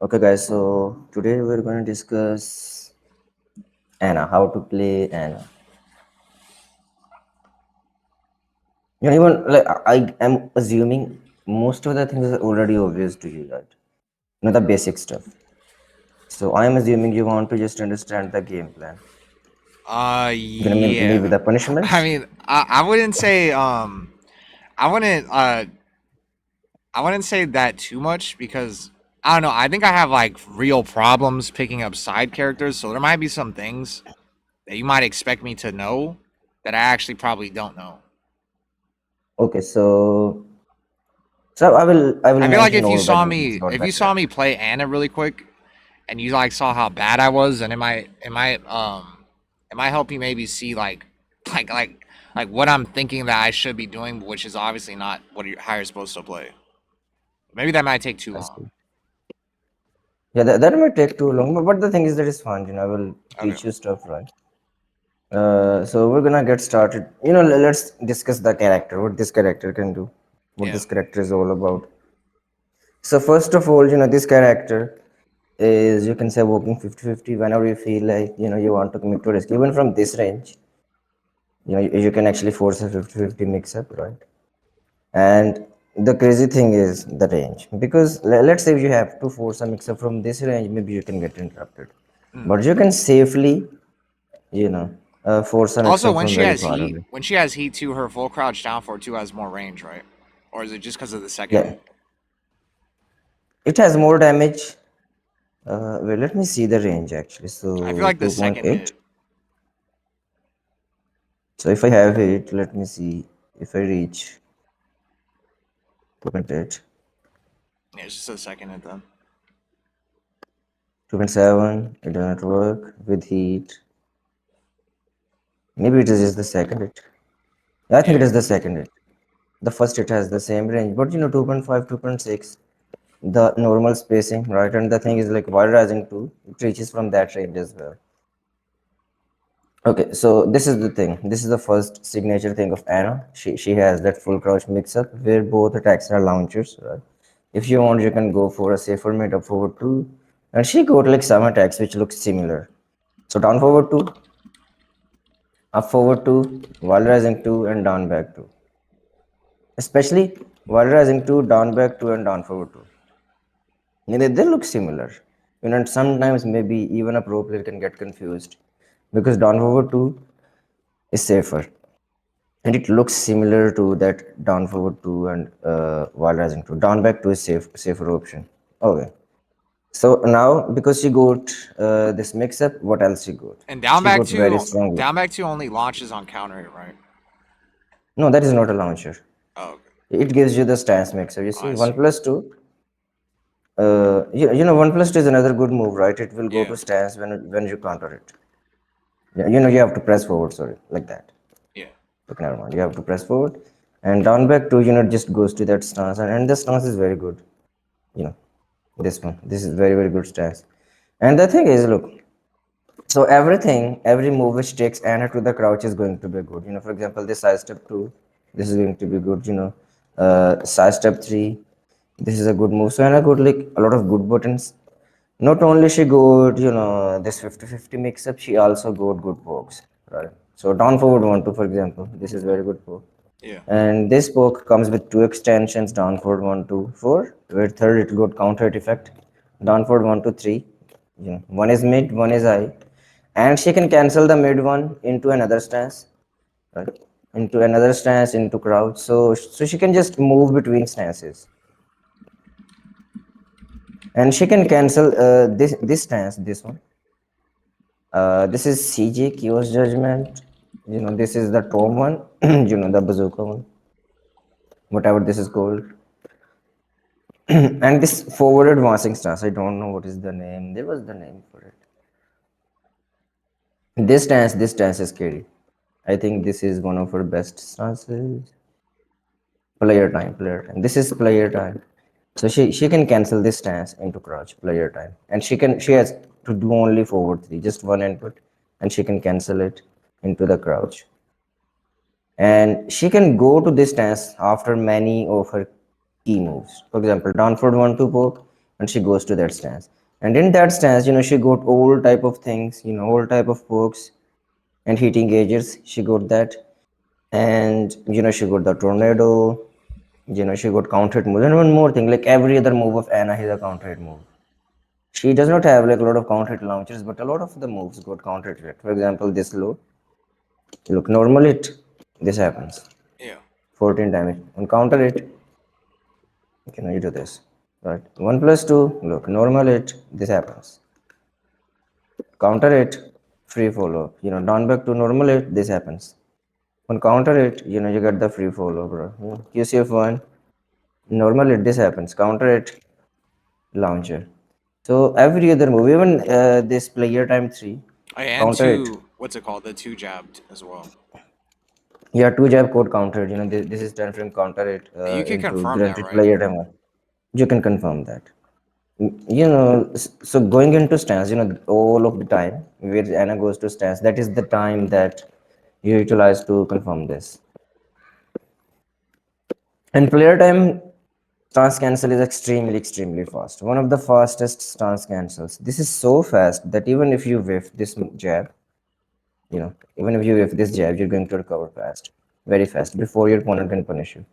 Okay, guys. So today we're going to discuss Anna, how to play Anna. Even like I am assuming most of the things are already obvious to you, right? The basic stuff. So I am assuming you want to just understand the game plan. Maybe Yeah. the I punishments. mean, I wouldn't say I wouldn't I wouldn't say that too much because I don't know. I think I have like real problems picking up side characters, so there might be some things that you might expect me to know that I actually probably don't know. Okay, so I will I feel like mention all the details about if the you saw me character. play Anna really quick and you like saw how bad I was, and it might help you maybe see like like like what I'm thinking that I should be doing, which is obviously not how you're supposed to play. Maybe that might take too I long. see. Yeah, that might take too long, but the thing is that it's fun. I will Okay. teach you stuff, right? So we're gonna get started. Let's discuss the character, what this character can do, what Yeah. this character is all about. So first of all, this character is, you can say, working 50-50 whenever you feel like, you want to commit to risk. Even from this range, you can actually force a 50-50 mix up, right? And the crazy thing is the range. Because let's say you have to force a mix up from this range, maybe you can get interrupted. Mm. But you can safely, you know, force a mix Also, up from very far away. when she has heat too, her full crouch down for two has more range, right? Or is it just because of the second Yeah, hit? it has more damage. Well, let me see the range actually. I feel So like the second 2.8. hit. So if I have it, let me see if I reach 2.8, Yeah, it's just the second hit then. 2.7. It does not work with heat. Maybe it is just the second hit. Yeah, I think it Yeah. is the second hit. The first hit has the same range, but 2.5, 2.6, the normal spacing, right? And the thing is, like, while rising 2, it reaches from that range as well. Okay, so this is the thing. This is the first signature thing of Anna. She has that full crouch mix up where both attacks are launchers, right? If you want, you can go for a safer mid up forward 2. And she got like some attacks which look similar. So down forward 2, up forward 2, while rising 2, and down back 2. Especially while rising 2, down back 2, and down forward 2. They look similar. And sometimes maybe even a pro player can get confused because down forward 2 is safer. And it looks similar to that down forward 2 and while rising 2. Down back 2 is safer option. Okay. So now, because she got this mix up, what else she got? And She got very strong. down back two only launches on counter hit, right? No, that is not a launcher. Oh, okay. It gives you the stance mixer. You Oh, see, I 1 see. plus 2. 1 plus 2 is another good move, right? It will go Yeah. to stance when you counter it. Yeah, you have to press forward, sorry, like that. Yeah. Okay, never mind. You have to press forward. And down back 2, just goes to that stance. And the stance is very good. You know, this one. This is very, very good stance. And the thing is, look, so every move which takes Anna to the crouch is going to be good. For example, this side step 2, this is going to be good. Side step 3, this is a good move. So Anna got like a lot of good buttons. Not only she got, this 50-50 mix up, she also got good pokes, right? So down forward 1, 2, for example, this is very good poke. Yeah. And this poke comes with two extensions, down forward 1, 2, 4. Where third it got counter hit effect. Down forward 1, 2, 3. One is mid, one is high. And she can cancel the mid one into another stance, right? Into another stance, into crouch. So she can just move between stances. And she can cancel this stance, this one. This is CJ Kio's judgment. This is the Tom one, the bazooka one, whatever this is called. And this forward advancing stance, I don't know what is the name. There was the name for it. This stance is scary. I think this is one of her best stances. Player time. This is player time. So she can cancel this stance into crouch player time, and she has to do only forward 3, just one input, and she can cancel it into the crouch. And she can go to this stance after many of her key moves. For example, down forward 1, 2 poke. and she goes to that stance. And in that stance, she got all type of things, all type of pokes and heating gauges. She got that, and she got the tornado. She got counter hit move. And one more thing, like every other move of Anna is a counter hit move. She does not have like a lot of counter hit launchers, but a lot of the moves got counter hit. For example, this low, look, normal hit, this happens. Yeah. 14 damage. And counter hit, you do this. Right. 1 plus 2, look, normal hit, this happens. Counter it, free follow. Down back to normal it, this happens. On counter it, you get the free follow, bro. QCF1, normal it, this happens. Counter it, launcher. So every other move, even this player time 3, And counter it. two, what's it called? The two jabbed as well. Yeah, 2 jab code counter it. This is time frame counter it You can into confirm that, granted right? player time 1. You can confirm that. So going into stance, all of the time where Anna goes to stance, that is the time that you utilize to confirm this. And player time stance cancel is extremely fast. One of the fastest stance cancels. This is so fast that even if you whiff this jab, even if you whiff this jab, you're going to recover fast, very fast, before your opponent can punish you.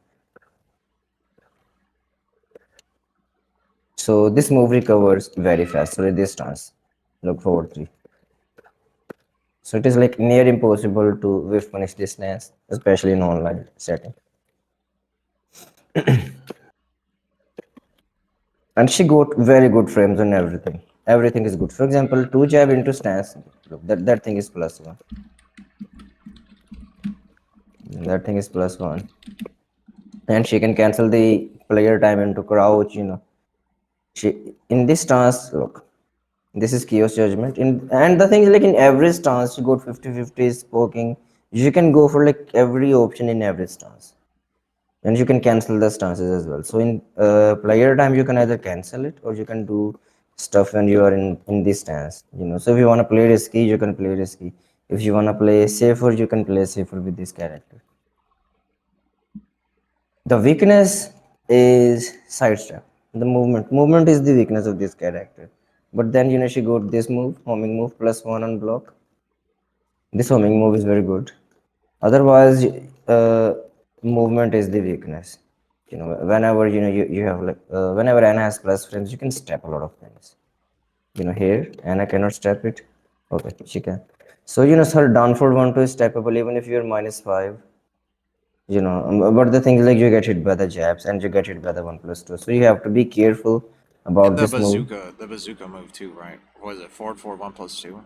So this move recovers very fast. So this stance, look forward 3. So it is like near impossible to whiff punish this stance, especially in online setting. And she got very good frames on everything. Everything is good. For example, 2 jab into stance. Look, that thing is +1. That thing is +1. And she can cancel the player time into crouch. She in this stance, look, this is chaos judgment. And the thing is, like in every stance, you got 50-50 poking. You can go for like every option in every stance. And you can cancel the stances as well. So in player time, you can either cancel it or you can do stuff when you are in this stance. So if you want to play risky, you can play risky. If you want to play safer, you can play safer with this character. The weakness is sidestep. The movement is the weakness of this character. But then she got this move, homing move, +1 on block. This homing move is very good. Otherwise, movement is the weakness. Whenever you have like whenever Anna has plus frames, you can step a lot of things. Here Anna cannot step it. Okay, she can. So her down forward 1 2 is steppable even if you're -5. But the thing is, like, you get hit by the jabs and you get hit by the 1 plus 2. So you have to be careful And about this move. the bazooka move too, right? What was it? Forward, forward, 1+2.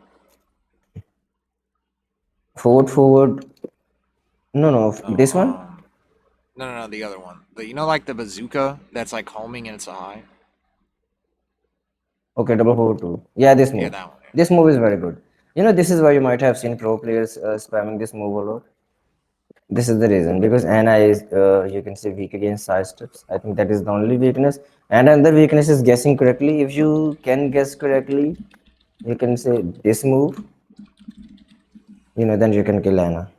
Forward. No, no, No, this one. no, the other one. Like the bazooka that's like homing and it's a high. Okay, double forward 2. Yeah, this Yeah, move. that one. Yeah. This move is very good. This is why you might have seen pro players spamming this move a lot. This is the reason because Anna is, you can say, weak against side steps. I think that is the only weakness. And another weakness is guessing correctly. If you can guess correctly, you can say this move, then you can kill Anna.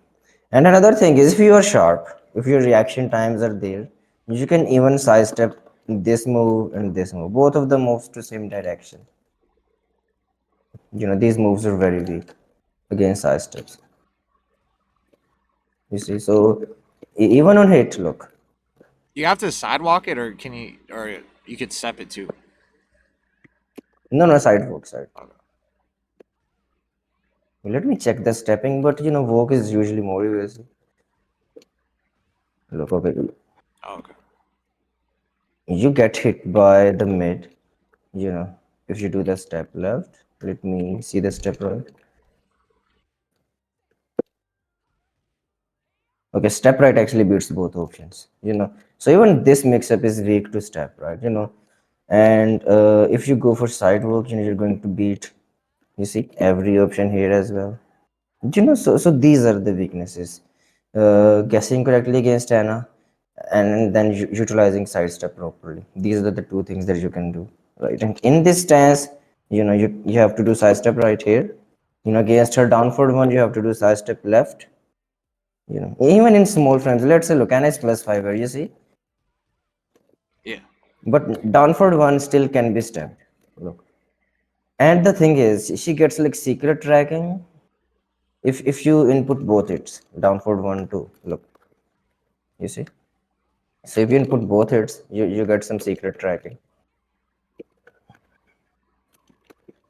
And another thing is, if you are sharp, if your reaction times are there, you can even sidestep this move and this move. Both of them moves to same direction. These moves are very weak against side steps. You see, so even on hit, look. You have to sidewalk it, or you could step it too. No, no, side walk, side. Okay. Let me check the stepping, but walk is usually more easy. Look, okay, Oh, okay. you get hit by the mid. If you do the step left, let me see the step right. Okay, step right actually beats both options. So even this mix-up is weak to step right. And if you go for side walk, you're going to beat. You see every option here as well. So these are the weaknesses. Guessing correctly against Anna, and then utilizing sidestep properly. These are the two things that you can do, right? And in this stance, you have to do sidestep right here. Against her down forward 1, you have to do sidestep left. Even in small frames, let's say look, Anna is +5 here. You see, Yeah. But downward one still can be stunned. Look. And the thing is, she gets like secret tracking if you input both hits, downward one too. Look, you see. So if you input both hits, you get some secret tracking.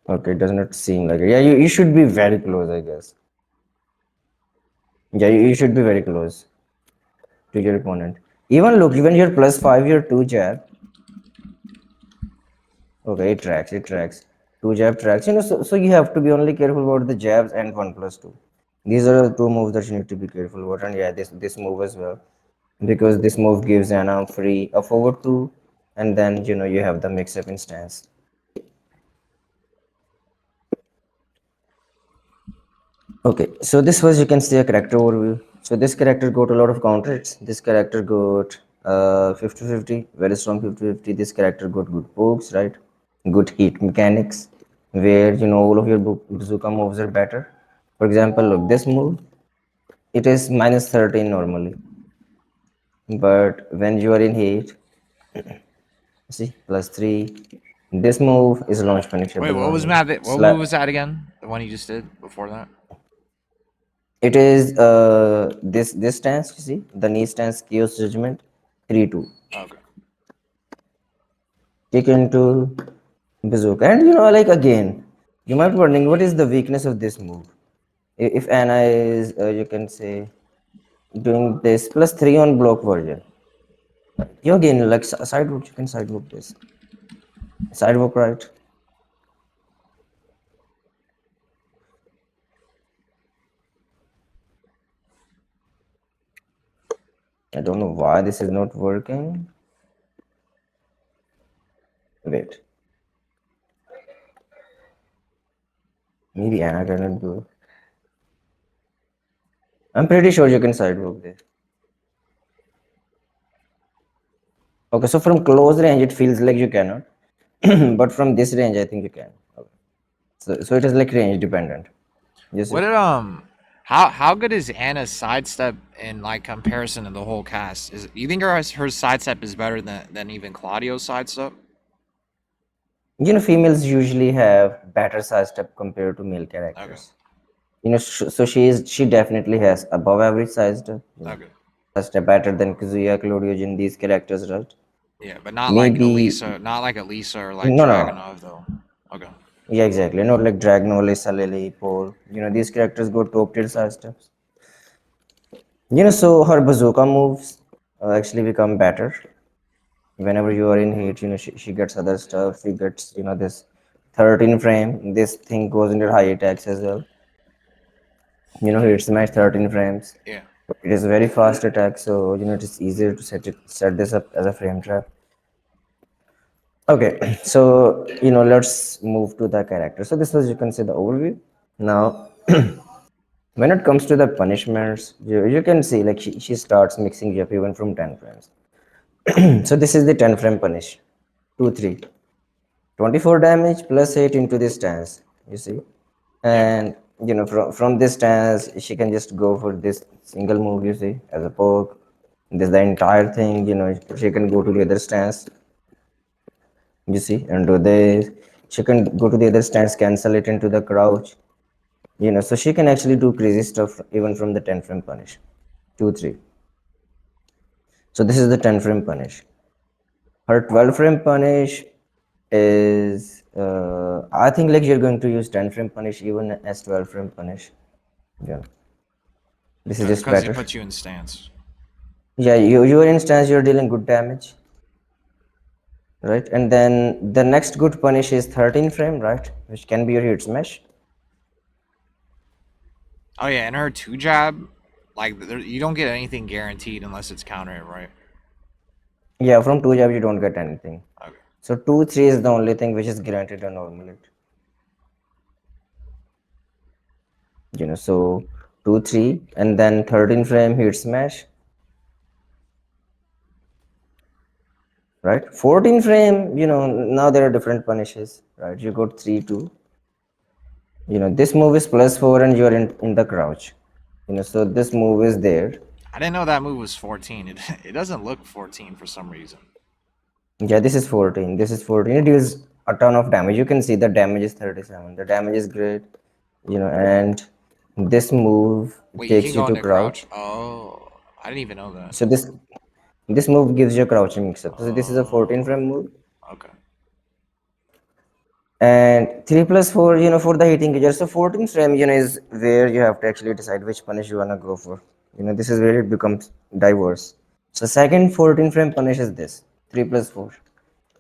Okay, it does not seem like it. Yeah, you should be very close, I guess. Yeah, you should be very close to your opponent. Even look, even your plus five, your two jab. Okay, it tracks, it tracks. Two jab tracks. So you have to be only careful about the jabs and one plus two. These are the two moves that you need to be careful about. And yeah, this move as well. Because this move gives Anna free a forward two, and then you have the mix up instance. Okay, so this was, you can see, a character overview. So this character got a lot of counter hits. This character got 50-50, very strong 50-50. This character got good pokes, right? Good heat mechanics, where all of your bazooka moves are better. For example, look, this move, it is minus 13 normally, but when you are in heat, see, plus 3. This move is launch Wait, punishable what was normally. Matt? What move was that again? The one you just did before that? It is this stance, you see, the knee stance, chaos judgment, 3-2. Okay. Kick into bazooka. And like, again, you might be wondering what is the weakness of this move. If Anna is, you can say, doing this plus 3 on block version, you again like sidewalk, you can sidewalk this. Sidewalk, right? I don't know why this is not working. Wait. Maybe Anna cannot do it. I'm pretty sure you can sidewalk this. Okay, so from close range, it feels like you cannot. But from this range, I think you can. Okay. So it is like range dependent. You see? What did how good is Anna's sidestep in like comparison to the whole cast? Is you think her sidestep is better than even Claudio's sidestep? Females usually have better side step compared to male Okay. characters. So she definitely has above average side step. Okay. Step better than Kazuya, Claudio, Jin, these characters, right? Yeah, but not like Maybe Elisa, not like Elisa or like no, no. Dragunov though. Okay. Yeah, exactly. Not like Dragon, Lisa, Lily, Paul. These characters go top tier side steps. So her bazooka moves actually become better whenever you are in heat. She gets other stuff. She gets this 13 frame. This thing goes into high attacks as well. Hit smash 13 frames. Yeah. It is a very fast attack, so it is easier to set this up as a frame trap. Okay, so let's move to the character. So this was, you can see, the overview. Now when it comes to the punishments, you can see like she starts mixing up even from 10 frames. So this is the 10 frame punish. 2 3 24 damage plus 8 into this stance, you see. Yeah. And from this stance she can just go for this single move, you see, as a poke. This the entire thing, she can go to the other stance, you see, and do this. She can go to the other stance, cancel it into the crouch, so she can actually do crazy stuff even from the 10 frame punish. 2 3. So this is the 10 frame punish. Her 12 frame punish is I think like you're going to use 10 frame punish even as 12 frame punish. Yeah, this is just Because it better. puts you in stance. Yeah, your instance, you're dealing good damage, right? And then the next good punish is 13 frame, right, which can be your hit smash. Oh yeah, and her two jab, like you don't get anything guaranteed unless it's counter hit, right? Yeah, from 2 jab you don't get anything. Okay. So 2 3 is the only thing which is granted a normal hit. So 2 3 and then 13 frame hit smash, right? 14 frame, now there are different punishes, right? You got 3 2. This move is plus 4 and you're in the crouch. So this move is there. I didn't know that move was 14. It doesn't look 14 for some reason. Yeah, this is 14. This is 14. It deals a ton of damage. You can see the damage is 37. The damage is great, and this move Wait, you can takes you go to into crouch. crouch. Oh, I didn't even know that. So this move gives you a crouching mix up. So this is a 14 Oh, frame move. okay. And 3 plus 4, for the hitting gauge. So 14 frame, is where you have to actually decide which punish you wanna go for. This is where it becomes diverse. So second 14 frame punish is this 3 plus 4.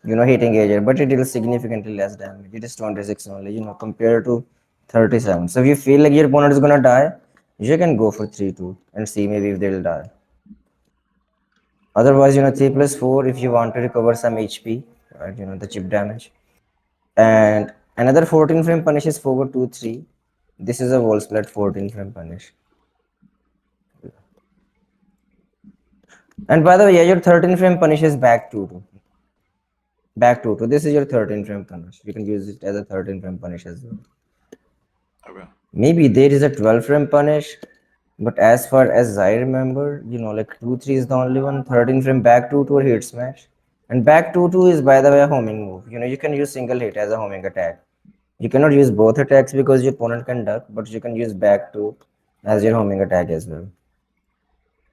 Hitting gauge, but it deals significantly less damage. It is 26 only, compared to 37. So if you feel like your opponent is gonna die, you can go for 3-2 and see maybe if they'll die. Otherwise, 3 plus 4 if you want to recover some HP, right? The chip damage. And another 14 frame punish is forward 2-3. This is a wall splat 14 frame punish. And by the way, yeah, your 13 frame punish is back 2-2. Back 2-2. This is your 13 frame punish. You can use it as a 13 frame punish as well. Okay. Maybe there is a 12 frame punish, but as far as I remember, like 2-3 is the only one. 13 frame back 2-2 or hit smash. And back 2-2 is, by the way, a homing move. You can use single hit as a homing attack. You cannot use both attacks because your opponent can duck, but you can use back 2 as your homing attack as well.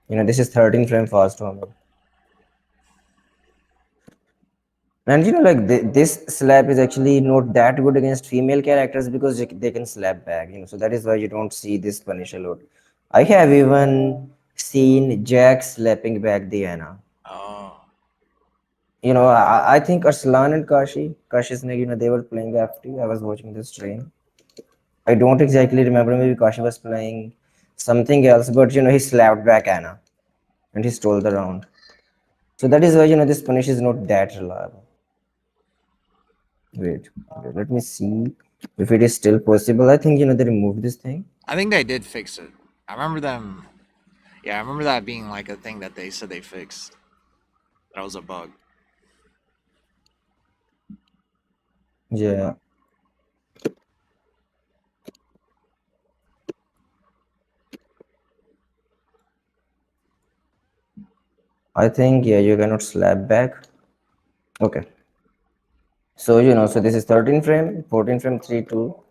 This is 13 frame fast homing. And like this slap is actually not that good against female characters because they can slap back. So that is why you don't see this punish a lot. I have even seen Jack slapping back Diana. Oh, I think Arslan and Kashi's, they were playing FT. I was watching the stream. I don't exactly remember. Maybe Kashi was playing something else, but he slapped back Anna and he stole the round. So that is why this punish is not that reliable. Wait, okay, let me see if it is still possible. I think they removed this thing. I think they did fix it. I remember them. Yeah, I remember that being like a thing that they said they fixed. That was a bug. Yeah, I think yeah you cannot slap back. Okay, so so this is 13 frame, 14 frame 3-2.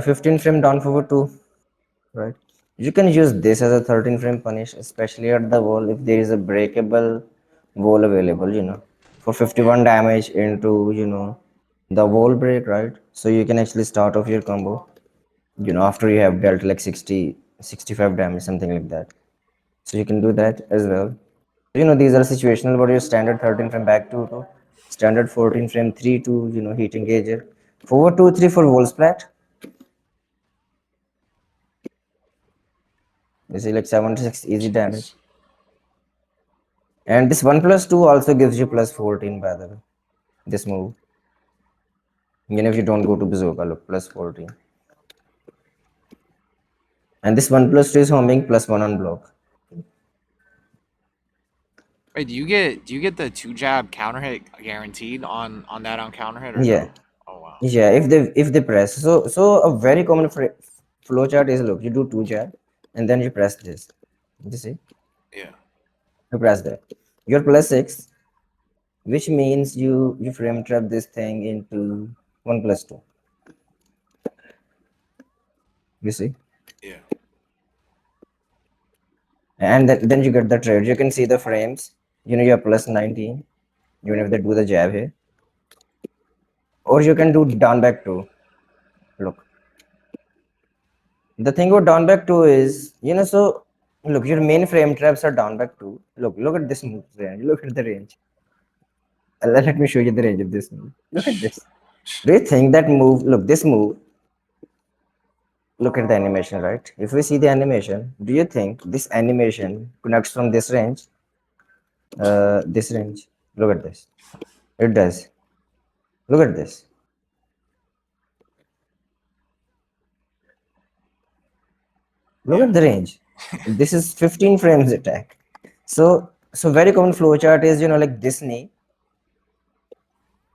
15 frame down forward 2, right? You can use this as a 13 frame punish, especially at the wall if there is a breakable wall available. For Yeah. 51 damage into the wall break, right? So you can actually start off your combo. After you have dealt like 60, 65 damage, something like that. So you can do that as well. These are situational, but your standard 13 frame back to standard 14 frame 3-2, heat engager. Forward 2-3 for wall splat. You see like 76 easy damage. Jeez. And this 1 plus 2 also gives you plus 14 by the way. This move. If you don't go to bazooka, look, plus 14. And this 1 plus 2 is homing plus 1 on block. Wait, do you get the two jab counter hit guaranteed on that on counter hit or Yeah. no? Oh wow. Yeah, if they press. So a very common flow chart is, look, you do 2 jab and then you press this. You see? Yeah. You press that. You're plus 6, which means you frame trap this thing into 1 plus 2. You see? Yeah. And then you get the trade. You can see the frames. You're plus 19, even if they do the jab here. Or you can do down back 2. Look. The thing about down back 2 is, so look, your main frame traps are down back 2. Look at this move range. Look at the range. Let me show you the range of this move. Look at this. Do you think that move, look, this move, look at the animation, right? If we see the animation, do you think this animation connects from this range? This range. Look at this. It does. Look at this. Look Yeah. at the range. This is 15 frames attack. So very common flowchart is like this knee.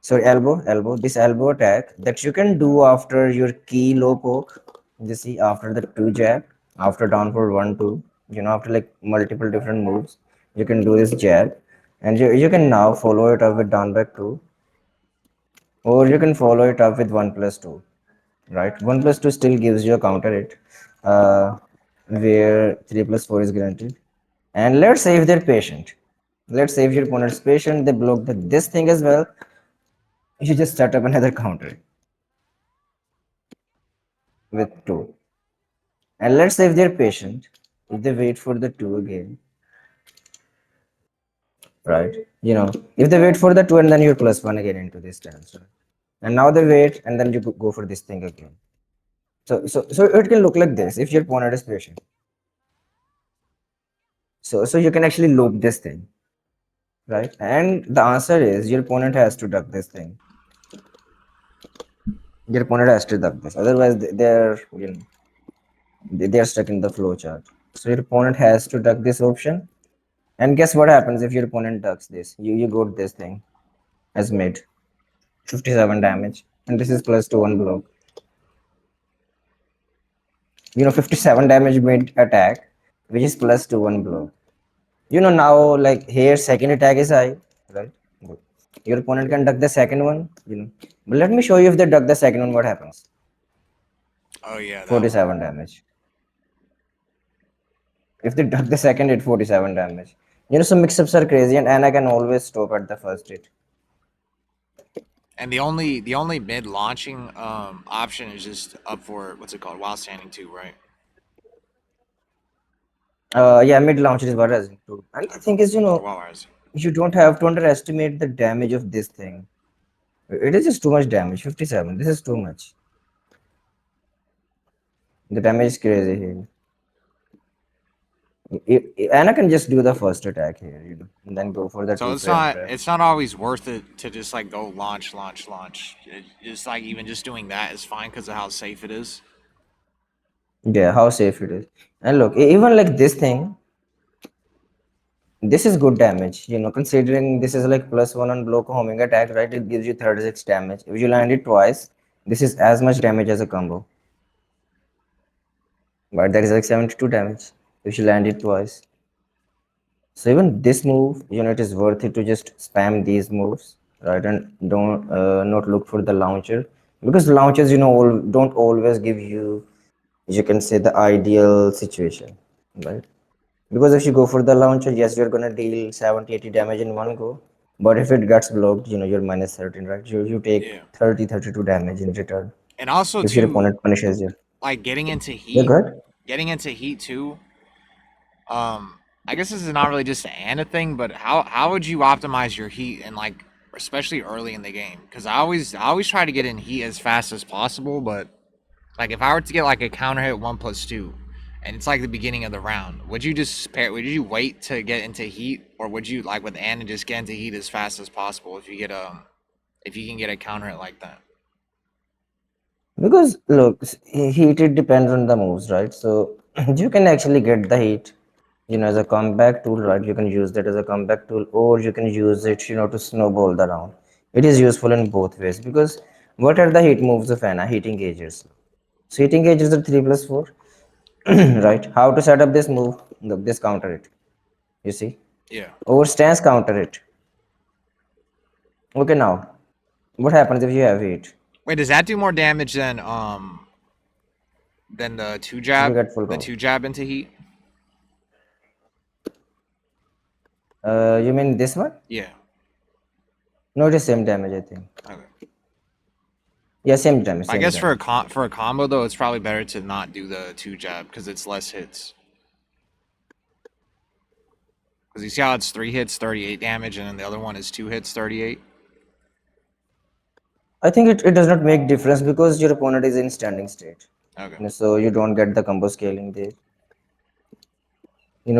So elbow, this elbow attack that you can do after your key low poke. You see, after the 2 jab, after down for 1-2, after like multiple different moves, you can do this jab. And you can now follow it up with down back 2, or you can follow it up with 1 plus 2, right? 1 plus 2 still gives you a counter it, where 3 plus 4 is granted. And let's say if they're patient, let's say if your opponent's patient, they block this thing as well, you just set up another counter with 2. And let's say if they're patient, if they wait for the 2 again, right? If they wait for the 2 and then you're plus 1 again into this stance, right? And now they wait and then you go for this thing again. So it can look like this if your opponent is patient. So you can actually loop this thing, right? And the answer is your opponent has to duck this thing. Your opponent has to duck this. Otherwise, they're stuck in the flow chart. So your opponent has to duck this option. And guess what happens if your opponent ducks this? You got this thing as mid, 57 damage, and this is plus 2 1 block. 57 damage mid attack, which is plus 2 1 block. Now like here second attack is high, right? Good. Your opponent can duck the second one. But let me show you if they duck the second one, what happens. Oh yeah, that one. 47 damage. If they duck the second hit, 47 damage. Some mix-ups are crazy, and Anna can always stop at the first hit. And the only mid launching option is just up for what's it called, while standing two, right? Yeah, mid launcher is what I was too. And the Okay. thing is, Or while rising. you don't have to underestimate the damage of this thing. It is just too much damage. 57. This is too much. The damage is crazy here. Anna can just do the first attack here, and then go for the So two it's frame not trap. it's not always worth it to just like go launch. It's like even just doing that is fine because of how safe it is. Yeah, how safe it is. And look, even like this thing, this is good damage. Considering this is like plus 1 on block homing attack, right? It gives you 36 damage. If you land it twice, this is as much damage as a combo. But that is like 72 damage if you land it twice. So even this move, it is worth it to just spam these moves, right? And don't not look for the launcher, because launchers, don't always give you can say the ideal situation, right? Because if you go for the launcher, yes, you're gonna deal 70, 80 damage in one go. But if it gets blocked, you're minus 13, right? You take Yeah. 30, 32 damage in return And also if your too, opponent punishes you. like Yeah, good. getting into heat too. I guess this is not really just an Ana thing, but how would you optimize your heat and like especially early in the game? Because I always try to get in heat as fast as possible, but like if I were to get like a counter hit 1+2, and it's like the beginning of the round, would you wait to get into heat, or would you like with Ana just get into heat as fast as possible if you can get a counter hit like that? Because look, heat, it depends on the moves, right? So you can actually get the heat, as a comeback tool, right? You can use that as a comeback tool, or you can use it, to snowball the round. It is useful in both ways, because what are the heat moves of Ana? Heat engagers. So heat engagers are 3 plus 4, right? How to set up this move? Look, this counter it. You see? Yeah. Or stance counter it. Okay, now what happens if you have heat? Wait, does that do more damage than You get full the cover. two jab into heat? You mean this one? Yeah. No, it is same damage, I think. Okay. Yeah, same damage, I same guess damage. for a combo though, it's probably better to not do the two jab because it's less hits. Because you see how it's 3 hits, 38 damage, and then the other one is 2 hits, 38. I think it does not make difference because your opponent is in standing state. Okay. So you don't get the combo scaling there.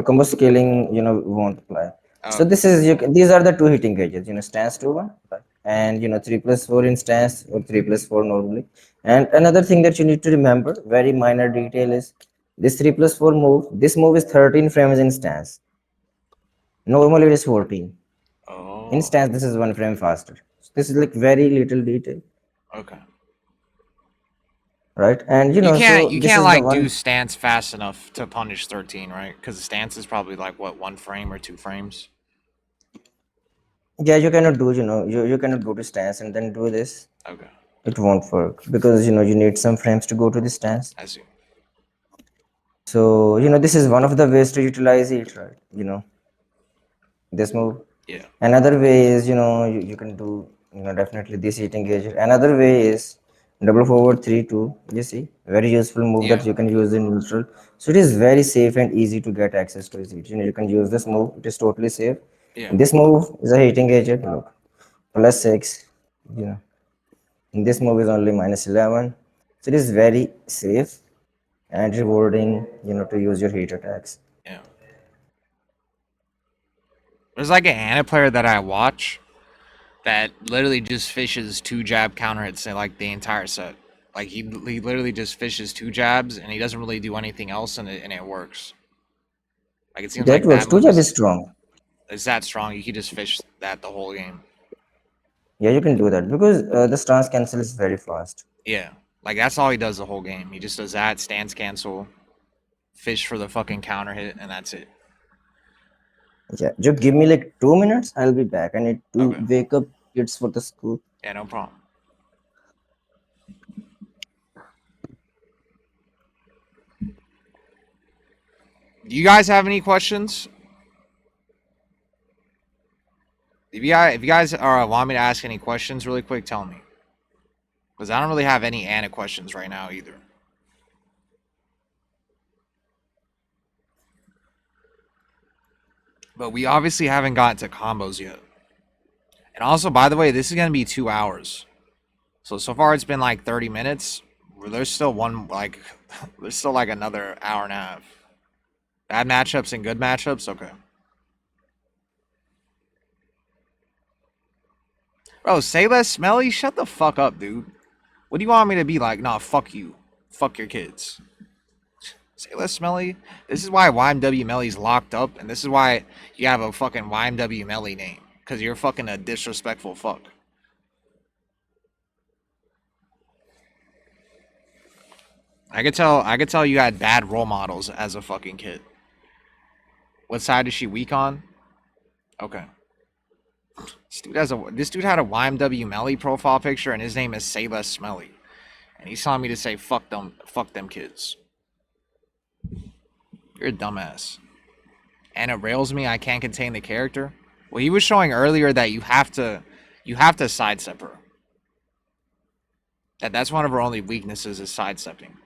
Combo scaling, won't apply. Oh, So okay. this is these are the two hitting gauges, stance 2 1, right? And 3 plus 4 in stance, or 3 plus 4 normally. And another thing that you need to remember, very minor detail, is this 3 plus 4 move. This move is 13 frames in stance. Normally it is 14. In Oh, stance, this is 1 frame faster. So this is like very little detail, okay. right? And You can't so you this can't is the like do one. stance fast enough to punish 13, right? Because the stance is probably like what, 1 frame or 2 frames. Yeah, you cannot do, you cannot go to stance and then do this. Okay, It won't work because you need some frames to go to the stance. I see. So this is one of the ways to utilize it, right? This move. Yeah, Another way is you can do definitely this heat engager. Another way is double forward 3-2. You see, very useful move that yeah, you can use in neutral. So it is very safe and easy to get access to it. You can use this move. It is totally safe. yeah, This move is a heat engager. Look, +6. You know, and this move is only -11. So it is very safe and rewarding. To use your heat attacks. yeah. There's like an Ana player that I watch that literally just fishes two jab counter hits in like the entire set. Like he literally just fishes two jabs and he doesn't really do anything else and it works. Like it seems That like works. that Two move jab is strong. is that strong. You can just fish that the whole game. Yeah, you can do that because the stance cancel is very fast. Yeah, like that's all he does the whole game. He just does that stance cancel, fish for the fucking counter hit, and that's it. Yeah, just give me like 2 minutes. I'll be back. I need to Okay. wake up kids for the school. Yeah, no problem. Do you guys have any questions? If you guys are want me to ask any questions really quick, tell me. Because I don't really have any Ana questions right now either. But we obviously haven't gotten to combos yet. And also, by the way, this is gonna be 2 hours. So far it's been like 30 minutes. There's still one like there's still like another hour and a half. Bad matchups and good matchups, okay. Bro, say less smelly? Shut the fuck up, dude. What do you want me to be like? Nah, fuck you. Fuck your kids. Say less smelly. This is why YMW Melly's locked up, and this is why you have a fucking YMW Melly name. Cause you're fucking a disrespectful fuck. I could tell you had bad role models as a fucking kid. What side is she weak on? Okay. This dude had a YMW Melly profile picture and his name is Say Less Smelly. And he's telling me to say fuck them kids. You're a dumbass. And it rails me I can't contain the character. Well, he was showing earlier that you have to sidestep her. That's one of her only weaknesses is sidestepping.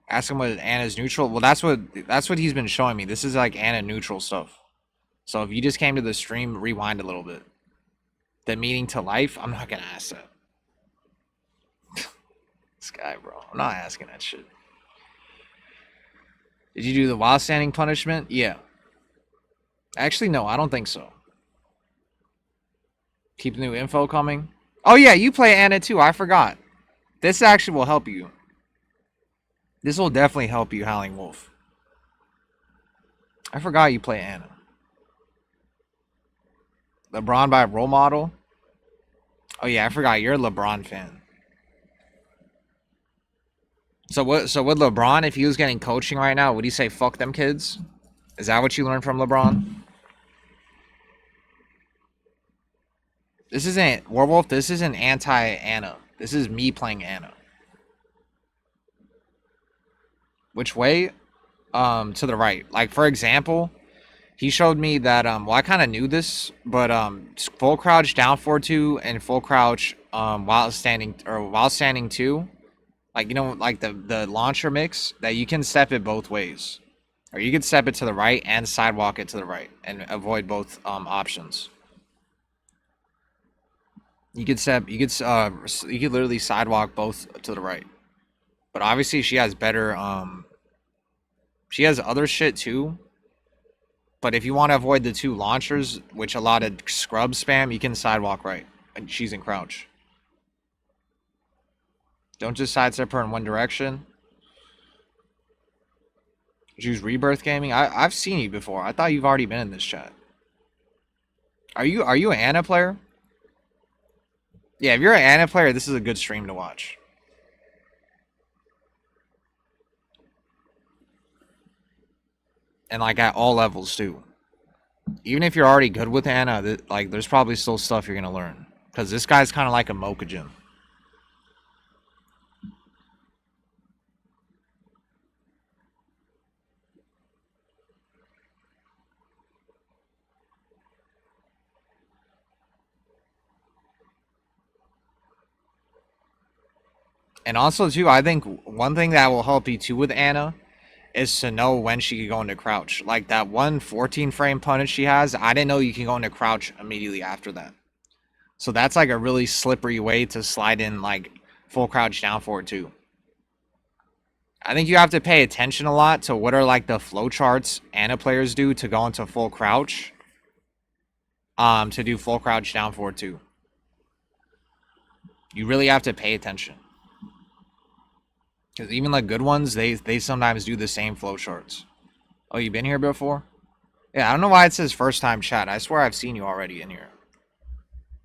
Ask him what Anna's neutral. Well, that's what he's been showing me. This is like Anna neutral stuff. So if you just came to the stream, rewind a little bit. The meaning to life, I'm not gonna ask that. This guy, bro. I'm not asking that shit. Did you do the while standing punishment? Yeah. Actually, no, I don't think so. Keep new info coming. Oh yeah, you play Anna too. I forgot. This actually will help you. This will definitely help you, Howling Wolf. I forgot you play Anna. LeBron by role model. Oh yeah, I forgot you're a LeBron fan. So what? So with LeBron, if he was getting coaching right now, would he say "fuck them kids"? Is that what you learned from LeBron? This isn't Werewolf. This isn't anti Anna. This is me playing Anna. Which way? To the right. Like for example, he showed me that well I kind of knew this, but full crouch down 4-2 and full crouch while standing 2. Like like the launcher mix that you can step it both ways. Or you could step it to the right and sidewalk it to the right and avoid both options. You could literally sidewalk both to the right. But obviously she has other shit too. But if you want to avoid the two launchers, which a lot of scrubs spam, you can sidewalk right. And she's in crouch. Don't just sidestep her in one direction. Use Rebirth Gaming. I've seen you before. I thought you've already been in this chat. Are you an Ana player? Yeah, if you're an Ana player, this is a good stream to watch. and like at all levels too. Even if you're already good with Ana, like there's probably still stuff you're gonna learn because this guy's kind of like a Mocha gym. And also too, I think one thing that will help you too with Ana is to know when she can go into crouch. Like that one 14 frame punish she has, I didn't know you can go into crouch immediately after that. So that's like a really slippery way to slide in like full crouch down forward too. I think you have to pay attention a lot to what are like the flow charts Ana players do to go into full crouch. To do full crouch down forward too. You really have to pay attention. Because even like good ones, they sometimes do the same flow charts. Oh, you been here before? Yeah, I don't know why it says first time chat. I swear I've seen you already in here.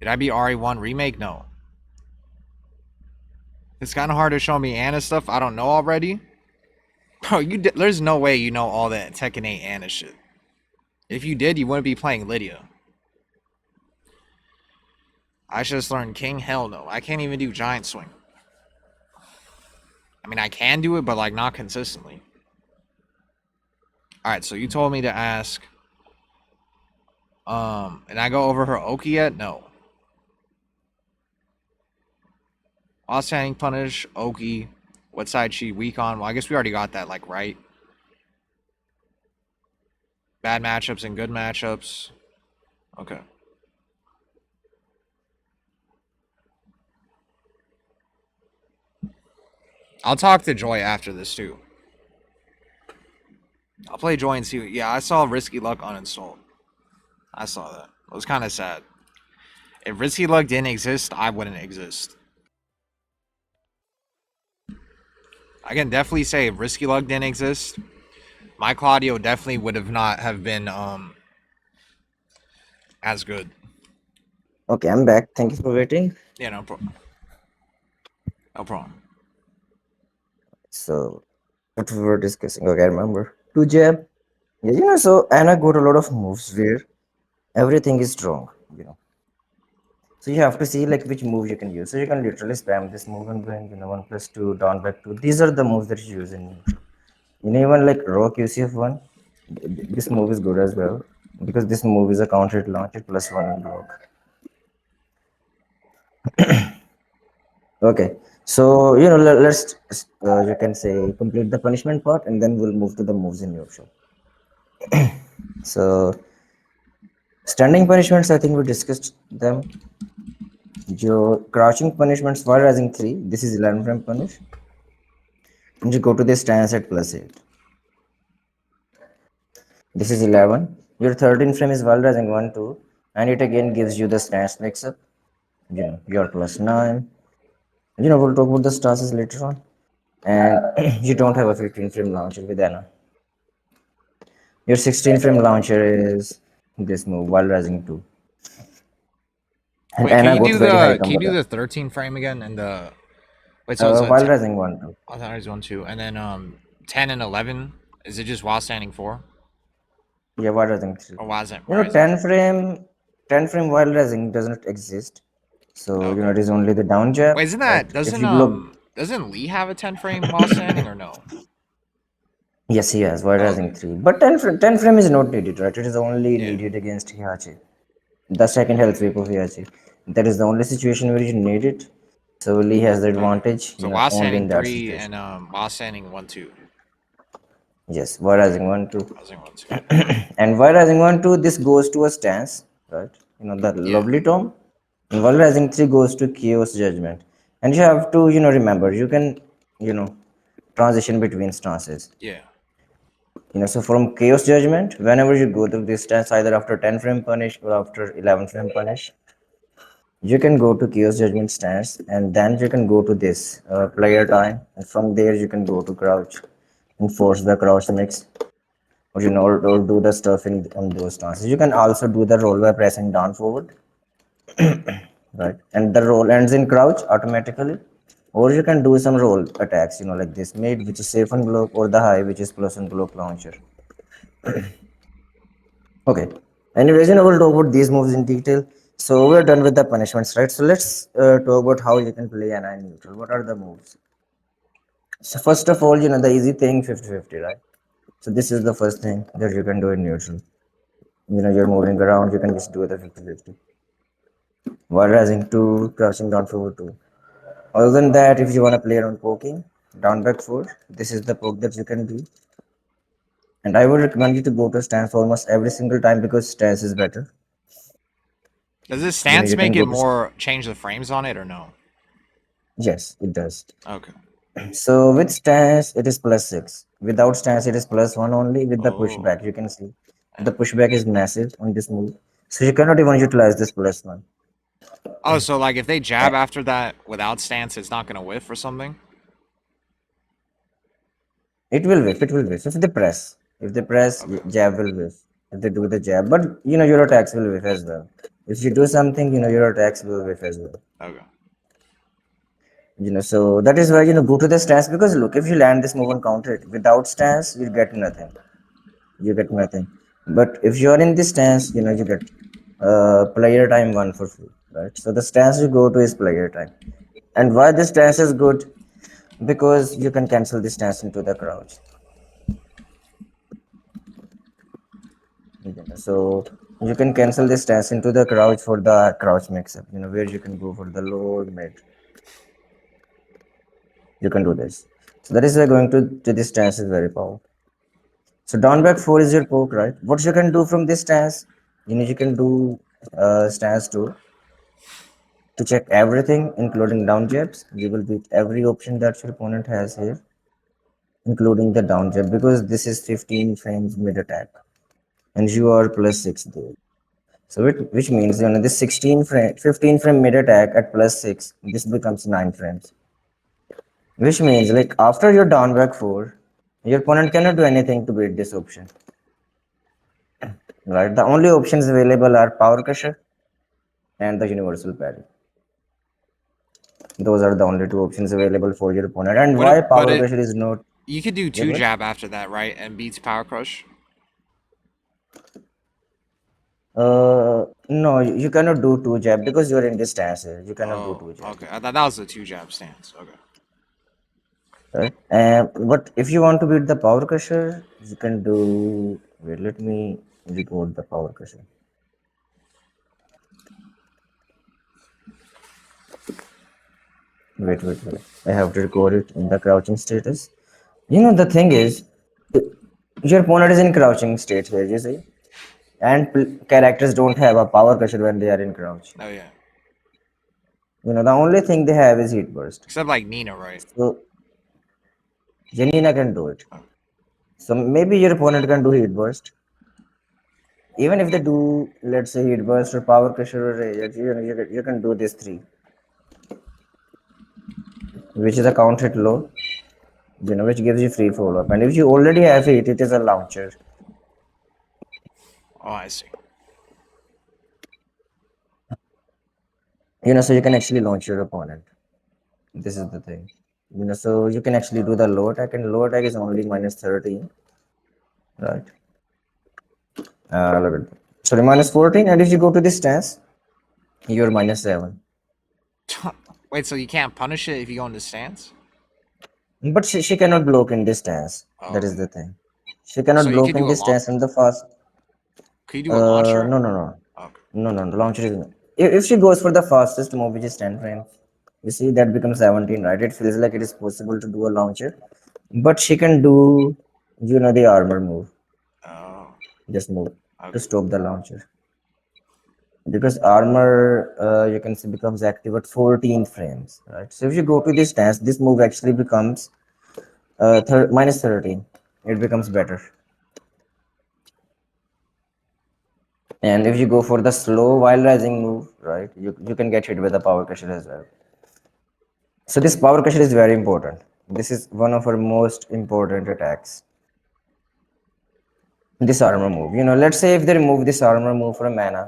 Did I beat RE1 remake? No. It's kind of hard to show me Ana stuff I don't know already. Bro, there's no way you know all that Tekken 8 Ana shit. If you did, you wouldn't be playing Lydia. I should just learn King? Hell no. I can't even do Giant Swing. I mean, I can do it, but like not consistently. Alright, so you told me to ask. And I go over her Oki yet? No. Outstanding punish, Oki. What side she weak on? Well, I guess we already got that, like, right. Bad matchups and good matchups. Okay. I'll talk to Joy after this, too. I'll play Joy and see. Yeah, I saw Risky Luck uninstalled. I saw that. It was kind of sad. If Risky Luck didn't exist, I wouldn't exist. I can definitely say if Risky Luck didn't exist, my Claudio definitely would have not have been as good. Okay, I'm back. Thank you for waiting. Yeah, no problem. No problem. So, what we were discussing, okay, I remember. Two jab. Yeah, so Anna got a lot of moves where everything is strong, So you have to see like which move you can use. So you can literally spam this move and bring, 1+2, down back 2. These are the moves that you use in neutral. Even like rock UCF1, this move is good as well because this move is a counter launch at +1 block. Okay, so let's you can say complete the punishment part and then we'll move to the moves in neutral. So standing punishments, I think we discussed them. Your crouching punishments while rising 3, this is 11 frame punish. And you go to the stance at +8. This is 11. Your 13 frame is while rising 1, 2, and it again gives you the stance mix up. Your +9. We'll talk about the stances later on. And you don't have a 15 frame launcher with Anna. Your 16 frame launcher is this move while rising 2. And Wait, Anna got very high can you combo do there. the 13 frame again and the wait? So it's a While rising 1, 2. I thought it was 1, 2, and then 10 and 11. Is it just while standing 4 Yeah, while rising 3. or why is it rising 10 3? frame, 10 frame while rising doesn't exist. So, Okay. it is only the down jab, Wait, isn't right? that If you block, doesn't Lee have a 10 frame while standing or no? yes, he has while Oh, rising okay. 3. But 10 frame is not needed, right? It is only Yeah. needed against Hihachi, the second health sweep of Hihachi. That is the only situation where you need it. So, Lee has the Okay. advantage, So while only standing in that 3 situation. and while standing 1, 2. Yes, while rising 1, 2. While standing 1, 2. And while rising 1, 2, this goes to a stance, right? The Yeah. lovely Tom. And while rising 3 goes to chaos judgment. And you have to, remember, you can, transition between stances. Yeah. So from chaos judgment, whenever you go to this stance, either after 10 frame punish or after 11 frame punish, you can go to chaos judgment stance and then you can go to this player time. And from there, you can go to crouch and force the crouch mix or do the stuff in on those stances. You can also do the roll by pressing down forward, right? And the roll ends in crouch automatically. Or you can do some roll attacks, like this mid, which is safe on block, or the high, which is plus on block launcher. Okay. Anyways, we'll talk about these moves in detail. So we're done with the punishments, right? So let's talk about how you can play an eye neutral. What are the moves? So first of all, the easy thing 50-50, right? So this is the first thing that you can do in neutral. You're moving around, you can just do the 50-50. While rising 2, crouching down forward 2. Other than that, if you want to play around poking, down back 4, this is the poke that you can do. And I would recommend you to go to stance almost every single time because stance is better. Does this stance You can make it go to. more change the frames on it or no? Yes, it does. Okay. So with stance, it is +6. Without stance, it is +1 only. With the Oh. pushback, you can see Yeah. the pushback is massive on this move. So you cannot even utilize this +1. Oh, so like if they jab after that without stance, it's not gonna whiff or something? It will whiff. It will whiff. If they press, Okay. jab will whiff. If they do the jab, but your attacks will whiff as well. If you do something, your attacks will whiff as well. Okay. So that is why go to the stance because look, if you land this move and counter it without stance, you get nothing. You get nothing. But if you are in this stance, you get player time 1 for free, right? So the stance you go to is player time. And why this stance is good? Because you can cancel this stance into the crouch. So you can cancel this stance into the crouch for the crouch mix-up, where you can go for the low mid. You can do this. So that is why going to this stance is very powerful. So down back 4 is your poke, right? What you can do from this stance, you can do stance 2 to check everything, including down jabs. You will beat every option that your opponent has here, including the down jab, because this is 15 frames mid attack, and you are +6 there. So which means this 15 frame mid attack at +6, this becomes 9 frames. Which means like after your down back 4, your opponent cannot do anything to beat this option. Right? The only options available are power crusher and the universal parry. Those are the only two options available for your opponent. And But why it, but power it, crusher is not. you could do Yeah, two go ahead. jab after that, right? And beats power crush. No, you cannot do two jab because you're in this stance here. You cannot do Oh, two jab. okay. I thought that was a two jab stance. Okay. Right? But if you want to beat the power crusher, you can do. Wait, let me record the power crusher. Wait. I have to record it in the crouching status. The thing is, your opponent is in crouching state here, you see, and characters don't have a power crusher when they are in crouch. Oh yeah. The only thing they have is heat burst. Except like Nina, right? So Janina can do it. Oh, So maybe your opponent can do heat burst. Even if they do, let's say heat burst or power crusher or rage, you can do this three, which is a count hit low, which gives you free follow up. And if you already have it is a launcher, oh, I see. so you can actually launch your opponent. This is the thing. So you can actually do the low attack, and low attack is only -13, right? Look at that. Sorry, -14, and if you go to this stance, you're -7. Wait, so you can't punish it if you go into stance? But she cannot block in this stance. Oh, That okay. is the thing. She So cannot you block could in do a this launch. stance and the fast. Could you do a launcher? No, no, no. Okay. No. The launcher is. If she goes for the fastest move, which is 10 frames, you see that becomes 17, right? It feels like it is possible to do a launcher. But she can do, the armor move. Oh. Just move to Okay. stop the launcher. Because armor, you can see, becomes active at 14 frames, right? So if you go to this stance, this move actually becomes -13. It becomes better. And if you go for the slow while rising move, right, you can get hit with a power crusher as well. So this power crusher is very important. This is one of our most important attacks. This armor move. Let's say if they remove this armor move from Anna,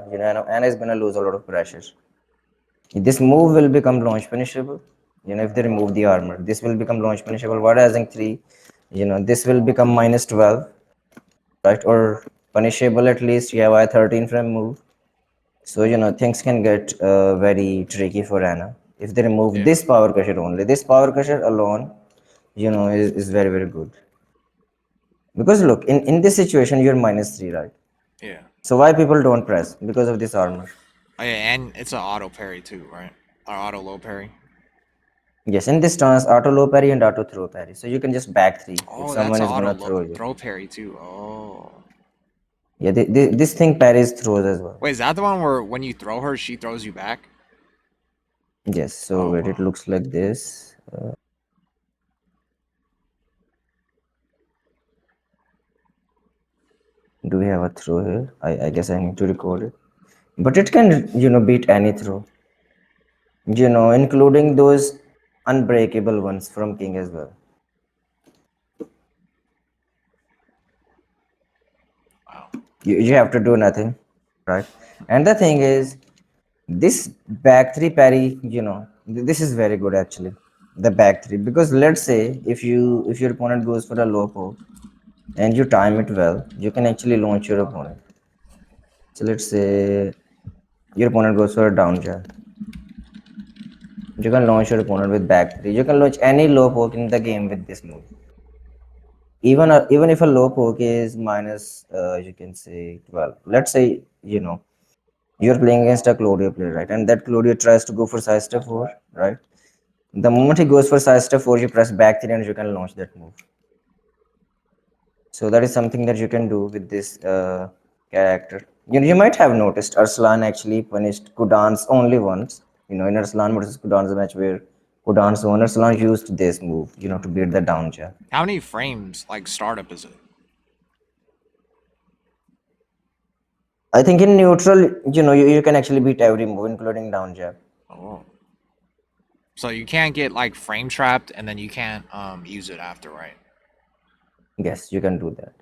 Anna is gonna lose a lot of pressure. This move will become launch punishable. If they remove the armor, this will become launch punishable. While rising 3, this will become -12. right? Or punishable at least. You have a 13 frame move. So, things can get very tricky for Anna. If they remove Yeah. this power crusher only, this power crusher alone, is very, very good. Because look, in this situation, you're minus 3, right? Yeah. So why people don't press? Because of this armor. Oh, yeah, and it's an auto parry too, right? Or auto low parry. Yes, in this stance, auto low parry and auto throw parry. So you can just back 3 if Oh, that's someone an is auto gonna throw you. throw parry too. Oh. Yeah, this thing parries throws as well. Wait, is that the one where when you throw her, she throws you back? Yes, so Oh, wait, it wow. looks like this. Do we have a throw here? I guess I need to record it. But it can, beat any throw. Including those unbreakable ones from King as well. Wow. You have to do nothing, right? And the thing is, this back three parry, this is very good actually. The back three, because let's say if your opponent goes for a low poke and you time it well, you can actually launch your opponent. So let's say your opponent goes for a down jab. You can launch your opponent with back three. You can launch any low poke in the game with this move. Even if a low poke is minus, you can say 12. Let's say you're playing against a Claudio player, right? And that Claudio tries to go for side step 4, right? The moment he goes for side step 4, you press back 3 and you can launch that move. So that is something that you can do with this character. You might have noticed Arslan actually punished Kudan's only once. In Arslan versus Kudan's match where Kudan's won, Arslan used this move, to beat the down jab. How many frames, like, startup is it? I think in neutral, you can actually beat every move, including down jab. Oh. So you can't get, like, frame trapped and then you can't use it after, right? Yes, you can do that.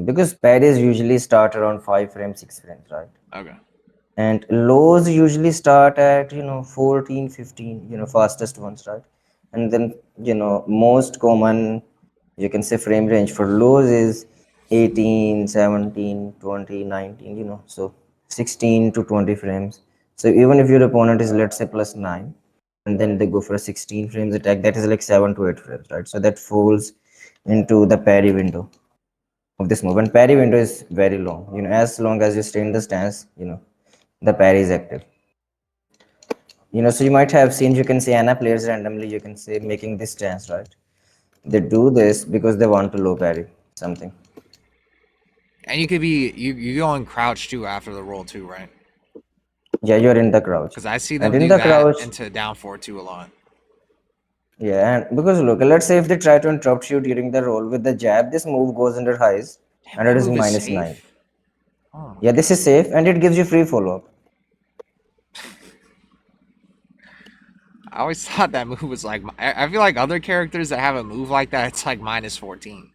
Because parries usually start around 5 frames, 6 frames, right? Okay. And lows usually start at 14, 15, fastest ones, right? And then most common, you can say, frame range for lows is 18, 17, 20, 19, so 16 to 20 frames. So even if your opponent is, let's say, plus 9, and then they go for a 16 frames attack, that is like 7 to 8 frames, right? So that falls into the parry window of this move. And parry window is very long, as long as you stay in the stance, the parry is active. So you might have seen, you can say, Anna players randomly, you can say, making this stance, right? They do this because they want to low parry something. And you could be you go in crouch too after the roll too, right? Yeah, you're in the crouch. Because I see And them in do the that crouch, into down four too a lot. yeah, and because look, let's say if they try to interrupt you during the roll with the jab, this move goes under highs, Damn, and that it is move is minus 9. safe. Oh my Yeah, this god. is safe, and it gives you free follow up. I always thought that move was like I feel like other characters that have a move like that, it's like minus 14,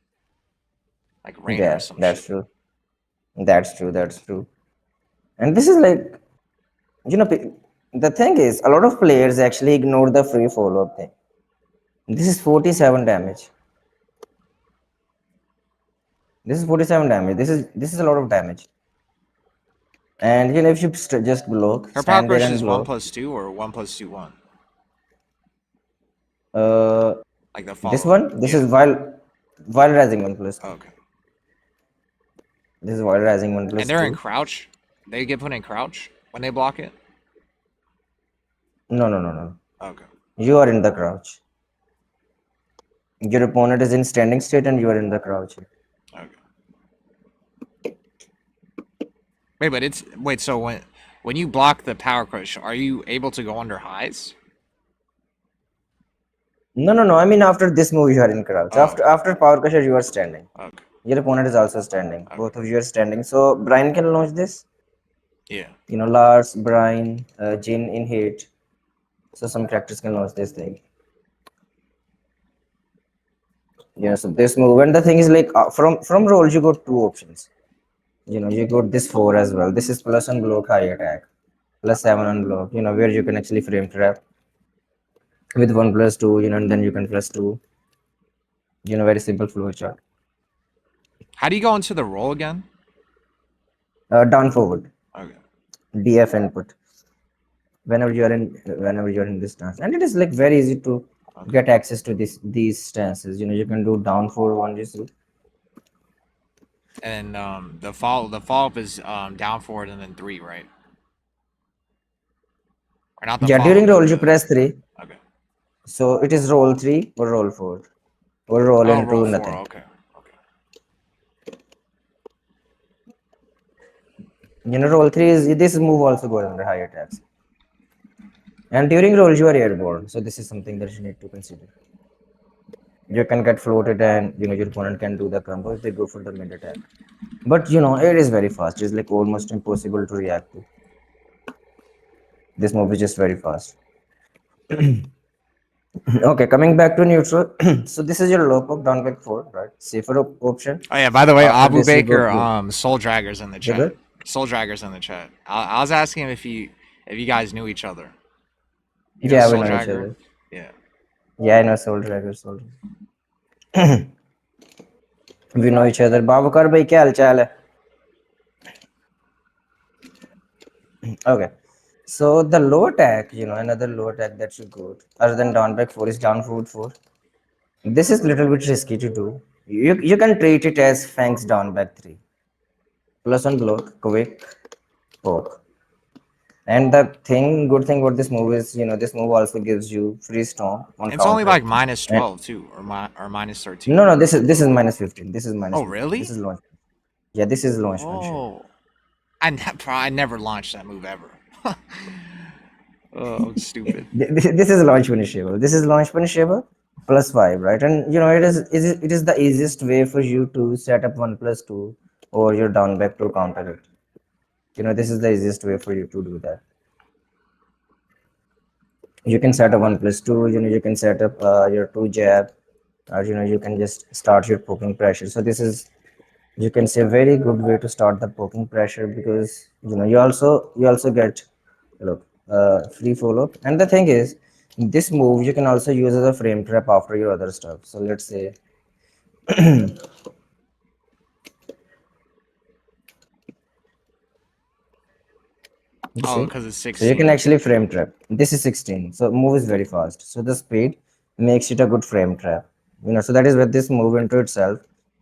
like Rainer or Yeah, some that's shit. true. That's true. That's true. And this is like, the thing is, a lot of players actually ignore the free follow up thing. This is 47 damage. This is 47 damage. This is a lot of damage. And if you just block, Her power stand there crush and is one block. plus two or one plus two one, Uh, like the this follow up. one, this is Yeah. while rising 1 plus 2. Okay. This is while rising one And plus they're in two. crouch. They get put in crouch when they block it. No, no, no, no. Okay. You are in the crouch. Your opponent is in standing state and you are in the crouch. Okay. But it's wait. So when you block the power crush, are you able to go under highs? No, no, no. I mean, after this move, you are in crouch. Oh, After power crusher, you are standing. okay. Your opponent is also standing. Okay. Both of you are standing. So Brian can launch this. Yeah. Lars, Brian, Jin in hit. So some characters can launch this thing. So this move, and the thing is, like, from rolls, you got two options. You got this 4 as well. This is plus on block high attack, plus 7 on block. Where you can actually frame trap with 1 plus 2. And then you can plus 2. Very simple flow chart. How do you go into the roll again? Down forward, Okay. DF input. Whenever you're in this stance, and it is like very easy to Okay. get access to these stances. You can do down forward one, you see. And the fall up is down forward and then 3, right? Or not the Yeah, follow during up, but roll you the press 3, okay. so it is roll 3 or roll 4 or roll Oh, roll into 4. nothing. Okay. Okay. Roll 3 is this move also goes under high attacks. And during roll, you are airborne, so this is something that you need to consider. You can get floated, and your opponent can do the combo if they go for the mid attack. But it is very fast. It's like almost impossible to react to. This move is just very fast. Okay, coming back to neutral. So this is your low poke down back four, right? Safer option. Oh yeah. By the way, After Abu this, you go. Baker, Yeah, Soul Draggers in the you chat. good? Soul Draggers in the chat. I was asking him if you guys knew each other. You know Yeah, we Soul know each Dragger? other. Yeah. Yeah, I know Soul Dragger, Soul. We know each other. Babakar bhai, kya हाल चाल है? Okay. So the low attack, another low attack that you got, other than down back four, is down forward four. This is little bit risky to do. You can treat it as Fangs down back three. Plus one block, quick, poke. And the good thing about this move is, this move also gives you free storm on It's only counter. like minus And 12 too, or minus 13. no, this is minus 15. This is minus Oh 15. This really? is launch. Yeah, this is launch punishable. Oh, I never launched that move ever. Oh, I'm stupid. This is launch punishable. This is launch punishable plus five, right? And it is the easiest way for you to set up one plus two or your down back to counter it. This is the easiest way for you to do that. You can set up one plus two. You can set up your two jab, or you can just start your poking pressure. So this is, you can say, a very good way to start the poking pressure, because you also get, look, free follow up. And the thing is, this move you can also use as a frame trap after your other stuff. So let's say, you Oh, see, because it's so you can 16. actually frame trap. This is 16, so move is very fast, so the speed makes it a good frame trap. So that is where this move into itself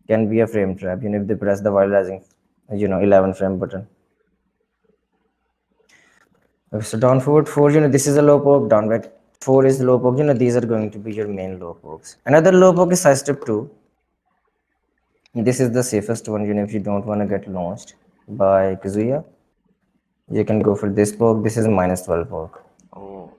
can be a frame trap, if they press the while rising 11 frame button. Okay, so down forward four, this is a low poke, down back four is the low poke, these are going to be your main low pokes. Another low poke is side step two. This is the safest one, if you don't want to get launched by Kazuya, you can go for this poke. This is minus 12 poke. Oh.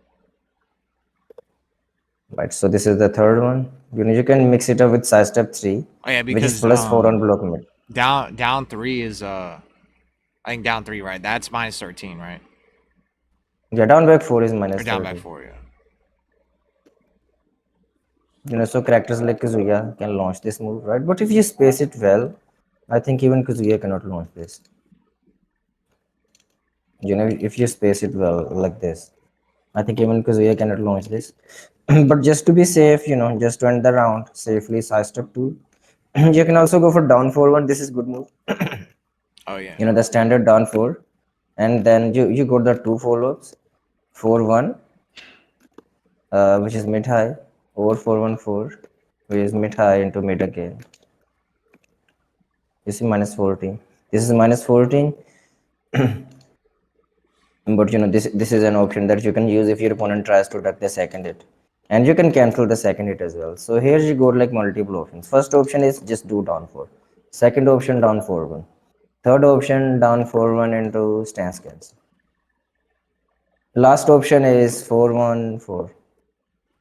Right, so this is the third one. You can mix it up with side step three, Oh yeah, which is because plus four on block mid. down 3 is I think down 3, right? That's minus 13, right? Yeah, down back four is Or minus down by 30. 4, yeah. So characters like Kazuya can launch this move, right? But if you space it well, I think even Kazuya cannot launch this. If you space it well like this, I think even Kazuya cannot launch this. But just to be safe, just to end the round safely, side step two. You can also go for down four one. This is good move. Oh yeah. The standard down four, and then you got the two follow-ups, 4-1, which is mid high, or 4-1-4, which is mid high into mid again. You see, minus 14. This is minus 14, but this is an option that you can use if your opponent tries to duck the second hit, and you can cancel the second hit as well. So here you got like multiple options. First option is just do down four. Second option, down 4-1. Third option, down 4-1 into stance cancel. Last option is 4-1-4.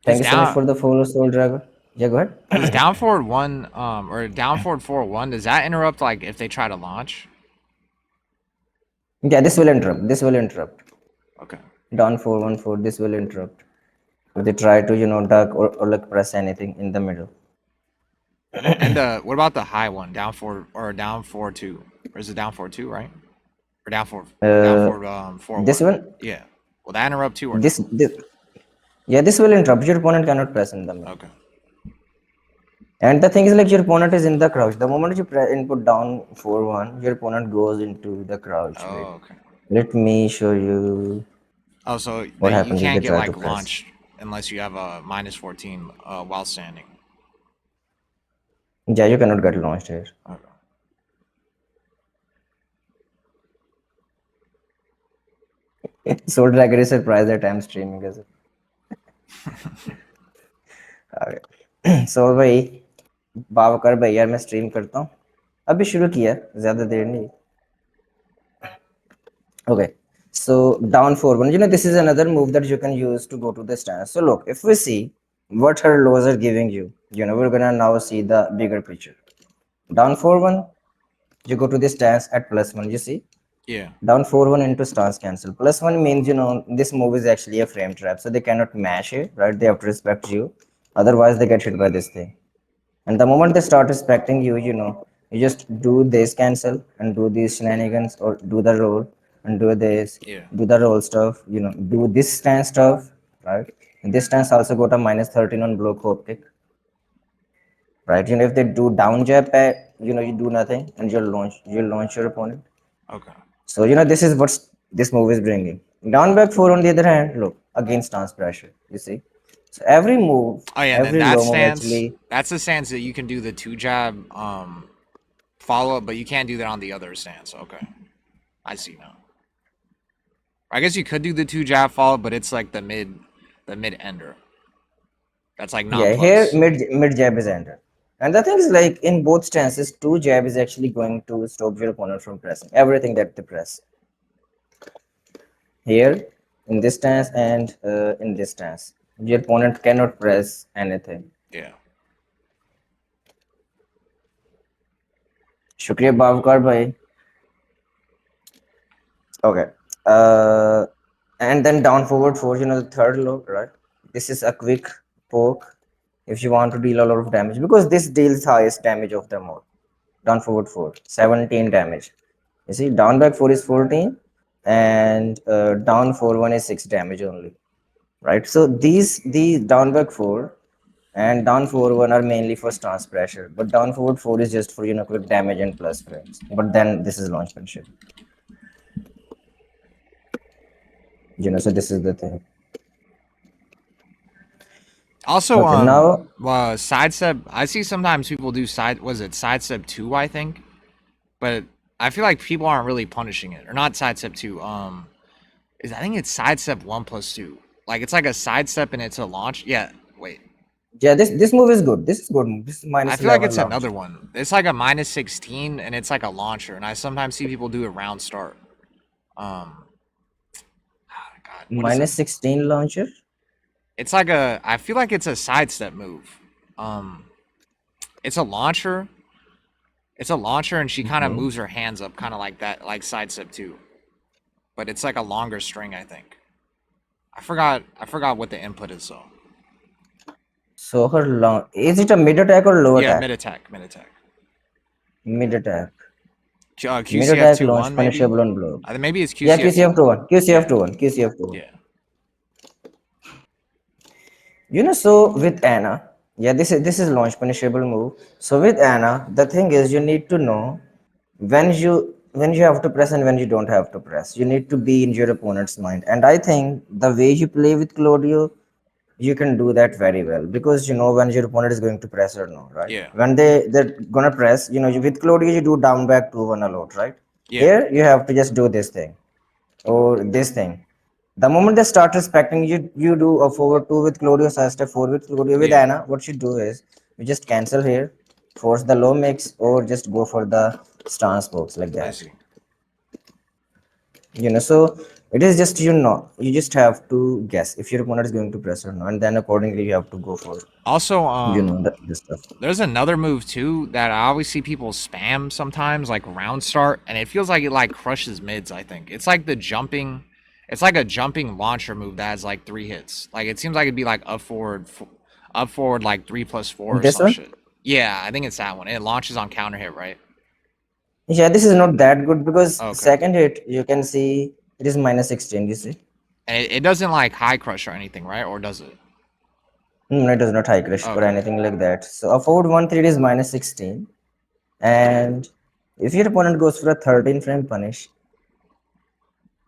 Thank Does you so much down for the follow, Soul Dragon. Yeah, go does ahead. down forward 1 or down forward 4-1, does that interrupt like if they try to launch? Yeah, this will interrupt. This will interrupt. Okay. Down 4-1-4. This will interrupt. If they try to, duck or like press anything in the middle. And what about the high one? Down 4 or down 4-2? Or is it down 4-2, right? Or down Uh, 4 this 4-1. one, Yeah. Will that interrupt too or this, no? this, yeah, this will interrupt. Your opponent cannot press in the middle. Okay. And the thing is, like, your opponent is in the crouch. The moment you input down 4-1, your opponent goes into the crouch. Wait, Oh, okay. let me show you Oh, so what that you happens if they can't get try to like press. launched unless you have a minus 14 while standing. Yeah, you cannot get launched here. Okay. Soul Tracker is surprised that I'm streaming as well. So भाई बावकर भैया मैं stream करता हूँ अभी शुरू किया ज़्यादा देर नहीं. Okay, so down forward. This is another move that you can use to go to the stance. So look, if we see what her lows are giving you, we're gonna now see the bigger picture. Down 4-1, you go to the stance at +1. You see, Yeah. down 4-1 into stance cancel. +1 means this move is actually a frame trap, so they cannot mash it, right? They have to respect you, otherwise they get hit by this thing. And the moment they start respecting you, you just do this cancel and do these shenanigans or do the roll and do this, Yeah. do the roll stuff, do this stance stuff, right? And this stance also got a -13 on block hope kick, right? If they do down jab, you do nothing and you'll launch your opponent. Okay. So, this is what this move is bringing. Down back four, on the other hand, look, again stance pressure, you see. So every move, Oh yeah, and then every that low move stance, actually. that's the stance that you can do the two jab follow up, but you can't do that on the other stance. Okay. I see now. I guess you could do the two jab follow, but it's like the mid ender. That's like not Yeah, here plus. mid jab is entered. And the thing is, like, in both stances, two jab is actually going to stop your opponent from pressing everything that they press. Here, in this stance and in this stance, your opponent cannot press anything. Yeah. Shukriya Bhavkar bhai. Okay. Uh, and then down forward four, the third low, right? This is a quick poke if you want to deal a lot of damage because this deals highest damage of them all. Down forward 4, 17 damage. You see, down back 4 is 14, and down 4 1 is 6 damage only, right? So these down back 4 and down 4 1 are mainly for stance pressure, but down forward 4 is just for quick damage and plus frames. But then this is launch pressure, so this is the thing. Also, Okay, now side step. I see sometimes people do side. Was it side step 2? I think, but I feel like people aren't really punishing it, or not side step 2. I think it's side step 1+2. Like it's like a side step and it's a launch. Yeah. Wait. yeah, this move is good. This is good move. This is I minus feel like 11 it's launch. another one. It's like a -16 and it's like a launcher, and I sometimes see people do a round start. Um, God, what is it? Minus 16 launcher. It's like a. I feel like it's a sidestep move. Um, it's a launcher. It's a launcher, and she kind of Mhm. moves her hands up, kind of like that, like sidestep too. But it's like a longer string, I think. I forgot. I forgot what the input is though. So her long, is it a mid attack or low Yeah, attack? mid attack, mid attack. Mid attack. Mid QCF attack two launch one maybe. punishable on block. I think maybe it's Yeah, QCF two QCF one. to one. QCF Yeah, to one. QCF to one. yeah, So with Anna, yeah, this is launch punishable move. So with Anna, the thing is you need to know when you have to press and when you don't have to press. You need to be in your opponent's mind. And I think the way you play with Claudio, you can do that very well because you know when your opponent is going to press or no, right? yeah, When they're gonna press, with Claudio you do down back 2-1 a lot, right? yeah. Here you have to just do this thing or this thing. The moment they start respecting you, you do a forward two with Claudio, side step four with Claudio. With Yeah, Anna, what you do is you just cancel here, force the low mix, or just go for the stance box like I that. see. So it is just you just have to guess if your opponent is going to press or not, and then accordingly you have to go for Also, the stuff. there's another move too that I always see people spam sometimes, like round start, and it feels like it like crushes mids. I think it's like the jumping. It's like a jumping launcher move that has like 3 hits. Like it seems like it'd be like up forward like 3+4 or This some one, shit. Yeah, I think it's that one. It launches on counter hit, right? yeah, this is not that good because Okay. second hit you can see it is -16. You see. And it doesn't like high crush or anything, right? Or does it? No, it does not high crush or Okay. anything like that. So a forward 1-3 is minus 16. And if your opponent goes for a 13 frame punish,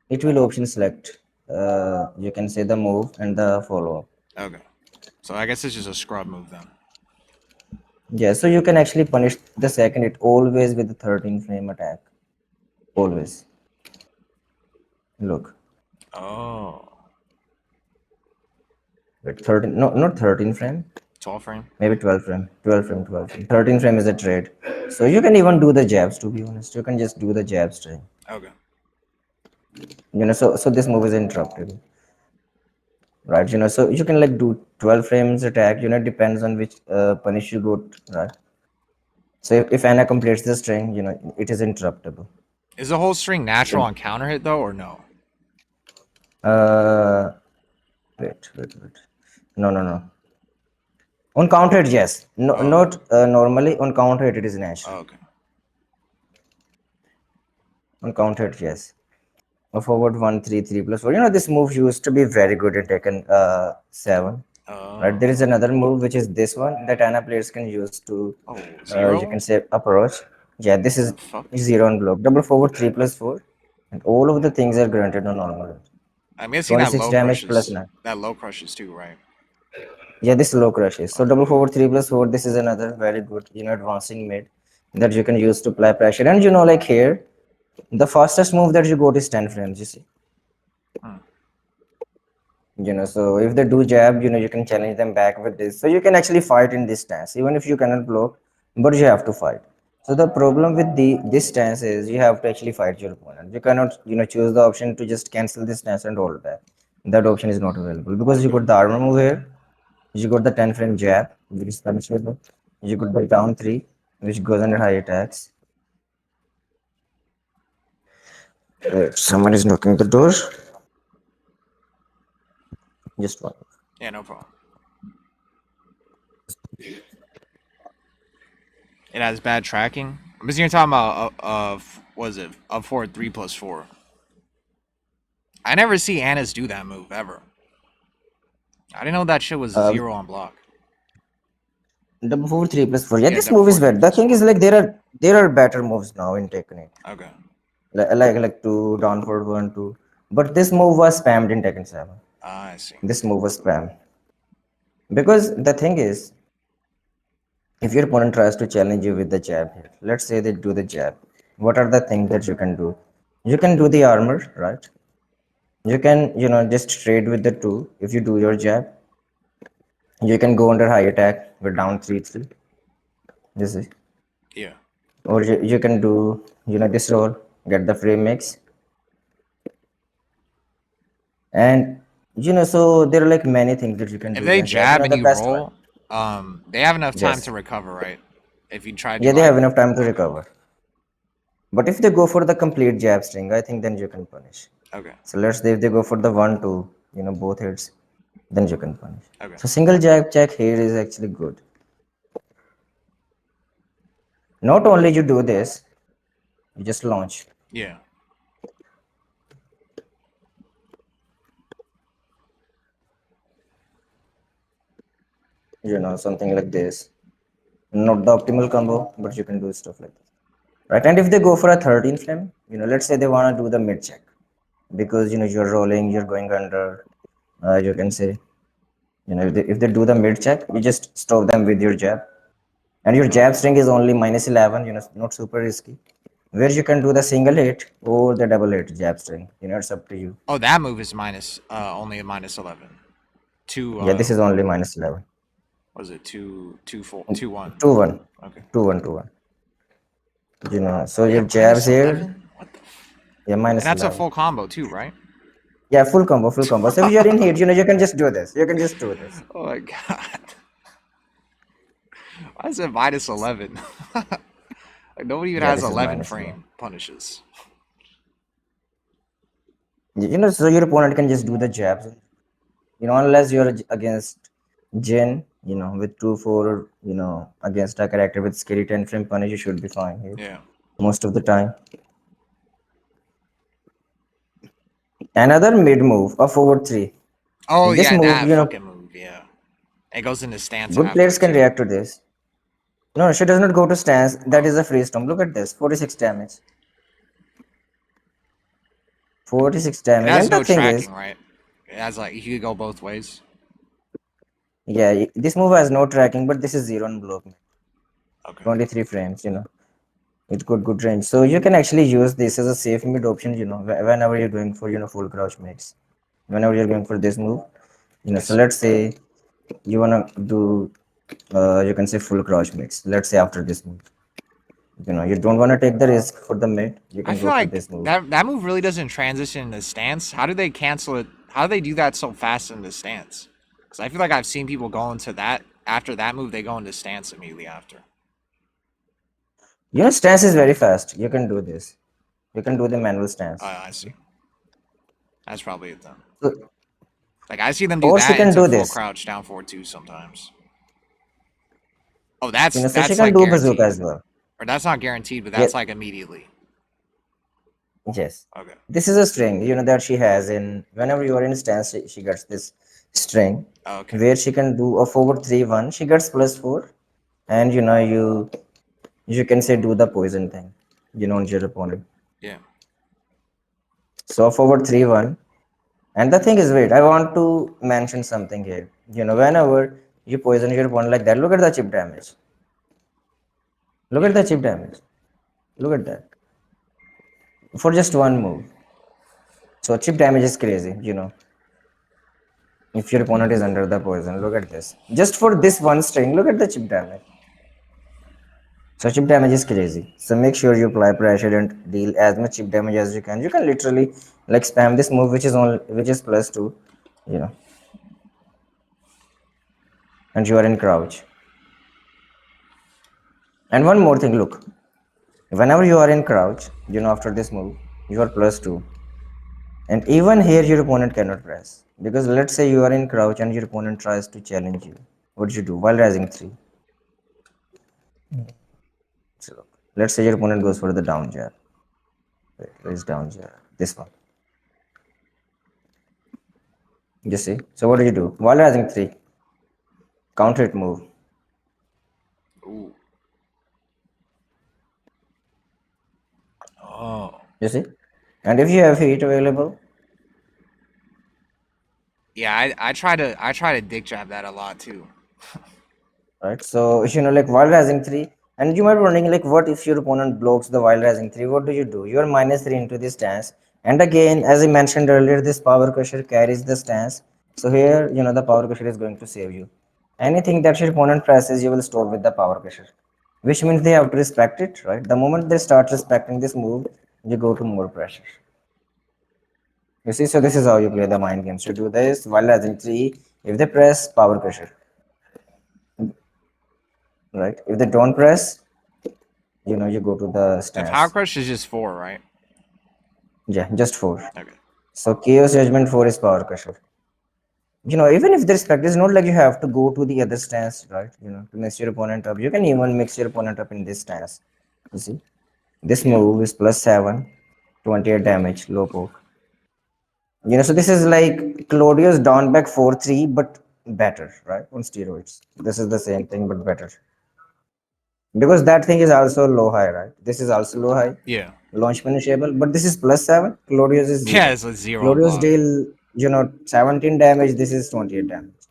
it will option select. You can say the move and the follow up. Okay. So I guess it's just a scrub move then. Yeah, so you can actually punish the second it always with the 13 frame attack. Always. Look. Oh. Wait, 13, no, not 13 frame. 12 frame. Maybe 12 frame. 12 frame, 12 frame. 13 frame is a trade. So you can even do the jabs, to be honest. You can just do the jabs trade. Okay. So this move is interrupted. Right, so you can like do 12 frames attack, depends on which punish you got, right? So if Anna completes the string, it is interruptible. Is the whole string natural So, on counter hit though, or no? uh, wait. No. On counter hit, yes. No, Oh, okay. not normally. On counter hit, it is natural. Oh, okay. On counter hit, yes. A forward 1-3-3 plus 4. This move used to be very good in Tekken 7. Right, there Oh. is another move which is this one that Ana players can use to, Oh, you zero? can say, approach. Yeah, this is The fuck? zero on block. Double forward 3 plus 4. And all of the things are granted on normal. I mean, I've seen that 26 low damage plus crushes. 9. That low crushes too, right? Yeah, this low crush is. So Okay. double forward 3 plus 4. This is another very good, advancing mid that you can use to apply pressure. And like here, the fastest move that you got is 10 frames, you see. Hmm. So if they do jab, you can challenge them back with this, so you can actually fight in this stance even if you cannot block, but you have to fight. So the problem with this stance is you have to actually fight your opponent. You cannot choose the option to just cancel this stance and roll back. That option is not available because you got the armor move here, you got the 10 frame jab which is punishable, you got the down 3 which goes under high attacks. Someone is knocking the door. Just one. Yeah, no problem. It has bad tracking. I'm just here talking about was it up four 3 plus 4. I never see Anna's do that move ever. I didn't know that shit was uh, zero on block. Double four, 3 plus 4. Yeah, Yeah, this double move is four three better. The plus thing is four. like there are better moves now in Tekken 8. Okay. Like two down forward 1 2. But this move was spammed in Tekken 7. I see. This move was spammed because the thing is, if your opponent tries to challenge you with the jab here, let's say they do the jab. What are the things that you can do? You can do the armor, right? You can just trade with the two. If you do your jab, you can go under high attack with down 3-3. This is, Yeah. or you can do this roll, get the frame mix. And so there are like many things that you can If do they against jab. jab and The you best one. roll, they have enough time to Yes. recover, right? If you try to Yeah, do they like, have enough time to okay, recover. But if they go for the complete jab string, I think then you can punish. okay, So let's say if they go for the 1 2, both hits, then you can punish. okay, So single jab check here is actually good. Not only you do this, you just launch. yeah, Something like this. Not the optimal combo, but you can do stuff like this. Right? And if they go for a 13 flame, let's say they want to do the mid check because you're rolling, you're going under. You can say, if they do the mid check, you just stop them with your jab, and your jab string is only minus 11. Not super risky. Where you can do the single hit or the double hit jab string. It's up to you. Oh, that move is only a minus 11. Two Yeah, this is only minus 11. was it 2 4 2 1? 2-1, Okay. 2-1, 2-1. So They your have jabs minus here, 11. What the? yeah, And minus that's a 11. full combo too, right? Yeah, full combo, full combo. So if you're in hit, you can just do this. You can just do this. Oh my god. Why is it minus 11? Like, nobody even Yeah, has this is 11 minus 11. frame punishes. So your opponent can just do the jabs. Unless you're against Jin, with 2-4, against a character with scary 10 frame punish, you should be fine here Yeah. most of the time. Another mid move, a forward 3. Oh This yeah, move, that fucking move. Yeah. It goes into stance Good after players it can too. react to this. No, she does not go to stance. That Oh, is a free storm. Look at this, 46 damage. 46 it damage. has And the no thing is, tracking, right? It has like you could go both ways. yeah, this move has no tracking, but this is zero on block. Okay. 23 frames, with good range. So you can actually use this as a safe mid option, whenever you're going for, full crouch mix. Whenever you're going for this move, so Yes. let's say you wanna do, you can say full crouch mix. Let's say after this move, you don't wanna take the risk for the mid. You I can feel go for like this move. that move really doesn't transition into stance. How do they cancel it? How do they do that so fast in the stance? Because I feel like I've seen people go into that after that move, they go into stance immediately after. Stance is very fast. You can do this. You can do the manual stance. I see. That's probably it then. So, Like I see them do or she that can into do full this. crouch down 4-2 sometimes. Oh, So she that's can like do bazooka guaranteed, as well. or that's not guaranteed, but Yeah, that's like immediately. yes. Okay. This is a string, that she has in whenever you are in stance, she gets this string Okay. where she can do a forward 3-1. She gets +4, and you can say do the poison thing, on your opponent. Yeah. So forward 3-1. And the thing is, wait, I want to mention something here. Whenever you poison your opponent like that, look at the chip damage. Look at Yeah. the chip damage. Look at that. For just one move. So chip damage is crazy, if your opponent is under the poison. Look at this. Just for this one string, look at the chip damage. So chip damage is crazy. So make sure you apply pressure and deal as much chip damage as you can. You can literally like spam this move which is +2, you know, and you are in crouch. And one more thing, look. Whenever you are in crouch, after this move, you are +2. And even here your opponent cannot press. Because let's say you are in crouch and your opponent tries to challenge you. What do you do? While rising 3. So let's say your opponent goes for the down jab. Wait, where is down jab? This one. You see? So what do you do? While rising 3, counter it move. Ooh. Oh. You see? And if you have heat available, Yeah, I try to dick jab that a lot too. right? So like while rising 3, and you might be wondering like what if your opponent blocks the while rising 3? What do? You are -3 into this stance. And again, as I mentioned earlier, this power crusher carries the stance. So here, the power crusher is going to save you. Anything that your opponent presses, you will stop with the power crusher. Which means they have to respect it, right? The moment they start respecting this move, you go to more pressure. You see, so this is how you play the mind games. You do this while rising 3. If they press, power crusher, right? If they don't press, you go to the The power stance. crush is just 4, right? Yeah, just 4. Okay. So chaos judgment 4 is power crusher. Even if there's practice, not like you have to go to the other stance, right? To mix your opponent up. You can even mix your opponent up in this stance. You see, this Yeah. move is +7, 28 damage, low poke. So this is like Claudio's down back 4-3, but better, right? On steroids. This is the same thing, but better. Because that thing is also low high, right? This is also low high, Yeah. launch punishable, but this is +7. Claudio's is Yeah, 0. it's a 0 on Claudio's block. deal, 17 damage. This is 28 damage.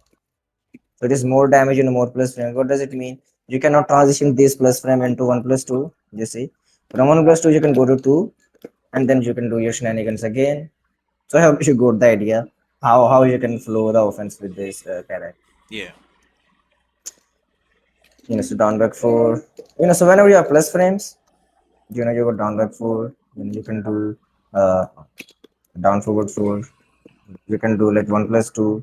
So it is more damage and more plus frame. What does it mean? You cannot transition this plus frame into 1+2. You see, from 1+2 you can go to 2, and then you can do your shenanigans again. So I hope you got the idea how you can flow the offense with this character. Yeah. So down back 4. So whenever you have plus frames, you go down back 4. You can do uh, down forward 4. You can do like 1+2.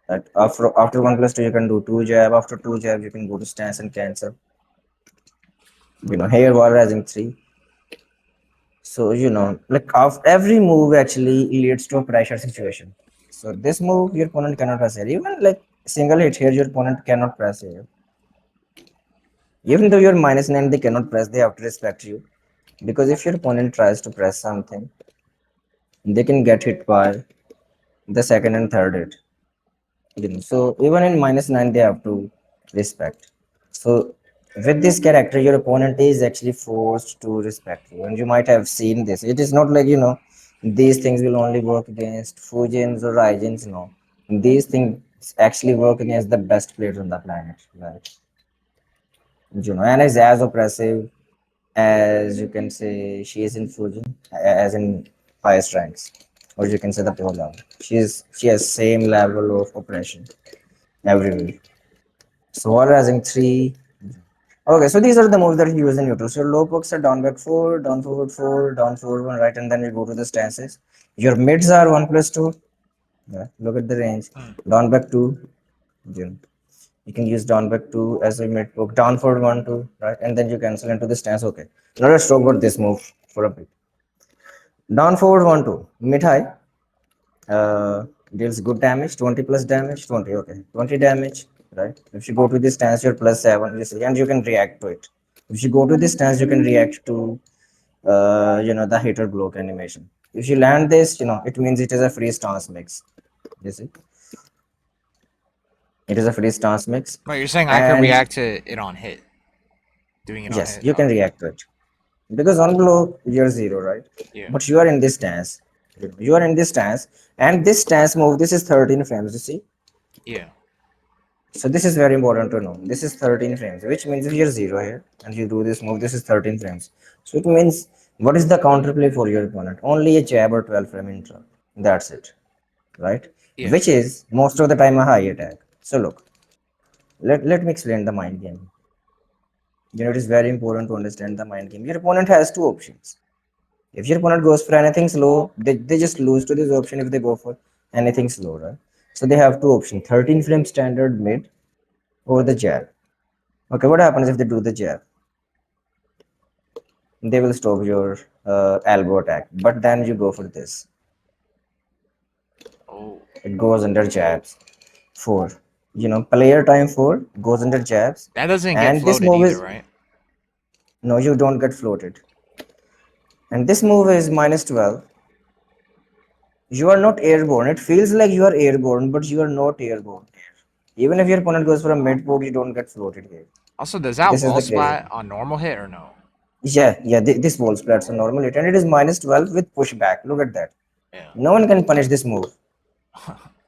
That after 1+2 you can do 2 jab. After 2 jab you can go to stance and cancel. Here while rising 3. So like every move actually leads to a pressure situation. So this move your opponent cannot press here. Even like single hit here, your opponent cannot press here. Even though you're -9, they cannot press. They have to respect you, because if your opponent tries to press something, they can get hit by the second and third hit. So even in -9, they have to respect. So with this character, your opponent is actually forced to respect you, and you might have seen this. It is not like these things will only work against Fujins or Raijins. No, these things actually work against the best players on the planet. Like and is as oppressive as you can say she is in Fujin, as in highest ranks, or you can say the pure level. She has same level of oppression everywhere. So while rising three. Okay, so these are the moves that you use in neutral. So low pokes are down back four, down forward four, down forward one, right, and then you go to the stances. Your mids are one plus two. Yeah, look at the range. Hmm. Down back two. You, you can use down back two as a mid poke. Down forward one two, right, and then you cancel into the stance. Okay. Now let's talk about this move for a bit. Down forward one two, mid high. Deals good damage, 20 plus damage, 20, okay, 20 damage, right? If you go to this stance, you're plus 7, you see, and you can react to it. If you go to this stance, you can react to, the hitter block animation. If you land this, it means it is a free stance mix, you see. It is a free stance mix. But you're saying I could And react to it on hit, doing it on yes, hit. you can Okay. react to it. Because on block, you're 0, right? Yeah. But you are in this stance. You are in this stance. And this stance move, this is 13 frames, you see. Yeah. So this is very important to know. This is 13 frames, which means if you're 0 here and you do this move, this is 13 frames. So it means what is the counterplay for your opponent? Only a jab or 12 frame intro. That's it, right? Yeah. Which is most of the time a high attack. So look, let me explain the mind game. It is very important to understand the mind game. Your opponent has two options. If your opponent goes for anything slow, they just lose to this option if they go for anything slow, right? So they have two options: 13 frame standard mid or the jab. Okay, what happens if they do the jab? They will stop your elbow attack. But then you go for this. Oh, It goes under jabs. Four. Player time four goes under jabs. that doesn't get And this floated move either, is right? no, you don't get floated. And this move is -12. You are not airborne. It feels like you are airborne, but you are not airborne. Even if your opponent goes for a mid poke, you don't get floated here. Also, does that This is wall the crazy splat thing. on normal hit or no? Yeah. This wall splats are normal hit, and it is -12 with pushback. Look at that. Yeah. No one can punish this move.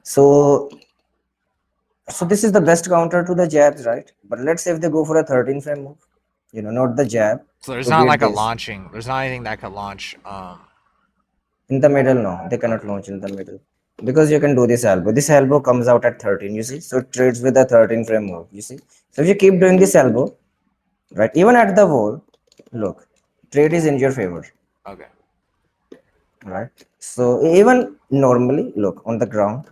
So this is the best counter to the jabs, right? But let's say if they go for a 13 frame move, not the jab So there's to not beat like a this. launching. There's not anything that could launch. In the middle, no, they cannot Okay. launch in the middle. Because you can do this elbow. This elbow comes out at 13, you see? So it trades with a 13 frame move, you see? So if you keep doing this elbow, right, even at the wall, look, trade is in your favor, Okay. right? So even normally, look, on the ground,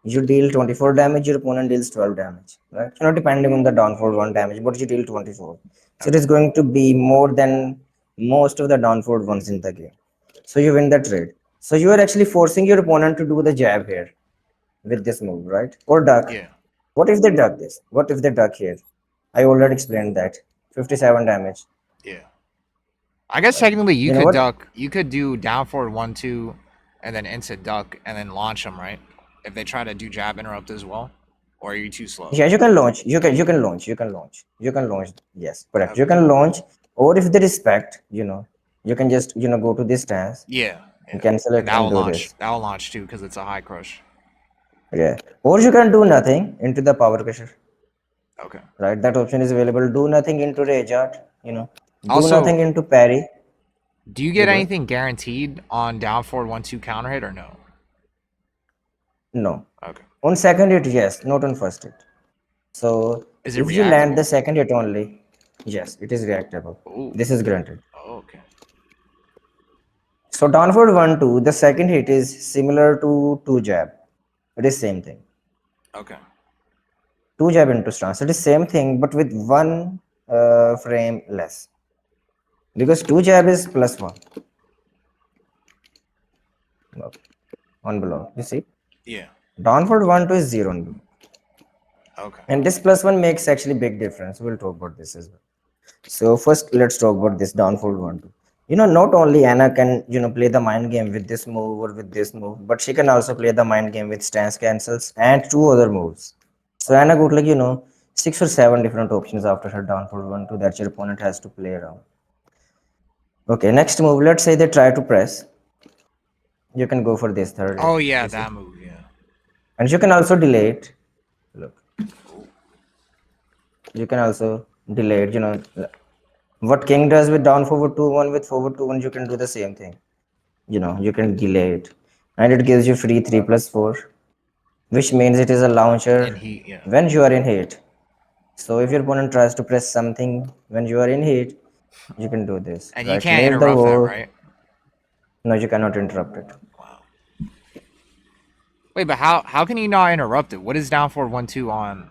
you deal 24 damage, your opponent deals 12 damage, right? Depending on the downfall 1 damage, but you deal 24. So it Okay. is going to be more than most of the downfall ones in the game. So you win the trade. So you are actually forcing your opponent to do the jab here with this move, right? Or duck. Yeah. What if they duck this? What if they duck here? I already explained that. 57 damage. Yeah. I guess Right? technically you You know could what? duck. You could do down forward 1-2, and then into duck, and then launch them, right? If they try to do jab interrupt as well, or are you too slow? Yeah, you can launch. You can launch. You can launch. You can launch. Yes, correct. You Okay. can launch. Or if they respect, you can just go to this stance Yeah. and Yeah. cancel And it that and will do launch. this. That will launch too because it's a high crush. Yeah. Or you can do nothing into the power crusher. Okay. Right? That option is available. Do nothing into rage art. Do Also, nothing into parry. do you You get go ahead. anything guaranteed on down forward 1-2 counter hit or no? No. Okay. On second hit, yes. Not on first hit. So Is it if you land the reactable? second hit only, yes, it is reactable. Oh. This is granted. Oh, okay. So downward 1 2, the second hit is similar to 2 jab. It is same thing. Okay. 2 jab into stance. It is same thing but with one frame less. Because 2 jab is plus 1. Okay. On below. You see? Yeah. Downward 1 2 is 0 on below. Okay. And this plus 1 makes actually big difference. We'll talk about this as well. So first let's talk about this downward 1 2. Not only Anna can, play the mind game with this move or with this move, but she can also play the mind game with stance cancels and two other moves. So Anna got like, 6 or 7 different options after her down for 1-2 that your opponent has to play around. Okay, next move. Let's say they try to press. You can go for this third, Oh yeah, you see. that move. Yeah. And you can also delay it. Look, you can also delay it, what king does with down forward 2-1 with forward 2-1, you can do the same thing. You can delay it. And it gives you free 3+4, which means it is a And launcher he, yeah. when you are in heat. So if your opponent tries to press something when you are in heat, you can do this, And you right? can't Near the interrupt that, wall. right? No, you cannot interrupt it. Wow. Wait, but how can you not interrupt it? What is down for 1-2 on?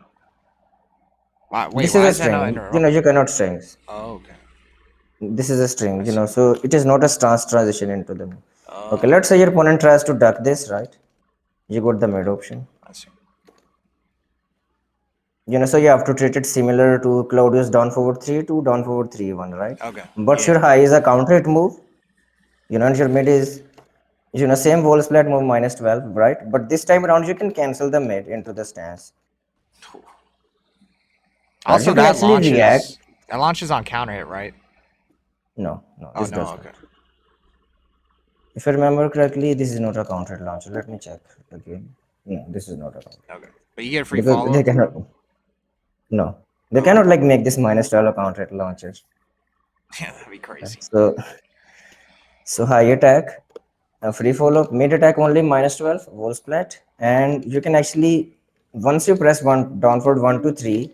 Why, wait, This is why a is that not string. interrupted? You cannot strings. Oh, okay. This is a I string, see. so it is not a stance transition into them. Okay, Oh, let's say your opponent tries to duck this, right? You got the mid option. I see. So you have to treat it similar to Claudio's down forward 3 to down forward 3-1, right? Okay. But Yeah. your high is a counter hit move, and your mid is, same wall splat move -12, right? But this time around, you can cancel the mid into the stance. Right? You Also, can actually react. that launches on counter hit, right? No, no, Oh this no. does Okay. not. If I remember correctly, this is not a counter hit launcher. Let me check again. No, this is not a counter. Okay. But you get a free Because follow they up. cannot, no, they Oh, cannot okay. like make this -12 a counter hit launcher. Yeah, that'd be Right? crazy. So high attack, free follow, mid attack only -12, wall splat, and you can actually, once you press one downward 1 to 3,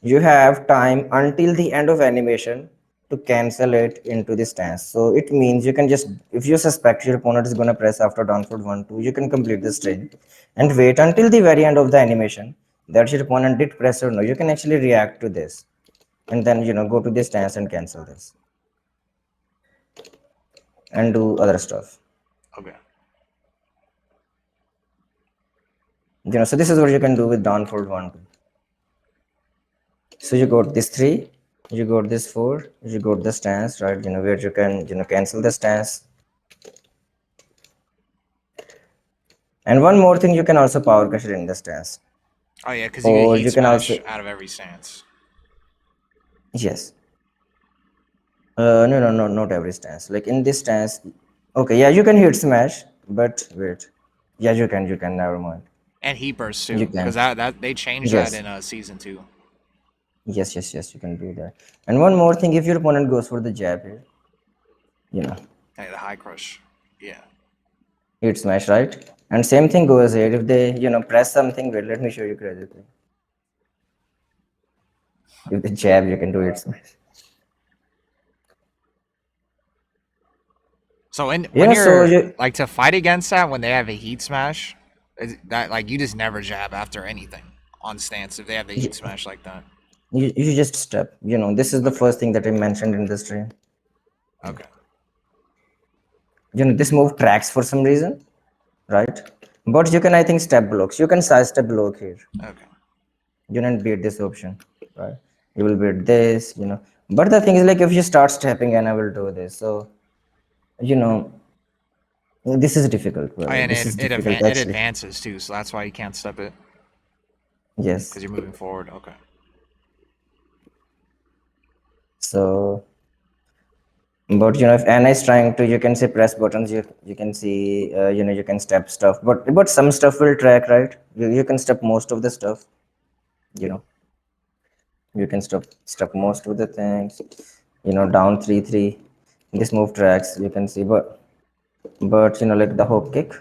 you have time until the end of animation to cancel it into the stance. So it means you can just, if you suspect your opponent is gonna press after downward 1-2, you can complete the string and wait until the very end of the animation that your opponent did press or no. You can actually react to this and then go to the stance and cancel this and do other stuff. Okay. So this is what you can do with downward 1-2. So you got this 3, you got this 4, you got the stance, right? Where you can cancel the stance. And one more thing, you can also power pressure in the stance, Oh yeah, because you get or heat you can also, smash out of every stance. yes, no, no, no, not every stance. Like in this stance, okay, yeah, you can hit smash, but wait, yeah, you can. Never mind, And heat burst you too, because can. that they changed that Yes, in season 2. yes, yes, yes, you can do that. And one more thing, if your opponent goes for the jab here, you know, Hey, the high crush. Yeah. hit smash, right? And same thing goes here. If they, press something, wait, let me show you crazy thing. If the jab, you can do it smash. So when So you're you, like to fight against that when they have a heat smash, that like you just never jab after anything on stance if they have the heat smash like that. you just step. This is the Okay. first thing that I mentioned in the stream. Okay. This move tracks for some reason, right? But you can, I think, step blocks. You can side step block here. Okay. You can beat this option, right? You will beat this, but the thing is, like, if you start stepping and I will do this, so you know this is difficult, Oh, brother. and This is difficult it actually. advances too, so that's why you can't step it Yes. because you're moving forward. Okay. So, but if Anna is trying to, you can say press buttons. You can see, you can step stuff, but some stuff will track, right? You can step most of the stuff. You know, you can step most of the things. Down 3-3. This move tracks. You can see, but like the hook kick.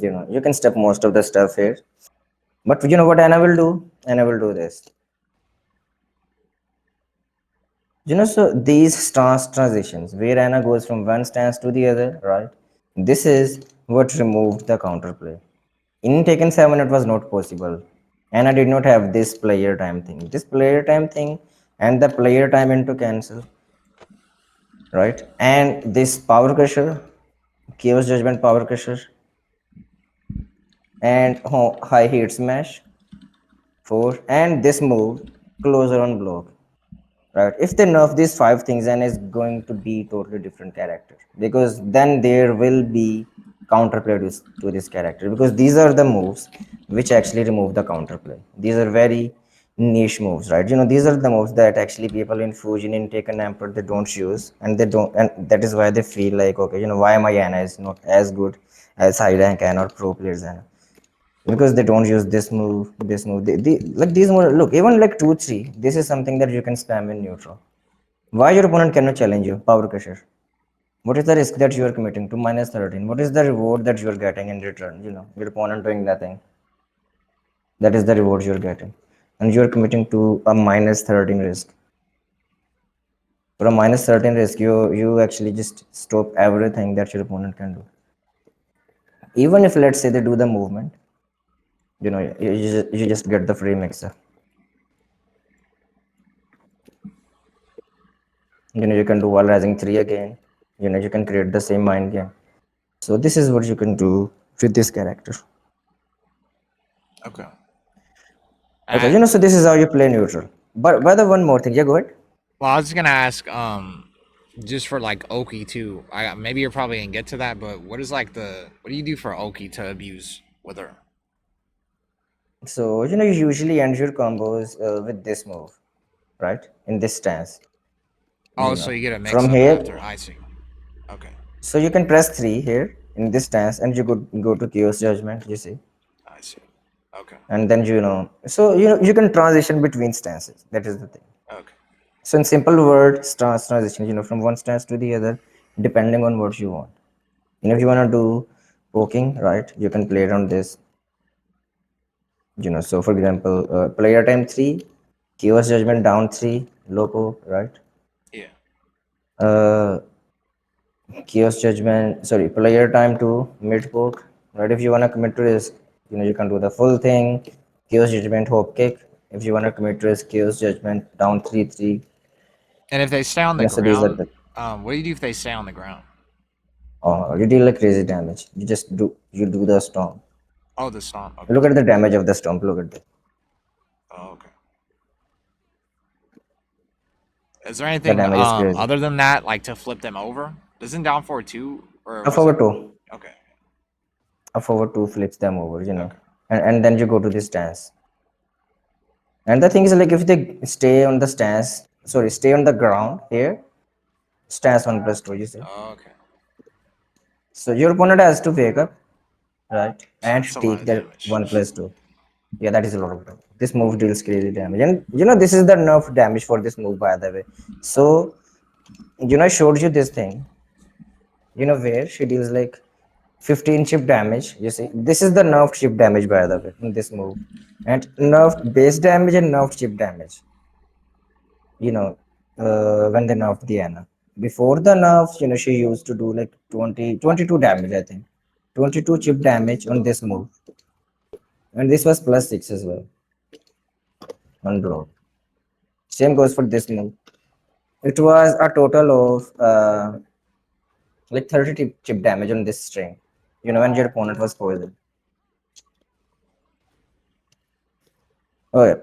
You can step most of the stuff here. But you know what Anna will do? Anna will do this. So these stance transitions, where Anna goes from one stance to the other, right? This is what removed the counterplay. In Taken 7, it was not possible. Anna did not have this player time thing. This player time thing and the player time into cancel, right? And this power crusher, chaos judgment power crusher, and high hit smash, 4, and this move, closer on block. right? If they nerf these five things, then it's going to be totally different character, because then there will be counterplay to this character, because these are the moves which actually remove the counterplay. These are very niche moves, right? These are the moves that actually people in Fusion, in Taken Emperor, they don't use, and they don't, and that is why they feel like, okay, why my Ana is not as good as high rank Ana or pro players Ana, because they don't use this move. Like these more, look, even like 2-3, this is something that you can spam in neutral. Why your opponent cannot challenge you? Power crusher. What is the risk that you are committing to -13? What is the reward that you are getting in return? Your opponent doing nothing. That is the reward you are getting, and you are committing to a -13 risk. For a -13 risk, you actually just stop everything that your opponent can do. Even if, let's say, they do the movement, you just get the free mixer. You can do wall rising 3 again. You can create the same mind game. So this is what you can do with this character. Okay. Okay, And so this is how you play neutral. But by the one more thing, yeah, go ahead. well, I was gonna ask, just for like Oki too. I maybe you're probably gonna get to that, but what do you do for Oki to abuse with her? So you usually end your combos with this move, right? In this stance, Oh, so you get a mix from up here. after. I see. Okay, So you can press 3 here in this stance, and you go to Chaos Judgment. You see, I see. Okay, and then so you can transition between stances. That is the thing. okay. So in simple word, stance transition, from one stance to the other, depending on what you want. If you want to do poking, right, you can play around this. So for example, player time 3, chaos judgment down 3, loco, right? Yeah. uh Chaos judgment, sorry, player time 2, mid poke, right? If you want to commit to this, you can do the full thing. Chaos judgment hope kick. If you want to commit to this, chaos judgment down 3-3. And if they stay on the So these are ground, the, what do you do if they stay on the ground? you deal like crazy damage. You do the storm. Oh, the stomp. Okay. Look at the damage of the storm. Look at that. Oh, okay. Is there The anything damage is crazy. other than that, like to flip them over? Doesn't down forward two, or A was it? forward two, Okay. a forward two flips them over, Okay. and then you go to this stance. And the thing is, like, if they stay on the stance, sorry, stay on the ground here, stance 1+2, you see. Okay. So your opponent has to wake up, right, and That's a lot take of that damage. 1+2. Yeah, that is a lot of damage. This move deals crazy damage, and this is the nerf damage for this move, by the way. So I showed you this thing, where she deals like 15 chip damage. You see, this is the nerfed chip damage, by the way, in this move, and nerfed base damage and nerfed chip damage. When they nerfed Diana. Before the nerf, she used to do like 22 damage, I think. 22 chip damage on this move. And this was +6 as well on blow. Same goes for this move. It was a total of like 30 chip damage on this string. When your opponent was poisoned. Okay.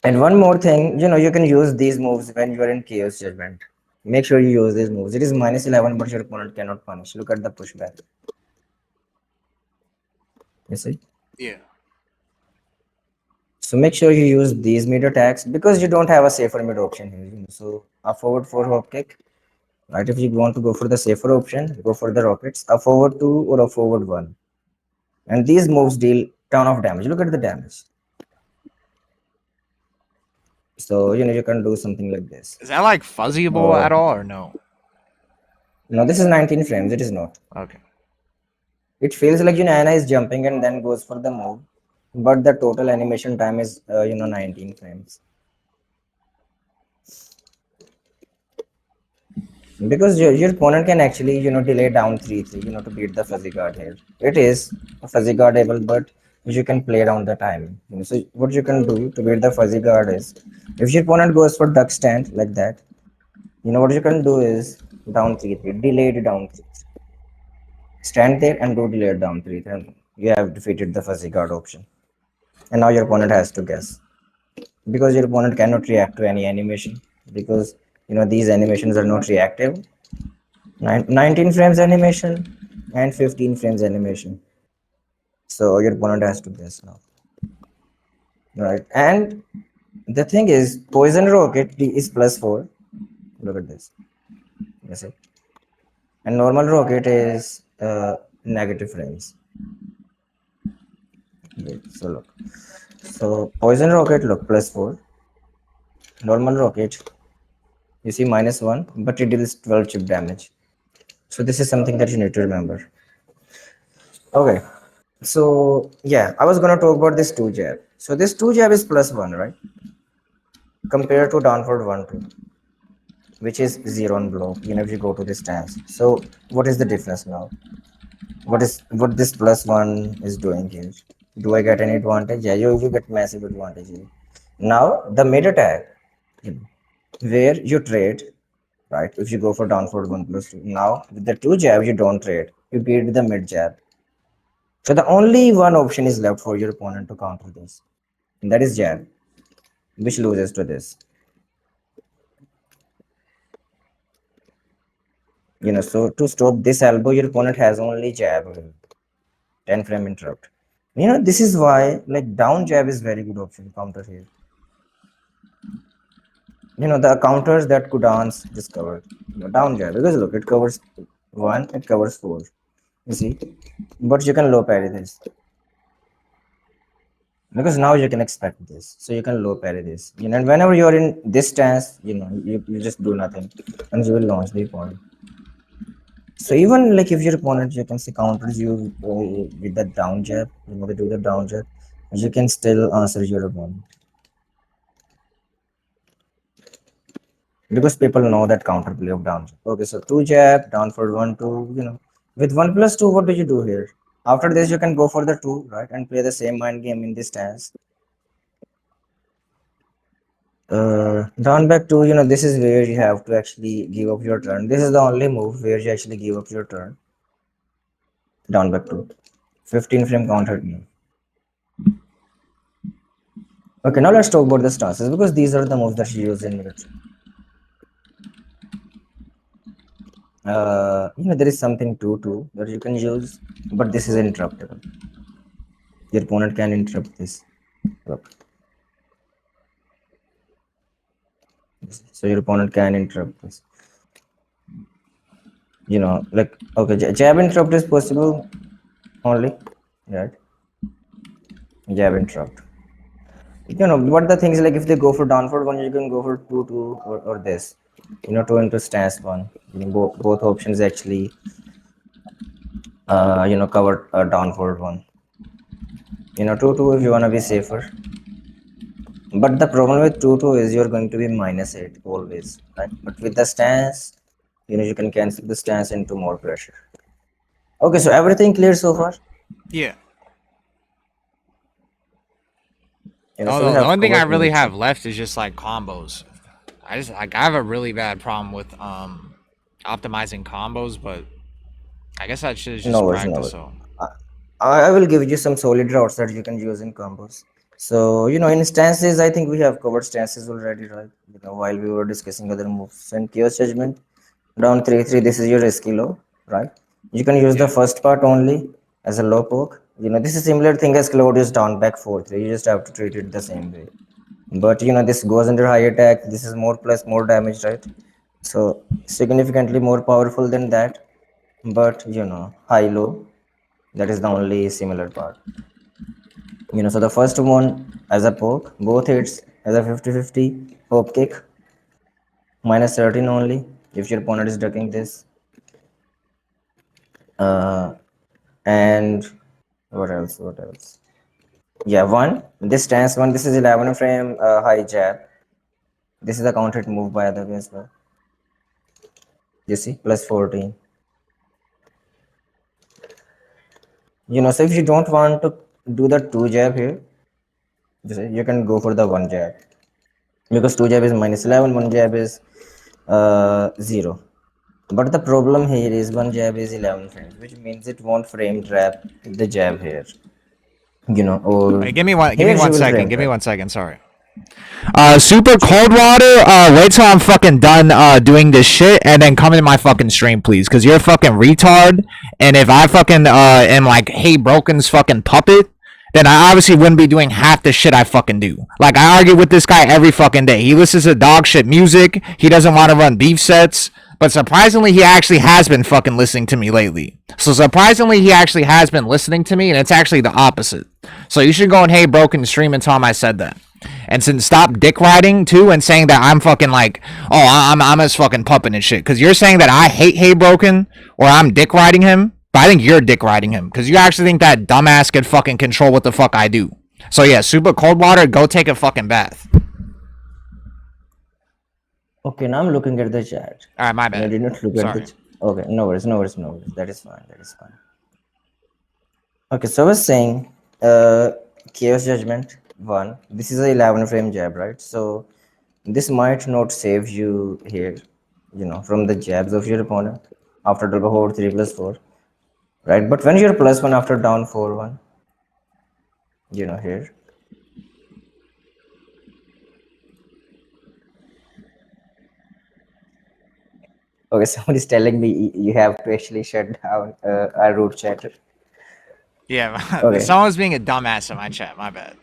And one more thing, you can use these moves when you are in Chaos Judgment. Make sure you use these moves. It is -11, but your opponent cannot punish. Look at the pushback. You see? Yeah. So make sure you use these mid attacks, because you don't have a safer mid option here. So a forward 4 hop kick, right? If you want to go for the safer option, go for the rockets, a forward 2 or a forward 1. And these moves deal ton of damage. Look at the damage. So you can do something like this. Is that like fuzzyable Uh, at all, or no? no, this is 19 frames. It is not. Okay. It feels like Anna is jumping and then goes for the move, but the total animation time is 19 frames. Because your opponent can actually delay down 3-3 to beat the fuzzy guard here. It is fuzzy guardable, but you can play around the time. So what you can do to beat the fuzzy guard is, if your opponent goes for duck stand like that, what you can do is down 3-3, delayed down 3-3. Stand there and do delayed down 3-3, and you have defeated the fuzzy guard option. And now your opponent has to guess. because your opponent cannot react to any animation, because these animations are not reactive. 19 frames animation and 15 frames animation. So your opponent has to guess now, right? And the thing is, poison rocket is +4. Look at this. You see, and normal rocket is negative frames. Wait, so look. So poison rocket, look, +4. Normal rocket, you see -1, but it deals 12 chip damage. So this is something that you need to remember. Okay. So yeah, I was gonna talk about this two jab. So this two jab is +1, right? Compared to downward 1 2, which is 0 on block. If you go to this stance. So what is the difference now? What this +1 is doing here? Do I get any advantage? Yeah, you get massive advantage here. Now the mid attack, where you trade, right? If you go for downward 1 + 2. Now with the two jab you don't trade. You beat the mid jab. So the only one option is left for your opponent to counter this. And that is jab, which loses to this. So to stop this elbow, your opponent has only jab, 10 frame interrupt. This is why like down jab is very good option counter here. The counters that Kudans discovered. Down jab, because look, it covers 1, it covers 4. You see, but you can low parry this, because now you can expect this, so you can low parry this. And whenever you're in this stance, you just do nothing, and you will launch the opponent. So even like if your opponent, you can see, counters you with the down jab, they do the down jab, you can still answer your opponent, because people know that counter play of down jab. Okay, so two jab down for 1 2. With 1 + 2, what do you do here? After this, you can go for the two, right, and play the same mind game in this stance. Down back two, this is where you have to actually give up your turn. This is the only move where you actually give up your turn. Down back two, 15 frame counter game. Okay, now let's talk about the stances, because these are the moves that you use in military. There is something 2 2 that you can use, but this is interruptible. Your opponent can interrupt this. Look, so your opponent can interrupt this. Like, okay, jab interrupt is possible only, right? Jab interrupt. But the thing is, like, if they go for downward one, you can go for 2 2, or this, two into stance one. Both options actually cover a downward one. 2 2 if you want to be safer. But the problem with 2 2 is you're going to be -8 always, right? But with the stance, you can cancel the stance into more pressure. Okay, so everything clear so far? Yeah. Oh, So we the have only thing I covered really mid. have left is just like combos. I have a really bad problem with optimizing combos, but I guess that shit is No just worries, no practice. worries. So I, I will give you some solid routes that you can use in combos. So, in stances, I think we have covered stances already, right? While we were discussing other moves. So in Chaos Judgment, down 3 3, this is your risky low, right? You can use the yeah. first part only as a low poke. This is similar thing as Claudius down back 4 3. You just have to treat it the same way. But this goes under high attack. This is more plus more damage, right? So significantly more powerful than that. But high low, that is the only similar part. So the first one as a poke, both hits as a 50-50 hope kick, -13 only if your opponent is ducking this. Uh, and what else? What else? Yeah, one. This stance one. This is 11 frame high jab. This is a counter hit move by the way as well. You see, +14. So if you don't want to do the two jab here, you can go for the one jab, because two jab is -11, one jab is 0. But the problem here is one jab is 11 frames, which means it won't frame trap the jab here. Or Wait, give me one. Give here me you one will second. frame Give me trap. 1 second. Sorry. Super cold water. Wait till I'm fucking done doing this shit, and then come into my fucking stream, please, because you're a fucking retard. And if I fucking am like, hey, Broken's fucking puppet, then I obviously wouldn't be doing half the shit I fucking do. Like I argue with this guy every fucking day. He listens to dog shit music. He doesn't want to run beef sets. But surprisingly, he actually has been fucking listening to me lately. So surprisingly, he actually has been listening to me, and it's actually the opposite. So you should go and hey Broken stream and tell him I said that. And since stop dick riding too and saying that I'm fucking like, oh, I'm his fucking puppet and shit. Because you're saying that I hate Hey Broken or I'm dick riding him, but I think you're dick riding him because you actually think that dumbass can fucking control what the fuck I do. So yeah, super cold water, go take a fucking bath. Okay, now I'm looking at the chat. All right, my And I bad. did not look at the. Sorry. Okay, no worries, no worries, no worries. That is fine. That is fine. Okay, so I was saying, Chaos Judgment 1. This is a 11 frame jab, right? So this might not save you here, from the jabs of your opponent after double hold 3 plus 4, right? But when you're plus 1 after down 4 1, here. Okay, somebody's telling me you have to actually shut down our root chatter. Yeah, Okay, someone was being a dumbass in my chat. My bad.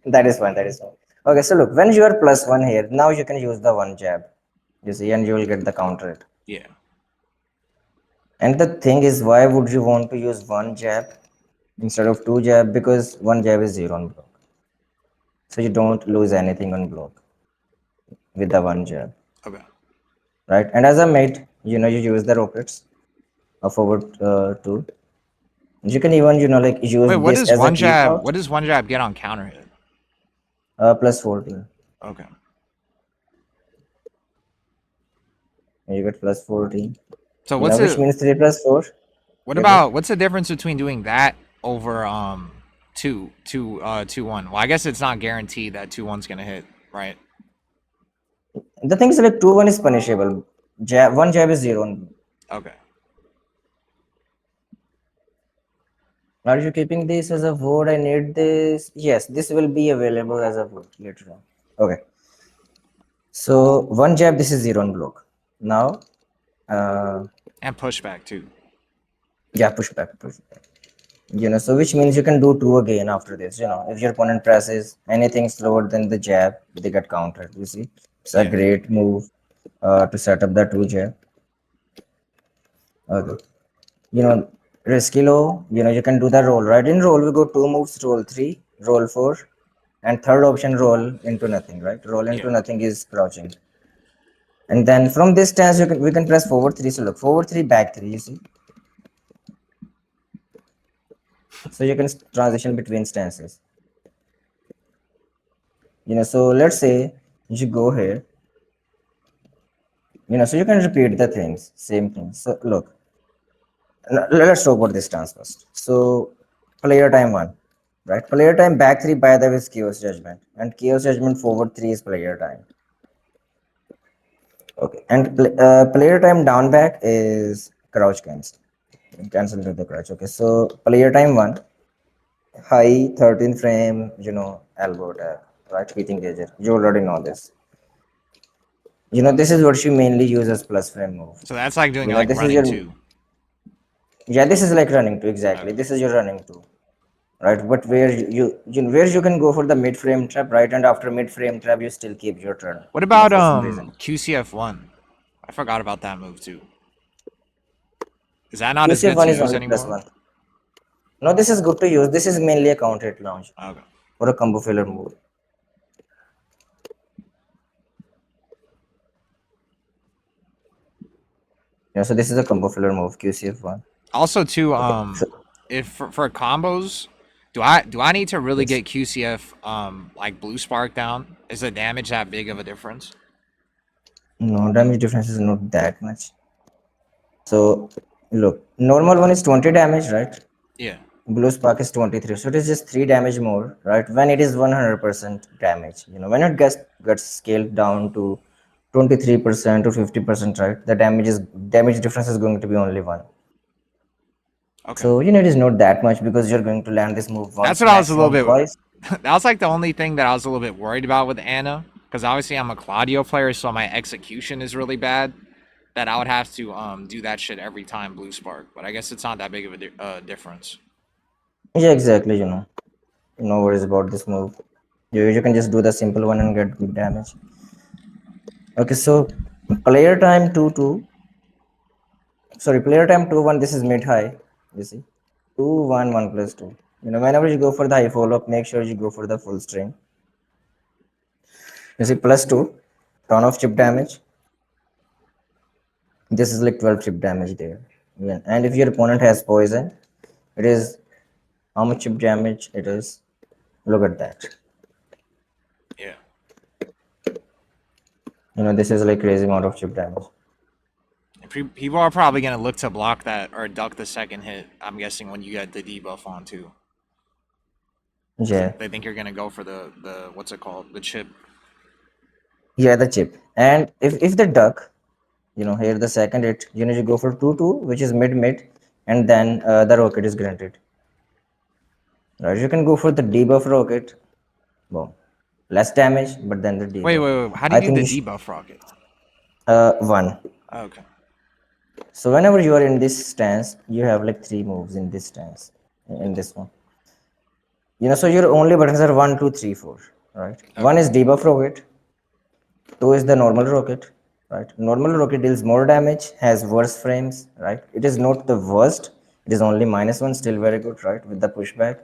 that is fine. That is fine. Okay, so look, when you are plus 1 here, now you can use the one jab, you see, and you will get the counter it. Yeah. And the thing is, why would you want to use one jab instead of two jab? Because one jab is zero on block. So you don't lose anything on block with the one jab, Okay. right? And as I made, you use the rockets forward two. You can even, like use Wait, what this does as a one key jab? crouch, What does one jab get on counter hit? plus 14. Okay. And you get plus 14, So what's which it? means 3 plus 4. What Get it? about what's the difference between doing that over two one? Well, I guess it's not guaranteed that 2-1's gonna hit, right? The thing is, like 2 1 is punishable. One jab is zero. Okay. Are you keeping this as a vote? I need this. Yes, this will be available as a vote later on. Okay. So one jab, this is zero on block. Now, And pushback too. yeah, push back, push back. So which means you can do two again after this. If your opponent presses anything slower than the jab, they get countered. You see, it's a Yeah. great move to set up the two jab. Okay. Risky low. You can do the roll, right? In roll, we go two moves, roll three, roll four, and third option, roll into nothing, right? Roll into Yeah. nothing is crouching. And then from this stance, we can press forward three. So look, forward three, back three. You see, so you can transition between stances. So let's say you go here. So you can repeat the things, same thing. So look, let's talk about this stance first. So player time one, right? Player time back three by the way is chaos judgment, and chaos judgment forward three is player time. Okay, and player time down back is crouch cancel. Cancel to the crouch. Okay, so player time one, high 13 frame, elbow tap, right? Heat engager. You already know this. This is what you mainly use as plus frame move. So that's like doing like This is running your, too. yeah, this is like running two exactly. Okay. This is your running two, right? But where where you can go for the mid frame trap, right? And after mid frame trap, you still keep your turn. What about For some reason. QCF1? I forgot about that move too. Is that not as QCF good to one is use only plus anymore? one. No, this is good to use. This is mainly a counter hit launch Okay. or a combo filler move. So this is a combo filler move, QCF one. Also too, Okay. So, if for combos, do I need to really yes. get QCF like blue spark down? Is the damage that big of a difference? No, damage difference is not that much. So look, normal one is 20 damage, right? Yeah. Blue spark is 23, so it is just 3 damage more, right? When it is 100% damage, when it gets scaled down to 23% or 50%, right? The damage difference is going to be only one. Okay. So it is not that much because you're going to land this move That's once, what I was a little maximum bit. twice. That was like the only thing that I was a little bit worried about with Anna, because obviously I'm a Claudio player, so my execution is really bad. That I would have to do that shit every time blue spark, but I guess it's not that big of a difference. Yeah, exactly. No worries about this move. You can just do the simple one and get good damage. Okay, so player time 2-2. Sorry, player time 2-1. This is mid high. You see, 2-1-1 plus 2. Whenever you go for the high follow up, make sure you go for the full string. You see, plus 2, turn off chip damage. This is like 12 chip damage there. Yeah. And if your opponent has poison, it is how much chip damage it is. Look at that. Yeah. This is like crazy amount of chip damage. People are probably gonna look to block that or duck the second hit. I'm guessing when you get the debuff on too, because Yeah, they think you're gonna go for the what's it called, the chip. yeah, the chip. And if the duck, here the second hit, you go for 2-2, which is mid, and then the rocket is granted. Right, you can go for the debuff rocket. Boom, less damage, but then the Wait, debuff. wait, wait. How do you I do think the you should, debuff rocket? one. Okay. So whenever you are in this stance, you have like three moves in this stance. In this one, so your only buttons are one, two, three, four. Right. One Okay. is debuff rocket. Two is the normal rocket. Right. Normal rocket deals more damage, has worse frames. Right. It is not the worst. It is only -1, still very good. Right. With the pushback.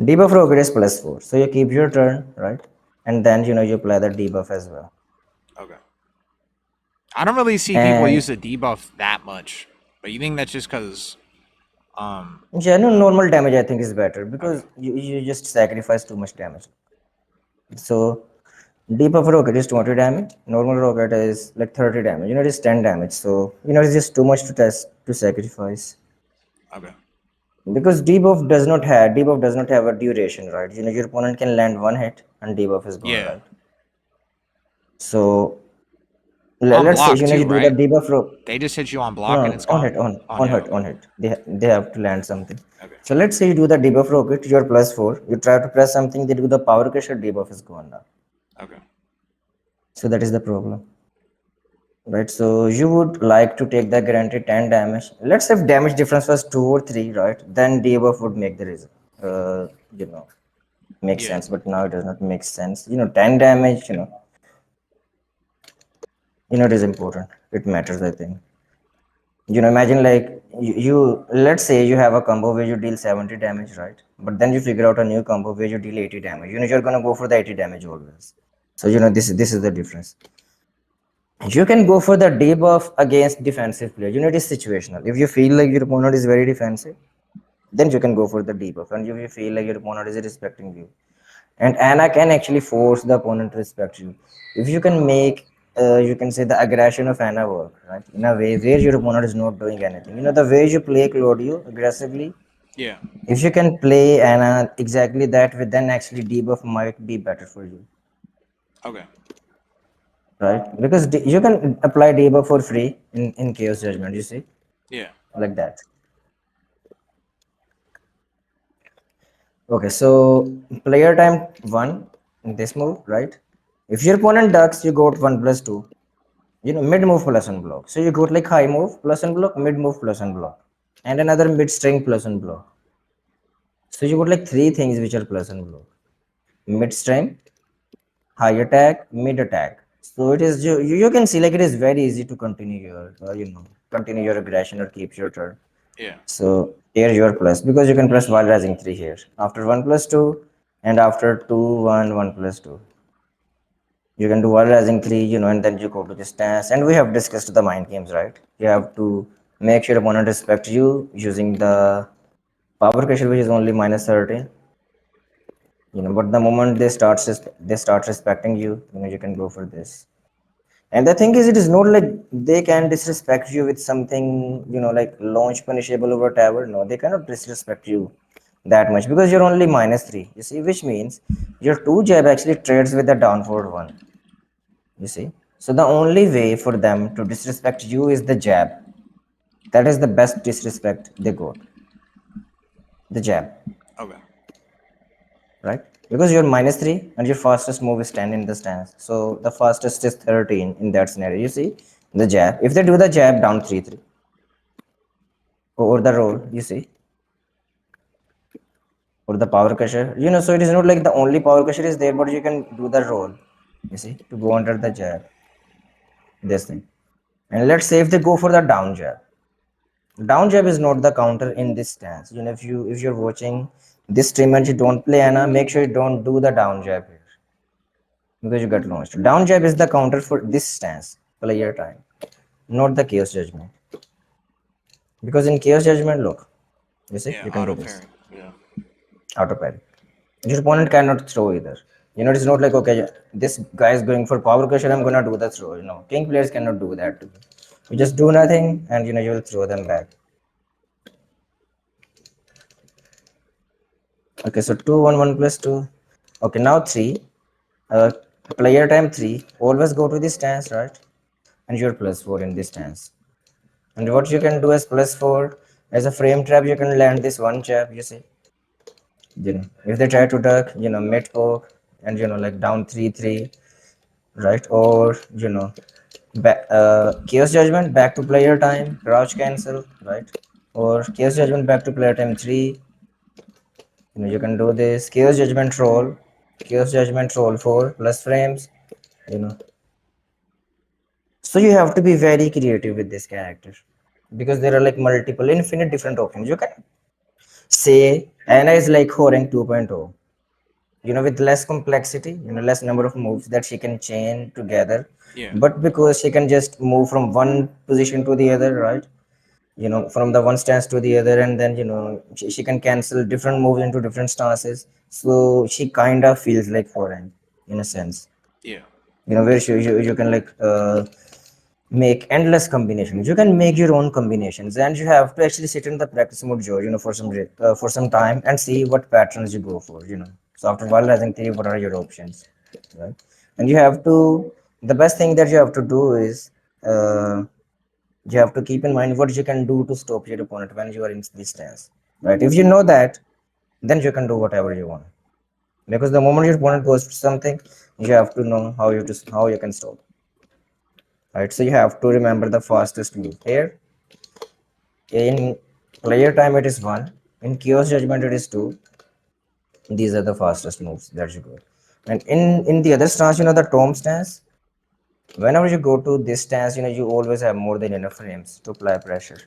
Debuff rocket is +4. So you keep your turn. Right. And then you play the debuff as well. Okay. I don't really see people use And the debuff that much, but you think that's just because um yeah, no, normal damage I think is better okay. because you just sacrifice too much damage. So debuff rocket is 20 damage. Normal rocket is like 30 damage. It is 10 damage. So it's just too much to test to sacrifice. Okay. Because debuff does not have a duration, right? Your opponent can land one hit and debuff is gone, Yeah. right? So On let's say block you too, do the right? debuff rope. They just hit you on No, block and it's on hit, gone? Oh on yeah, hit, okay. on hit. They have to land something. Okay. So let's say you do the debuff rocket, you're +4. You try to press something, they do the power crusher, debuff is gone now. Okay. So that is the problem. Right, so you would like to take the guaranteed 10 damage. Let's say if damage difference was 2 or 3, right? Then debuff would make the reason. You know, make Yeah. sense, but now it does not make sense. 10 damage, it is important. It matters, I think. Imagine like let's say you have a combo where you deal 70 damage, right? But then you figure out a new combo where you deal 80 damage. You're gonna go for the 80 damage always. So this is the difference. You can go for the debuff against defensive player. It is situational. If you feel like your opponent is very defensive, then you can go for the debuff. And if you feel like your opponent is respecting you, and Anna can actually force the opponent to respect you. If you can make, you can say the aggression of Anna work, right? In a way where your opponent is not doing anything. The way you play Claudio aggressively. Yeah. If you can play Anna exactly that way, then actually debuff might be better for you, Okay. right? Because you can apply debuff for free in Chaos Judgment. You see, Yeah. like that. Okay, so player time one in this move, right? If your opponent ducks, you got 1+2. Mid move plus one block. So you got like high move plus one block, mid move plus one block, and another mid string plus one block. So you got like three things which are plus one block: mid string, high attack, mid attack. So it is you can see like it is very easy to continue your continue your aggression or keep your turn. Yeah. So here you are plus because you can press while rising 3 here after 1+2 and after 2 1 1+2. You can do while rising 3, and then you go to the stance. And we have discussed the mind games, right? You have to make sure opponent respect you using the power pressure, which is only -13. But the moment they start respecting you, you can go for this. And the thing is, it is not like they can disrespect you with something, like launch punishable or whatever. No, they cannot disrespect you that much because you're only -3. You see, which means your two jab actually trades with the down forward one. You see, so the only way for them to disrespect you is the jab. That is the best disrespect they got. The jab, Okay. right? because you're minus 3 and your fastest move is 10 in the stance. So the fastest is 13 in that scenario. You see the jab. If they do the jab down 3 3 or the roll, you see, or the power crusher, so it is not like the only power crusher is there, but you can do the roll, you see, to go under the jab, this thing. And let's say if they go for the down jab. Down jab is not the counter in this stance. If you're watching this stream and you don't play Anna, make sure you don't do the down jab here because you get launched. Down jab is the counter for this stance, player time, not the chaos judgment. Because in chaos judgment, look, you see, Yeah, you can do auto this parry. Yeah. auto parry. Your opponent cannot throw either. It's not like okay, this guy is going for power cushion. I'm gonna do the throw. King players cannot do that. You just do nothing, and you will throw them back. Okay, so 2 1 1 plus 2. Okay, now 3. Uh, Player time 3. Always go to this stance, right? And you're plus 4 in this stance. And what you can do is plus 4 as a frame trap. You can land this one jab. You see, if they try to duck, mid poke, and like down 3 3, right? Or back, chaos judgment back to player time, crouch cancel, right? Or chaos judgment back to player time 3. You can do this chaos judgment roll 4 plus frames, you know so you have to be very creative with this character because there are like multiple infinite different options. You can say Anna is like Horeng 2.0, with less complexity, less number of moves that she can chain together, Yeah. but because she can just move from one position to the other, right? From the one stance to the other, and then she can cancel different moves into different stances, so she kind of feels like forehand in a sense, Yeah. where you can like make endless combinations. You can make your own combinations, and you have to actually sit in the practice mode, Joe, for some time and see what patterns you go for. So after while rising theory, what are your options, right? And you have to, the best thing that you have to do is you have to keep in mind what you can do to stop your opponent when you are in this stance, right? If you know that, then you can do whatever you want, because the moment your opponent goes for something, you have to know how you can stop, right? So you have to remember the fastest move here. In player time it is 1, in chaos judgment it is 2. These are the fastest moves that you go. And in the other stance, the tom stance, whenever you go to this stance, you always have more than enough frames to apply pressure.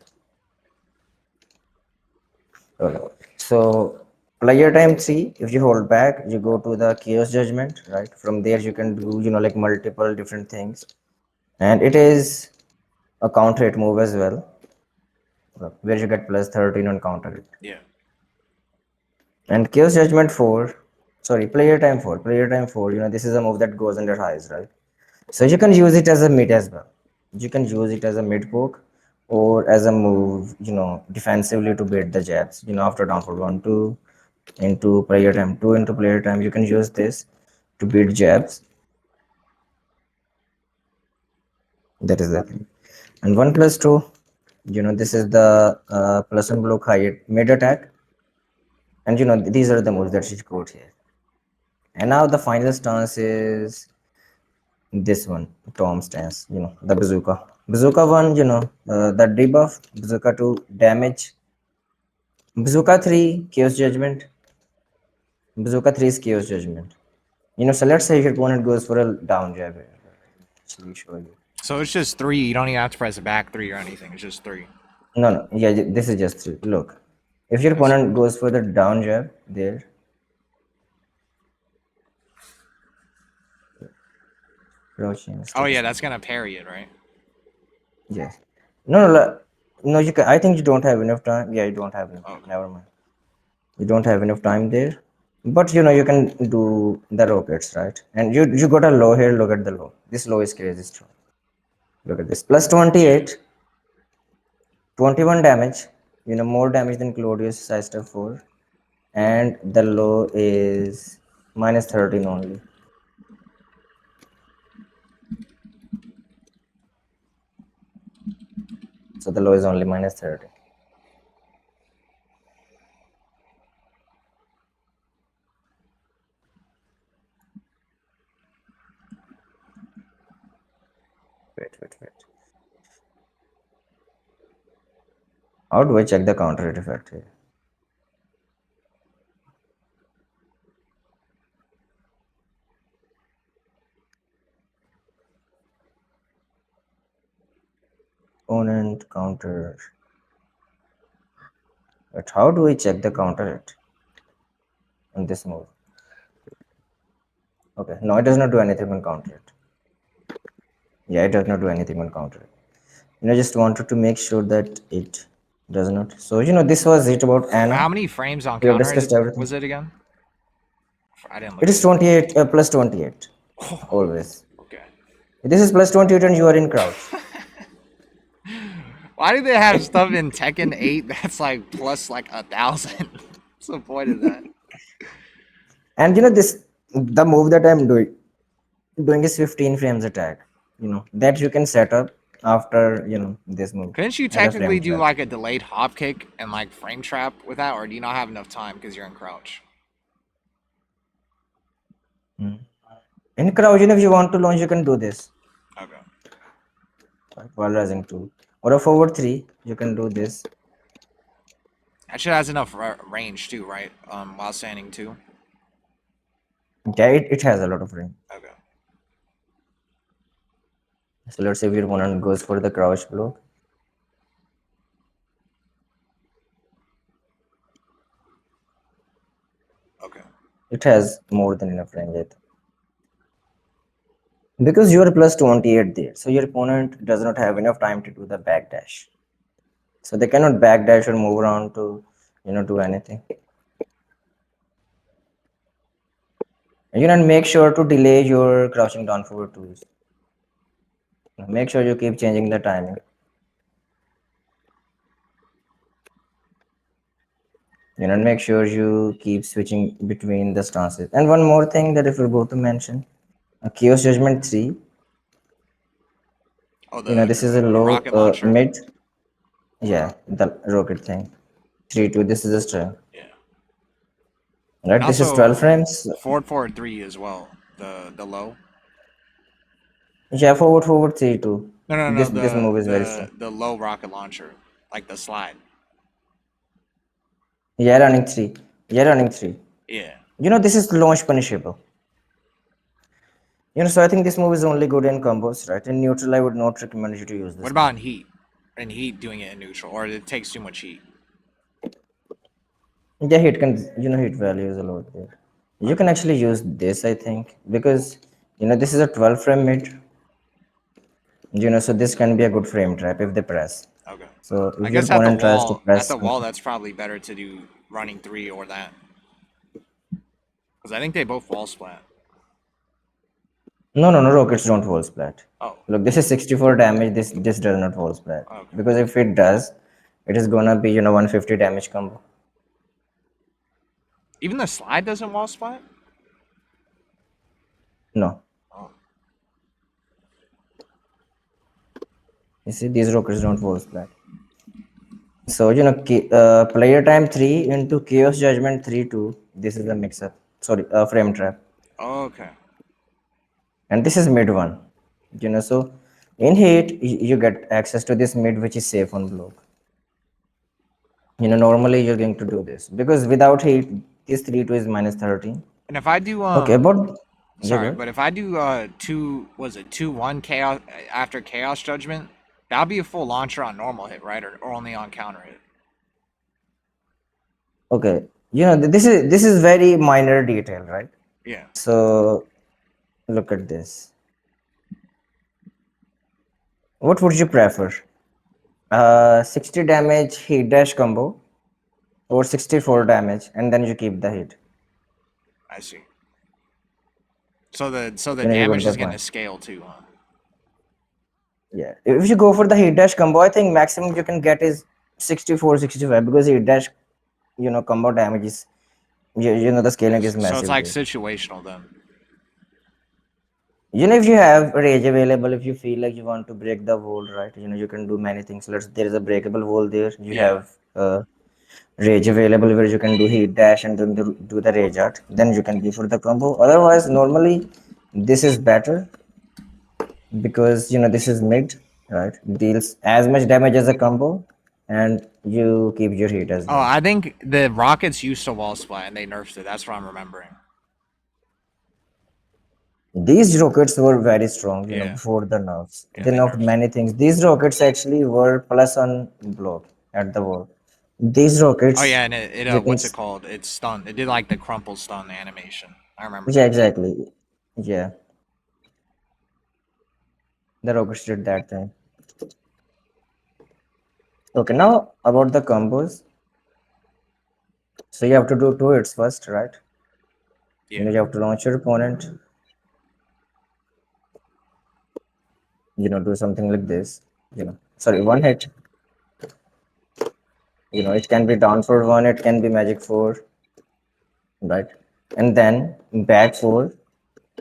So player time 3, if you hold back, you go to the chaos judgment, right? From there you can do like multiple different things, and it is a counter hit move as well, where you get plus 13 on counter hit. Yeah. And chaos judgment 4, sorry, player time 4, this is a move that goes under highs, right? So you can use it as a mid as well. You can use it as a mid poke or as a move, defensively to beat the jabs. After down for 1 2 into player time 2 into player time, you can use this to beat jabs. That is the thing. And 1 plus 2, this is the plus and block high mid attack. And these are the moves that she quote here. And now the final stance is this one, Tom stance, the bazooka. Bazooka 1, the debuff, bazooka 2, damage, bazooka 3, chaos judgment, bazooka 3 is chaos judgment. So let's say your opponent goes for a down jab here. Actually show you. So it's just three. You don't even have to press a back three or anything. It's just three. No, no, yeah, this is just 3. Look, if your Yes. opponent goes for the down jab there, crouching, Oh status yeah, mode. that's gonna parry it, right? Yes. No, no, no, you can. I think you don't have enough time. Yeah, you don't have enough time. Okay. Never mind. You don't have enough time there, but you can do the rockets, right? And you got a low here. Look at the low. This low is crazy strong. Look at this, plus Yeah. 28, 21 damage, more damage than Claudius size stuff 4, and the low is minus 13 only. So the low is only minus 13. wait. How do I check the counter hit effect here? Opponent counter. But how do I check the counter hit in this move? Okay, no, it does not do anything on counter hit. Yeah, it does not do anything on counter hit. Just wanted to make sure that it does not. So this was it about How Anna. many frames on We have counter discussed everything. was it again? I didn't It look at is it. 28 plus 28 Oh, always. okay. This is plus 28 and you are in crouch. Why do they have stuff in Tekken 8 that's like plus like 1,000? What's the point of that? And this the move that I'm doing is 15 frames attack. That you can set up after this move Couldn't you as a frame technically do trap. like a delayed hop kick and like frame trap with that, or do you not have enough time because you're in crouch? Hmm. In crouch, if you want to launch, you can do this, Okay. right, while rising two, or a forward three. You can do this. That shit has enough range too, right? While standing too. Yeah, it has a lot of range. Okay. So let's say if your opponent goes for the crouch block, Okay. it has more than enough range, I think. Because you are plus 28 there, so your opponent does not have enough time to do the backdash. So they cannot backdash or move around to, do anything. And make sure to delay your crouching down forward twos. Make sure you keep changing the timing. And make sure you keep switching between the stances. And one more thing that if we go to mention, Chaos Judgment 3, Oh, the this is a the low rocket launcher. mid. Yeah, the rocket thing. 3-2, this is a string. Yeah. And Right, this is 12 also frames. forward 3 as well. The low. Yeah, forward 3-2. No. This The move is very strong. the low rocket launcher, like the slide. Yeah, running 3. Yeah, running 3. Yeah. This is launch punishable. So I think this move is only good in combos, right? In neutral, I would not recommend you to use What this about move. in heat? In heat, doing it in neutral, or it takes too much heat. Yeah, hit value is a lot there. You can Okay. actually use this, I think, because this is a 12 frame mid. So this can be a good frame trap if they press. Okay. So I if your guess at the opponent tries to wall, press, that's probably better to do running 3 or that, because I think they both wall splat. no, rockets don't wall splat. Oh. Look, this is 64 damage. This does not wall splat Okay. because if it does, it is gonna be 150 damage combo. Even the slide doesn't wall splat. No, Oh. you see these rockets don't wall splat. So player time 3 into chaos judgment 3-2. This is a mix up. Sorry, frame trap, Okay. and this is mid one. So in heat you get access to this mid which is safe on block. Normally you're going to do this because without heat this 3-2 is minus 13. And if I do Okay, but yeah, sorry, good. but if I do two, was it 2-1 chaos after chaos judgment, that'll be a full launcher on normal hit, right, or only on counter hit? Okay, this is very minor detail, right? Yeah. So look at this. What would you prefer? 60 damage heat dash combo or 64 damage and then you keep the hit. I see. So the You got damage the is gonna point. scale too, huh? Yeah, if you go for the hit dash combo, I think maximum you can get is 64, 65 because hit dash combo damage is the Okay, scaling is so it's massive like there. situational then. If you have rage available, if you feel like you want to break the wall, right, you can do many things. There is a breakable wall there. You Yeah. have rage available where you can do heat dash and then do the rage art. Then you can go for the combo. Otherwise, normally this is better because this is mid, right? Deals as much damage as a combo, and you keep your heat as Oh, well. I think the rockets used to wall splat and they nerfed it. That's what I'm remembering. These rockets were very strong, Yeah, before the nerfs. yeah, They they nerfed nerfed it. many things. These rockets actually were plus on block at the wall. These Oh rockets, yeah, and it you can, what's it called? It stunned. It did like the crumple stun animation. I remember yeah, that. exactly. Yeah, the rockets did that thing. Okay, now about the combos. So you have to do two hits first, right? Yeah, You have to launch your opponent, do something like this. Sorry, one hit. It can be down for one, it can be magic four, right? And then back four,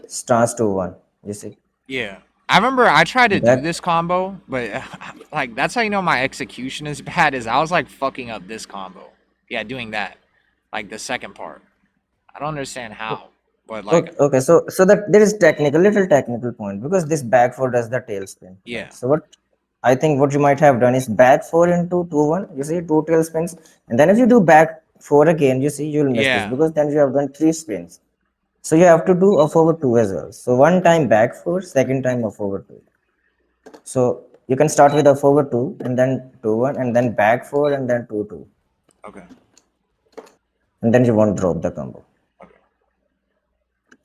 stars to one. You see? yeah. I remember I tried to do Back this combo, but like that's how you know my execution is bad. Is I was like fucking up this combo. Yeah, doing that, like the second part. I don't understand how, but like Okay, okay, so that there is little technical point because this back four does the tail spin, right? yeah, So what I think what you might have done is back four into two one. You see two tail spins, and then if you do back four again, you see you'll miss this yeah. because then you have done three spins. So you have to do a forward two as well. So one time back four, second time a forward two. So you can start with a forward two and then two one and then back four and then two two, Okay, and then you won't drop the combo, okay.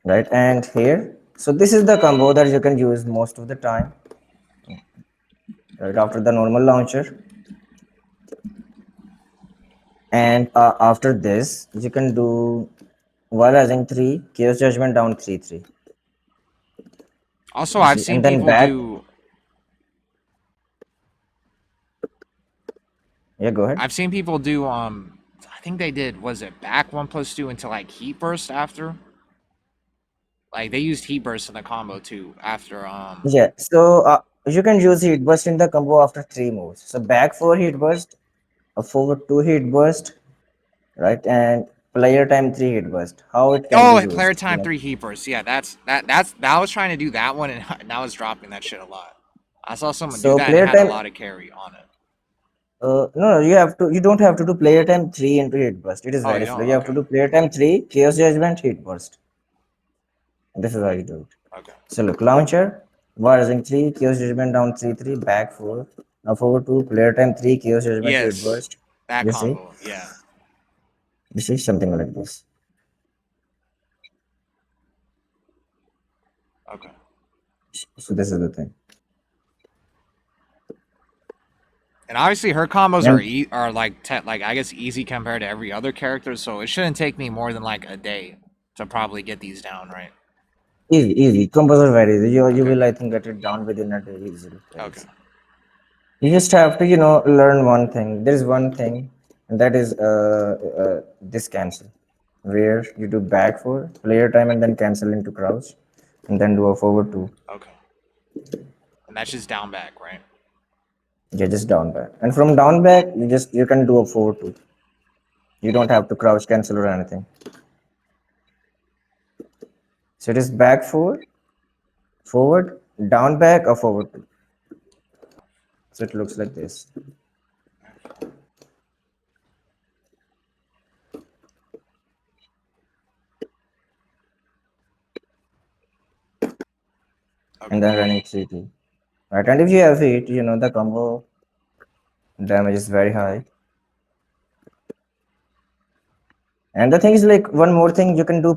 right? And here, so this is the combo that you can use most of the time, right after the normal launcher. And after this, you can do while rising three, chaos judgment down 3-3. Also, You I've see, seen and then people back. do. Yeah, go ahead. I've seen people do. I think they did. Was it back 1+2 into like heat burst after? Like they used heat burst in the combo too after. Yeah, so you can use heat burst in the combo after three moves. So back four heat burst, a forward two heat burst, right? And player time three hit burst. How it can be Oh, player used, time 3 heat burst. Yeah, that. I was trying to do that one, and I was dropping that shit a lot. I saw someone do So that and it player had a time, lot of carry on it. no, you don't have to do player time three into hit burst. It is Oh, you very slow. don't? You have to Okay, do player time three, chaos judgment, hit burst. This is how you do it. okay. So look, launcher, rising three, chaos judgment down 3-3, back four, now forward two, player time three, chaos judgment, hit Yes, burst. that You see, combo. Yeah. this is something like this. Okay. So this is the thing. And obviously, her combos are And are like like I guess easy compared to every other character, so it shouldn't take me more than like a day to probably get these down, right? easy, easy. Combos are very easy. You Okay, will, I good. think, get it down within a day easily. Very Okay. easy. You just have to, learn one thing. There is one thing, and that is this cancel, where you do back four, player time, and then cancel into crouch, and then do a forward two. Okay. And that's just down back, right? Yeah, just down back. And from down back, you can do a forward two. You don't have to crouch cancel or anything. So it is back four, forward, down back, or forward two. So it looks like this. Okay. And then running 3-2. Right, and if you have it, the combo damage is very high. And the thing is, like, one more thing you can do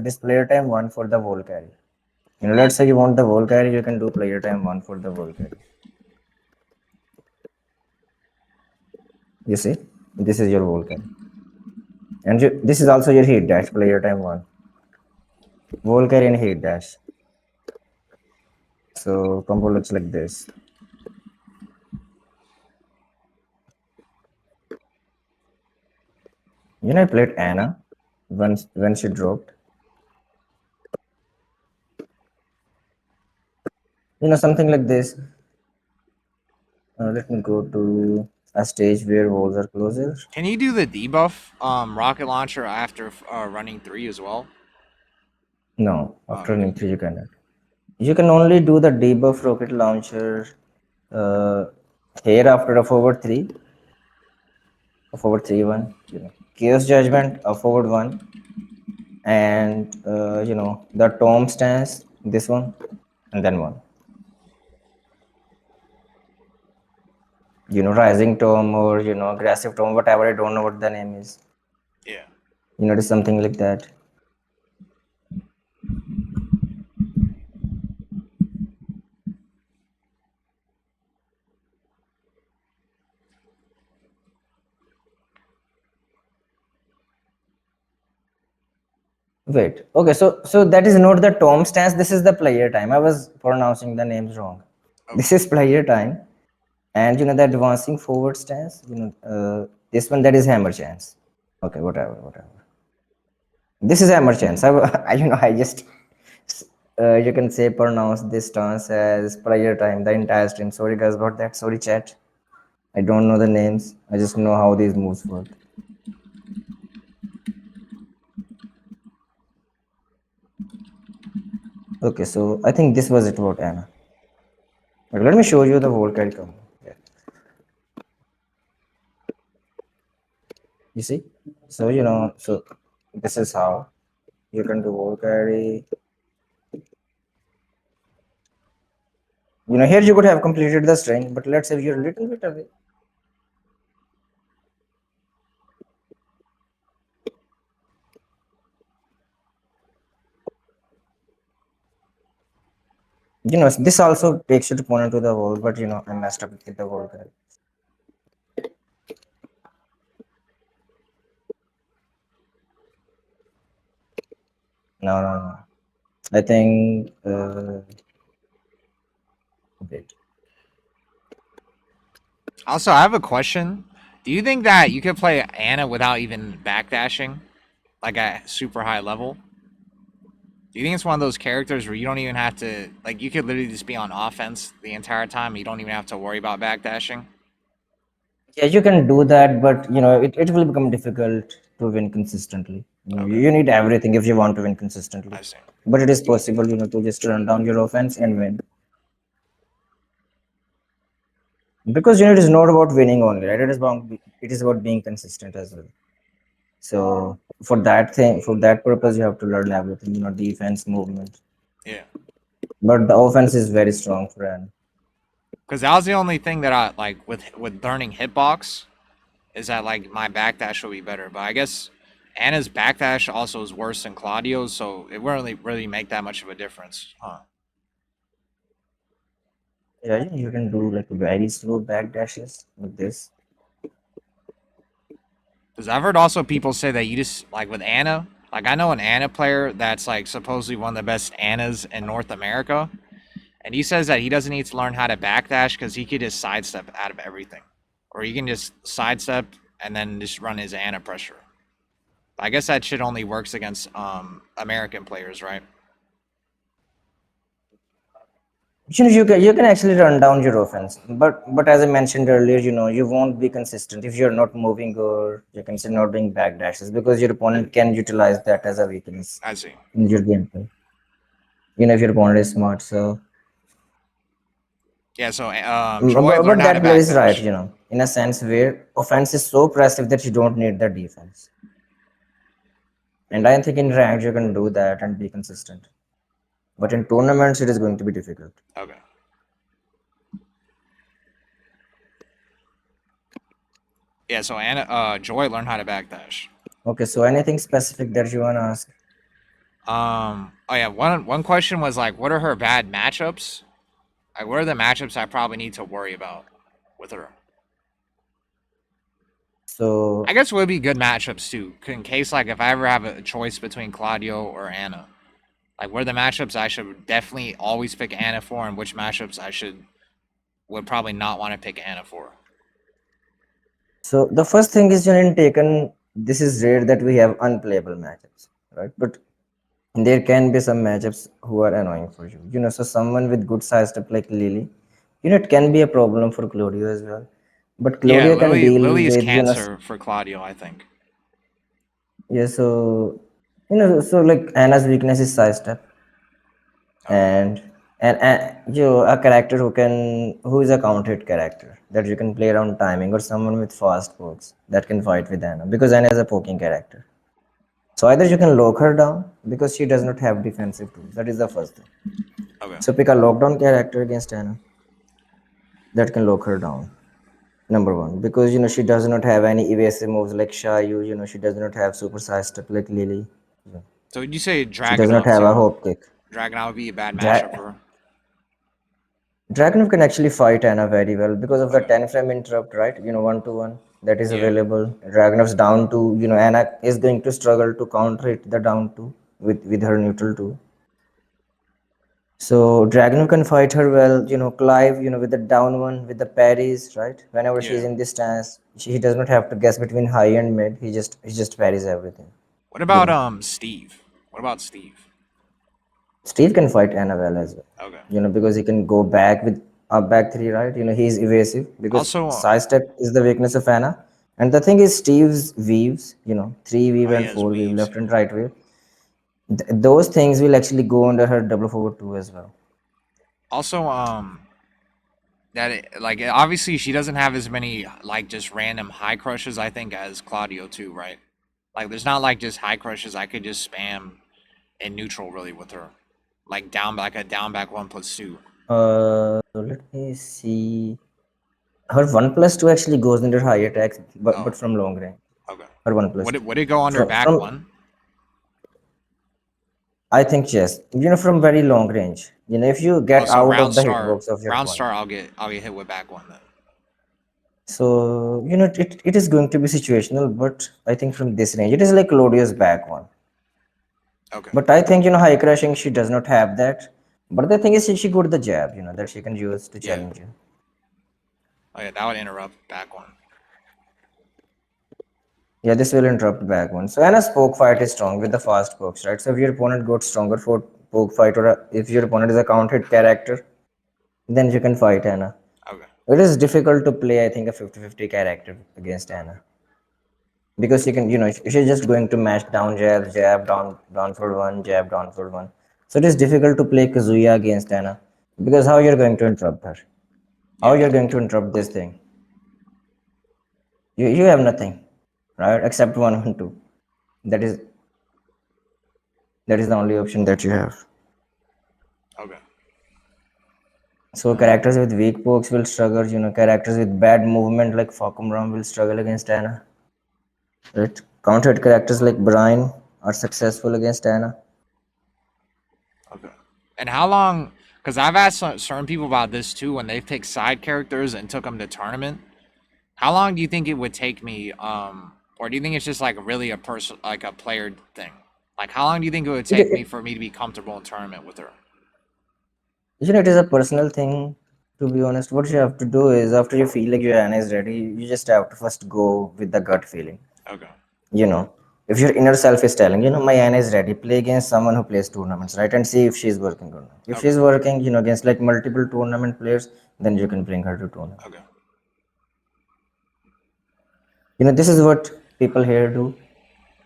this player time one for the wall carry. Let's say you want the wall carry, you can do player time one for the wall carry. You see, this is your wall carry, and this is also your heat dash player time one, wall carry and heat dash. So combo looks like this. I played Anna when she dropped. Something like this. Let me go to a stage where walls are closer. Can you do the debuff rocket launcher after running 3 as well? No, Oh, after okay. running three you cannot. You can only do the debuff rocket launcher uh, here after a forward 3, a forward 3 1, Chaos Judgment, a forward 1, and the Tom stance, this one, and then one. Rising Tom or aggressive Tom, whatever. I don't know what the name is. Yeah. It is something like that. Wait. Okay. So that is not the Tom stance. This is the player time. I was pronouncing the names wrong. This Okay. is player time, and the advancing forward stance. This one, that is hammer chance. Okay. Whatever. This is hammer chance. I just you can say pronounce this stance as player time the entire stream. Sorry guys about that. Sorry chat. I don't know the names. I just know how these moves work. Okay, so I think this was it about Anna. But let me show you the whole carry combo. Yeah. You see? So so this is how you can do whole carry. Here you could have completed the string, but let's say you're a little bit away. This also takes your opponent to the wall, but I messed up with the whole carry. No. I think wait. Also, I have a question. Do you think that you could play Anna without even backdashing, like at super high level? Do you think it's one of those characters where you don't even have to, like, you could literally just be on offense the entire time? You don't even have to worry about backdashing? Yeah, you can do that, but it will become difficult to win consistently. Okay, You need everything if you want to win consistently. I see. But it is possible, to just run down your offense and win. Because it is not about winning only, right? It is about being consistent as well. So for that purpose, you have to learn everything, defense, movement. Yeah. But the offense is very strong for Ren. Because that was the only thing that I, like, with learning hitbox, is that, like, my backdash will be better. But I guess Anna's backdash also is worse than Claudio's, so it won't really make that much of a difference. Huh. Yeah, you can do like very slow back dashes with this. Because I've heard also people say that you just, like, with Anna, like, I know an Anna player that's, like, supposedly one of the best Annas in North America. And he says that he doesn't need to learn how to backdash because he could just sidestep out of everything. Or he can just sidestep and then just run his Anna pressure. I guess that shit only works against American players, right? You can actually run down your offense, but as I mentioned earlier, you won't be consistent if you're not moving, or you can say not doing back dashes, because your opponent can utilize that as a weakness I see. in your gameplay. If your opponent is smart. So Yeah, so Joy but learned how to that player is right, backdash. in a sense where offense is so oppressive that you don't need the defense. And I think in ranked you can do that and be consistent. But in tournaments it is going to be difficult. Okay. Yeah, so Joy learned how to backdash. Okay, so anything specific that you wanna ask? Oh yeah, one question was like, what are her bad matchups? Like, what are the matchups I probably need to worry about with her? So I guess would be good matchups too, in case like if I ever have a choice between Claudio or Anna. Like, what are the matchups I should definitely always pick Anna for, and which matchups I would probably not want to pick Anna for. So the first thing is, in Taken, this is rare that we have unplayable matchups, right? But there can be some matchups who are annoying for you. So someone with good size up like Lily, it can be a problem for Claudio as well. But Yeah, Claudio can deal Lily is with, cancer for Claudio, I think. yeah. So so like Anna's weakness is side step, Okay. and And you know, a character who is a count hit character that you can play around timing, or someone with fast pokes that can fight with Anna, because Anna is a poking character. So either you can lock her down because she does not have defensive tools. That is the first thing. Okay. So pick a lockdown character against Anna that can lock her down. Number one, because you know she does not have any evasive moves like Shayu. You know she does not have super size step like Lily. So would you say She does not Dragunov have a too? hope kick. Dragunov would be a bad matchup Dra- for her. Dragunov can actually fight Anna very well because of the Okay. 10 frame interrupt, right? You know, 1 to 1 that is Yeah. available. Dragunov's down two, you know, Anna is going to struggle to counter it the down two with her neutral two. So Dragunov can fight her well, you know, Clive, you know, with the down one, with the parries, right? Whenever she's Yeah. in this stance, he does not have to guess between high and mid. He just parries everything, What you about know. Steve? What about Steve? Steve can fight Anna well as well, Okay. you know, because he can go back with up back three, right? You know, he's evasive because Also, side step is the weakness of Anna. And the thing is, Steve's weaves, you know, three weave oh and yeah, his four weave, weaves. left and right weave, those things will actually go under her double forward two as well. Also, like obviously she doesn't have as many like just random high crushes I think as Claudio too, right? Like there's not like just high crushes I could just spam in neutral really with her, like down like a down back 1+2. Let me see. Her 1+2 actually goes under high attacks, but Oh, from long range. okay. Her one plus Would two. it go under back From one? I think yes. You know, from very long range. You know, if you Oh, get so out of the hitbox of your round opponent. star I'll get hit with back one then. So, you know, it is going to be situational, but I think from this range, it is like Claudio's back one. Okay. But I think, you know, high crashing, she does not have that. But the thing is, she got the jab, you know, that she can use to Yeah. challenge you. Oh yeah, that would interrupt back one. Yeah, this will interrupt back one. So, Anna's poke fight is strong with the fast pokes, right? So, if your opponent got stronger for poke fight, or if your opponent is a count hit character, then you can fight Anna. Okay. It is difficult to play, I think, a 50-50 character against Anna. Because you can, you know, she's just going to mash down jab, jab, down for one, jab, down for one. So it is difficult to play Kazuya against Anna. Because how you're going to interrupt her? How Yeah. you're going to interrupt this thing? You have nothing, right? Except 1 1 2. That is that is the only option that you have. Okay. So characters with weak pokes will struggle, you know, characters with bad movement like Fakum Ram will struggle against Anna. Right? Countered characters like Brian are successful against Anna. Okay. And how long? Because I've asked certain people about this too when they've picked side characters and took them to tournament. How long do you think it would take me? Or do you think it's just like really a person, like a player thing? Like, how long do you think it would It, take me it for me to be comfortable in tournament with her? You know, it is a personal thing, to be honest. What you have to do is, after you feel like your Anna is ready, you just have to first go with the gut feeling. Okay. You know, if your inner self is telling, you know, my Anna is ready, play against someone who plays tournaments, right? And see if she's working or not. If Okay. she's working, you know, against like multiple tournament players, then you can bring her to tournament. Okay. You know, this is what people here do.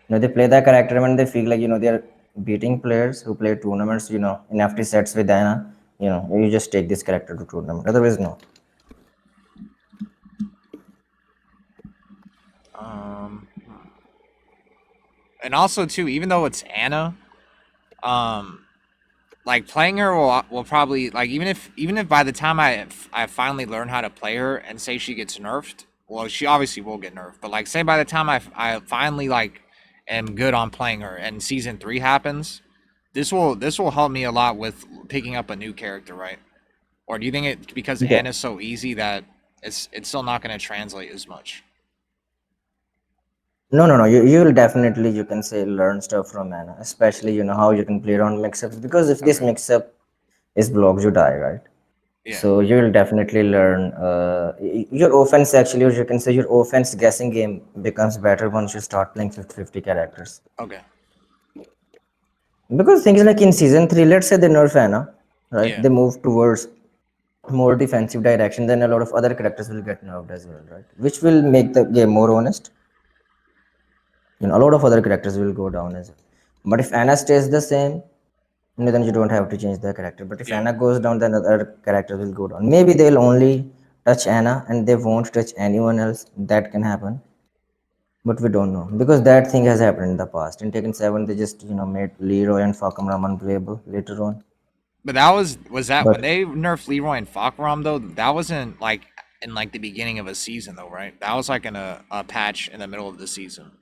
You know, they play that character when they feel like, you know, they're beating players who play tournaments, you know, in FT sets with Anna. You know, you just take this character to tournament. Otherwise, no. Um, and also too, even though it's Anna, um, like playing her will probably like even if by the time I finally learn how to play her and say she gets nerfed, well she obviously will get nerfed, but like say by the time I finally like am good on playing her and season 3 happens, this will help me a lot with picking up a new character, right? Or do you think it because Yeah. Anna's so easy that it's still not going to translate as much? No, no, no. You will definitely, you can say, learn stuff from mana, especially, you know, how you can play around mix-ups. Because if this Okay. mix-up is blocked, you die, right? Yeah. So you will definitely learn. Your offense actually, or you can say, your offense guessing game becomes better once you start playing 50-50 characters. Okay. Because things like in season 3, let's say they nerf Ana, right? Yeah. They move towards more defensive direction, then a lot of other characters will get nerfed as well, right? Which will make the game more honest. You know, a lot of other characters will go down as well. But if Anna stays the same, No, then you don't have to change the character. But if Yeah. Anna goes down, then the other character will go down. Maybe they'll only touch Anna and they won't touch anyone else. That can happen. But we don't know. Because that thing has happened in the past. In Taken 7, they just, made Leroy and Falcom unplayable later on. But was that when But they nerfed Leroy and Fakram though? That wasn't like in like the beginning of a season though, right? That was like in a patch in the middle of the season.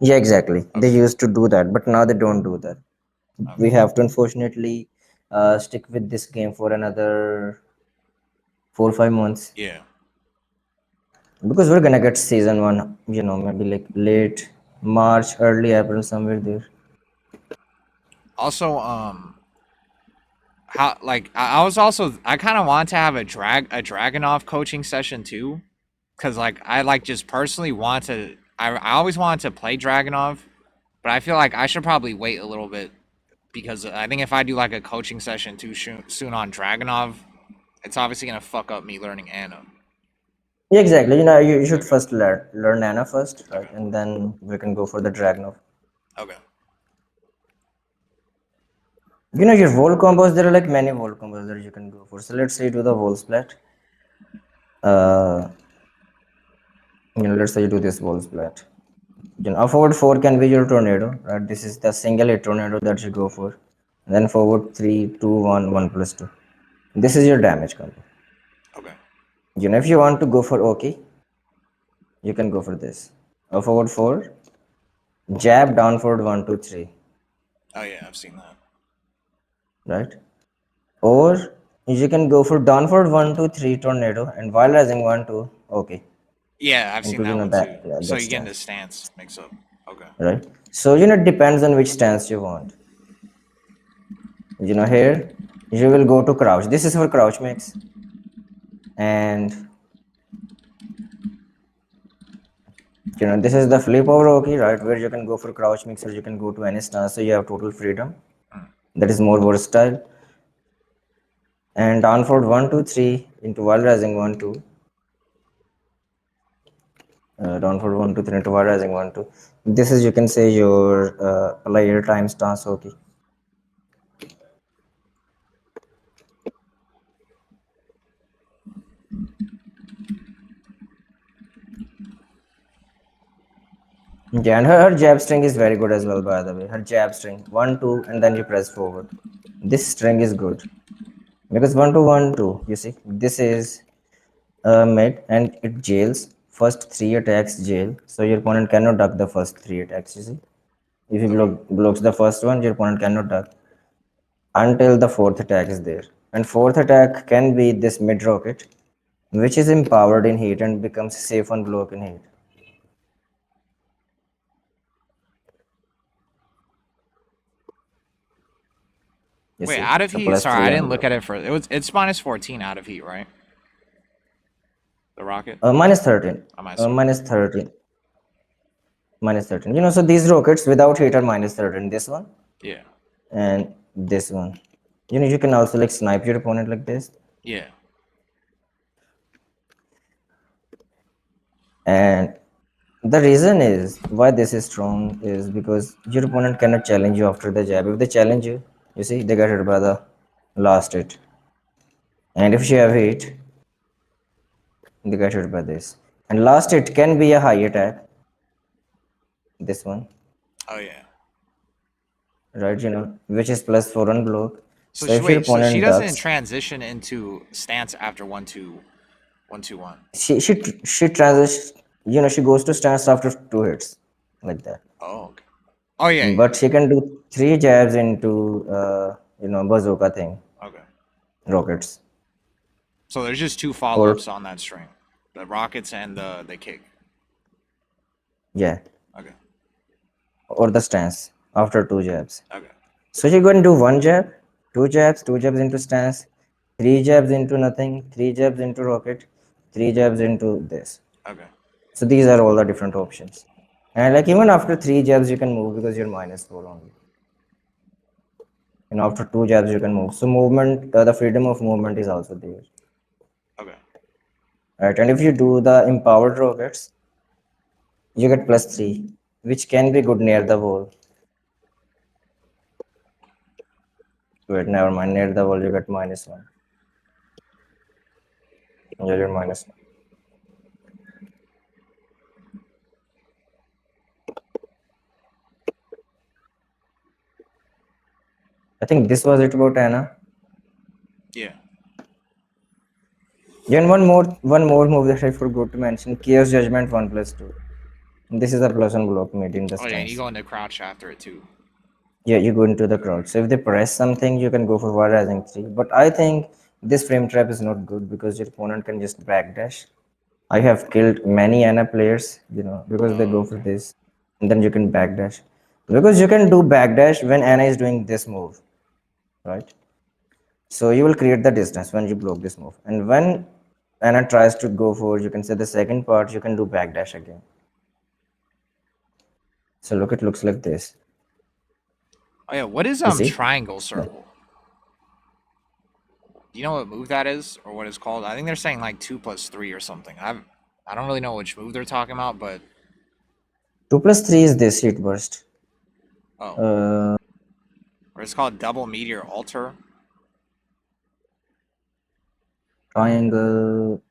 yeah, exactly. They Okay. used to do that, but now they don't do that. We Okay. have to unfortunately stick with this game for another 4 or 5 months Yeah. because we're gonna get season one, maybe like late March, early April, somewhere there. Also, how like I was also I kind of want to have a Dragonov coaching session too, because like I like just personally want to. I always wanted to play Dragonov, but I feel like I should probably wait a little bit because I think if I do like a coaching session too soon on Dragonov, it's obviously gonna fuck up me learning Anna. Yeah, exactly. You should Okay. first learn Nana first, right? Okay. And then we can go for the Dragnov. Okay. Your wall combos, there are like many wall combos that you can go for. So let's say you do the wall splat. Uh, let's say you do this wall splat. A forward 4 can be your tornado, right? This is the single hit tornado that you go for. And then forward 3, 2, 1, 1 plus 2. This is your damage combo. Okay. If you want to go for OK, you can go for this. A forward 4, jab, down forward 1, 2, 3, Oh yeah, I've seen that. right? Or you can go for down forward 1, 2, 3 tornado and while rising 1, 2, OK. Yeah, I've seen Into, that one too. that, yeah, So that you get into stance, stance mix up. Okay. right? So, it depends on which stance you want. Here, you will go to crouch. This is for crouch mix. And this is the flip over okay, right, where you can go for crouch mix or you can go to any stance, so you have total freedom. Mm. That is more versatile. And down forward 1, 2, 3 into while rising 1, 2. Down forward 1, 2, 3 into while rising 1, 2. This is, you can say, your player time stance okay. Yeah, and her jab string is very good as well, by the way. Her jab string 1, 2 and then you press forward. This string is good because 1, 2, 1, 2, you see, this is mid and it jails. First three attacks jail, so your opponent cannot duck the first three attacks. You see, if he Okay. blocks the first one, your opponent cannot duck until the fourth attack is there. And fourth attack can be this mid rocket, which is empowered in heat and becomes safe on block in heat. You Wait, see, out of so heat. plus Sorry, three I on didn't look block. at it for it's minus 14 out of heat, right? The rocket. Minus 13. Oh, minus 13. Minus 13. Minus 13. So these rockets without heat are minus 13. This one Yeah. and this one. You can also like snipe your opponent like this. Yeah. And the reason is why this is strong is because your opponent cannot challenge you after the jab. If they challenge you, you see, they get hit by the last hit. And if you have hit, they get hit by this. And last hit can be a high attack. This one, Oh yeah. right? Which is plus 4 on block. So So if your so she opponent doesn't ducks, transition into stance after 1 2 1 2 1. she transitions, she goes to stance after 2 hits, like that. Oh. Okay. Oh yeah. Yeah. But she can do 3 jabs into, bazooka thing, Okay. rockets. So there's just two follow Or ups on that string, the rockets and the kick. yeah, Okay. or the stance after 2 jabs. Okay. So you're going to do 1 jab, 2 jabs, 2 jabs into stance, 3 jabs into nothing, 3 jabs into rocket, 3 jabs into this. Okay. So these are all the different options. And like even after 3 jabs, you can move because you're minus 4 only. And after 2 jabs, you can move. So movement, the freedom of movement is also there. Okay. Right. And if you do the empowered rockets, you get plus 3, which can be good near the wall. Wait, never mind. Near the wall, you get -1. Yeah, you're -1. I think this was it about Anna. Yeah. Yeah, and one more move that I forgot to mention. Chaos Judgment 1+2. This is a +1 block made in the Oh yeah, and you stance. go into crouch after it too. Yeah, you go into the crowd. So if they press something, you can go for War Rising 3. But I think this frame trap is not good because your opponent can just backdash. I have killed many Ana players, because they go for Okay. this. And then you can backdash. Because you can do backdash when Ana is doing this move, right? So you will create the distance when you block this move. And when Ana tries to go for, you can say the second part, you can do backdash again. So look, it looks like this. Oh yeah, what is You see? triangle circle? Do you know what move that is or what it's called? I think they're saying like 2+3 or something. I don't really know which move they're talking about, but 2+3 is this hit burst. oh, Uh, or it's called double meteor altar. Triangle.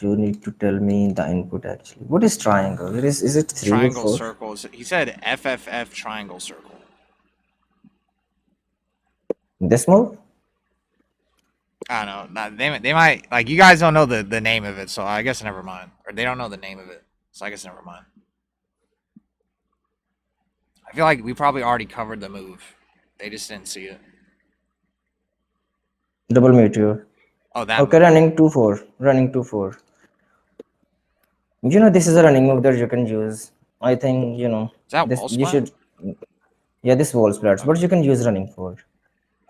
You need to tell me the input actually. What is triangle? Is it three or Triangle four? circles. He said FFF triangle circle. This move? I don't know. They might like you guys don't know the name of it, so I guess never mind. Or they don't know the name of it, so I guess never mind. I feel like we probably already covered the move. They just didn't see it. Double meteor. Oh, that Okay, move. running 2-4. Running 2-4. This is a running move that you can use. I think Is that this wall you splat? should. Yeah, this wall splats, but Okay. you can use running 4.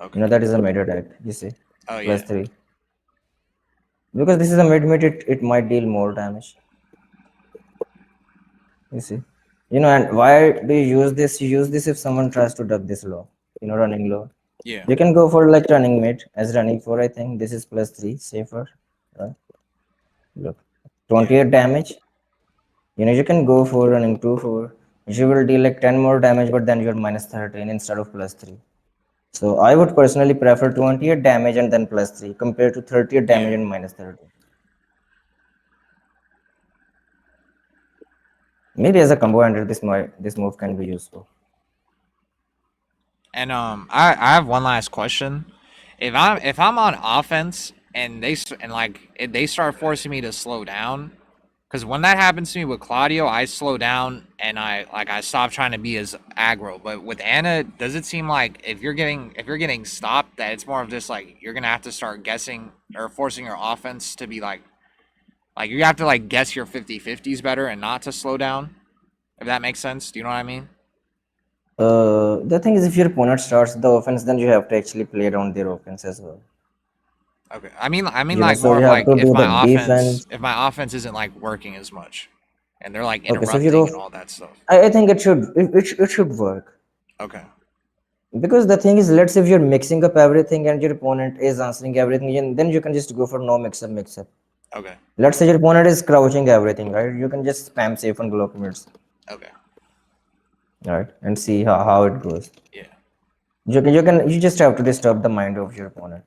Okay. That is a mid attack. You see, Oh plus yeah. 3. Because this is a mid, it might deal more damage. You see, and why do you use this? You use this if someone tries to duck this low. Running low. Yeah. You can go for like running mid as running 4. I think this is +3 safer. Right? Look, Yeah. 28 damage. You can go for running 2-4. You will deal like 10 more damage, but then you're -13 instead of +3. So I would personally prefer 28 damage and then +3 compared to 38 damage Yeah. and -13. Maybe as a combo ender, this move can be useful. And I have one last question. If I'm on offense and they start forcing me to slow down, because when that happens to me with Claudio, I slow down and I stop trying to be as aggro. But with Anna, does it seem like if you're getting stopped, that it's more of just like you're gonna have to start guessing or forcing your offense to be like you have to like guess your 50-50s better and not to slow down. If that makes sense, do you know what I mean? The thing is, if your opponent starts the offense, then you have to actually play around their offense as well. Okay. I mean like So more you of have like to if do the my offense defense. if my offense isn't like working as much and they're like Okay, so if you interrupting do, and all that stuff. I think it should work. Okay. Because the thing is, let's say if you're mixing up everything and your opponent is answering everything, and then you can just go for no mix up. Okay. Let's say your opponent is crouching everything, right? You can just spam safe and block mids, Okay. right? And see how it goes. Yeah. You just have to disturb the mind of your opponent.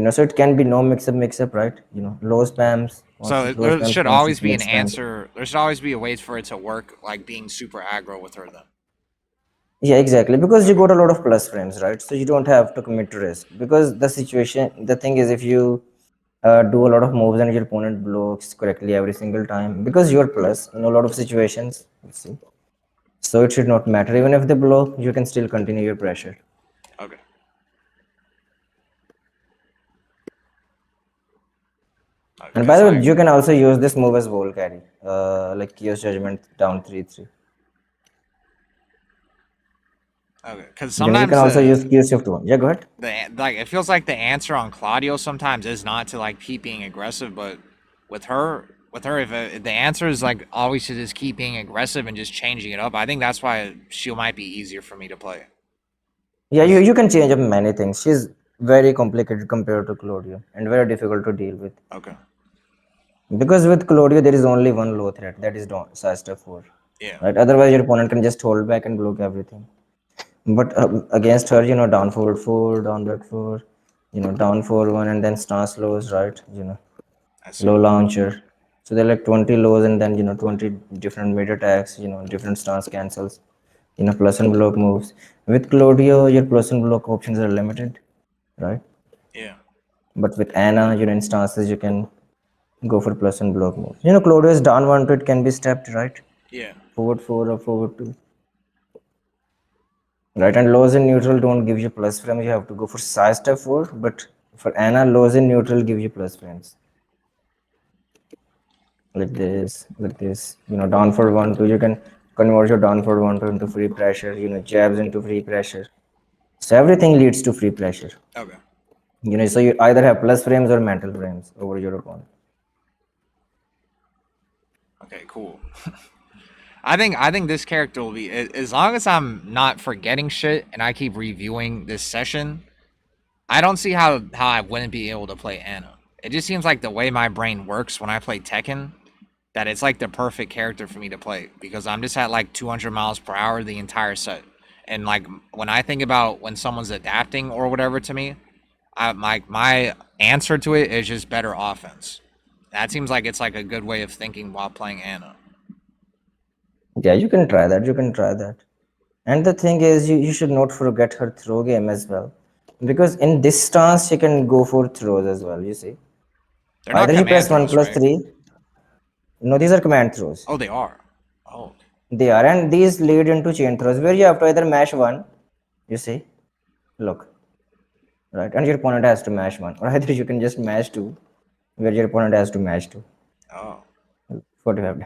So it can be no mix up, right? Low spams, So low there spams should constant always be mid an spams. answer. There should always be a way for it to work, like being super aggro with her then. Yeah, exactly. Because you Okay. got a lot of plus frames, right? So you don't have to commit to risk. Because the thing is, if you do a lot of moves and your opponent blocks correctly every single time, because you're plus in a lot of situations, let's see. So it should not matter. Even if they block, you can still continue your pressure. Okay. And by Because the way, like you can also use this move as wall carry, like Chaos Judgment down 3-3. okay. Because You can sometimes also use Chaos Shift 1. Yeah, go ahead. like it feels like the answer on Claudio sometimes is not to like keep being aggressive, but with her if the answer is like always to just keep being aggressive and just changing it up, I think that's why she might be easier for me to play. Yeah, you, Cause you can change up many things. She's very complicated compared to Claudio and very difficult to deal with. okay, Because with Claudio, there is only one low threat, that is Sister 4. yeah, Right? Otherwise, your opponent can just hold back and block everything. But against her, down forward 4, down back 4, down 4 1, and then stance lows, right? I Low see. launcher. So they're like 20 lows and then 20 different mid attacks, different stance cancels, plus and block moves. With Claudio, your plus and block options are limited, right? Yeah. But with Anna, in stances you can go for plus and block moves. Claudio's down one to it can be stepped, right? Yeah. Forward 4 or forward 2. Right, and lows in neutral don't give you plus frames. You have to go for side step 4. But for Anna, lows in neutral give you plus frames. Like this. Down for 1 2. You can convert your down for 1 2 into free pressure. Jabs into free pressure. So everything leads to free pressure. Okay. So you either have plus frames or mental frames over your opponent. Okay. Cool. I think this character will be as long as I'm not forgetting shit and I keep reviewing this session. I don't see how I wouldn't be able to play Anna. It just seems like the way my brain works when I play Tekken, that it's like the perfect character for me to play because I'm just at like 200 miles per hour the entire set. And like when I think about when someone's adapting or whatever to me, my answer to it is just better offense. That seems like it's like a good way of thinking while playing Anna. Yeah, you can try that. You can try that. And the thing is, you should not forget her throw game as well. Because in this stance, she can go for throws as well, you see. They're not Either you command press 1 throws, plus right? 3. No, these are command throws. Oh, they are. Oh, They are, and these lead into chain throws where you have to either mash 1, you see. Look, right? And your opponent has to mash 1. Or either you can just mash 2, where your opponent has to mash 2. oh, 45.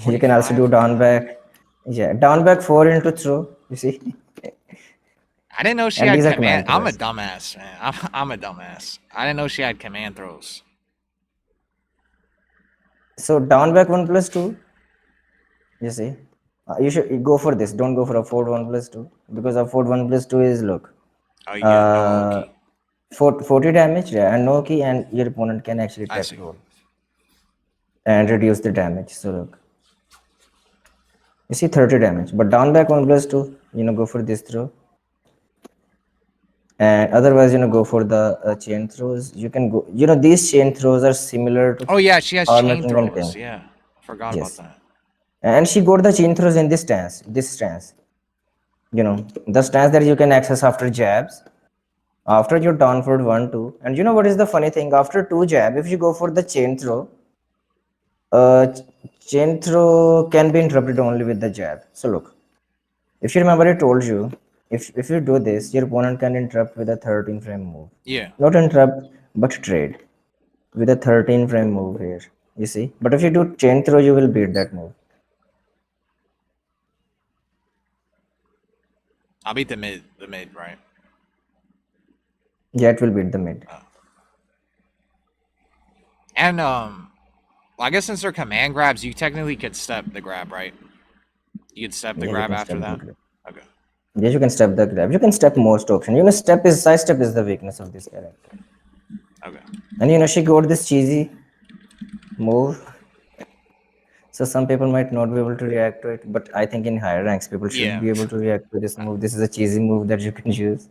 You can also do 45. down back. Yeah, down back 4 into throw, you see. I didn't know she And had these are command. command I'm a throws. dumbass, man. I'm a dumbass. I didn't know she had command throws. So down back 1 plus 2, you see. You should go for this. Don't go for a forward 1 plus 2. Because a forward 1 plus 2 is, look, Oh, you get no uh, Oki. 40 damage, yeah, and no key, and your opponent can actually I tech see. roll and reduce the damage. So look, you see 30 damage, but down back 1 plus 2, go for this throw. And otherwise, go for the chain throws. You can go, these chain throws are similar to Oh yeah, she has Armor chain King and throws. King. Yeah, forgot about Yes. that. And she got the chain throws in this stance. The stance that you can access after jabs. After your down forward 1 2, and what is the funny thing, after 2 jab, if you go for the chain throw, uh chain throw can be interrupted only with the jab. So look, if you remember, I told you, if you do this, your opponent can interrupt with a 13 frame move. Yeah, Not interrupt, but trade with a 13 frame move here, you see. But if you do chain throw, you will beat that move. I'll beat the mid. The mid, right? Yeah, it will beat the mid. Oh. And well, I guess since they're command grabs, you technically could step the grab, right? You could step the Yeah, you grab can after step the that. grab. Okay. Yeah, you can step the grab. You can step most option. Side step is the weakness of this character. Okay. And she got this cheesy move. So some people might not be able to react to it, but I think in higher ranks people should Yeah. be able to react to this move. This is a cheesy move that you can use.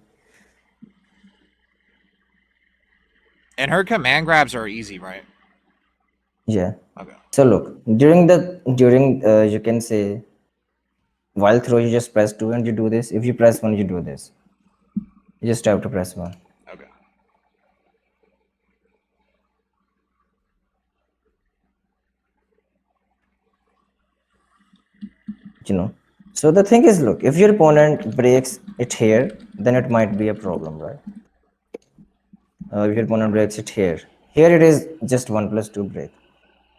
And her command grabs are easy, right? Yeah. Okay. So look, during you can say while throw, you just press 2 and you do this. If you press 1, you do this. You just have to press 1. Okay. You know. So the thing is, look, if your opponent breaks it here, then it might be a problem, right? If your opponent breaks it here it is just 1 plus 2 break.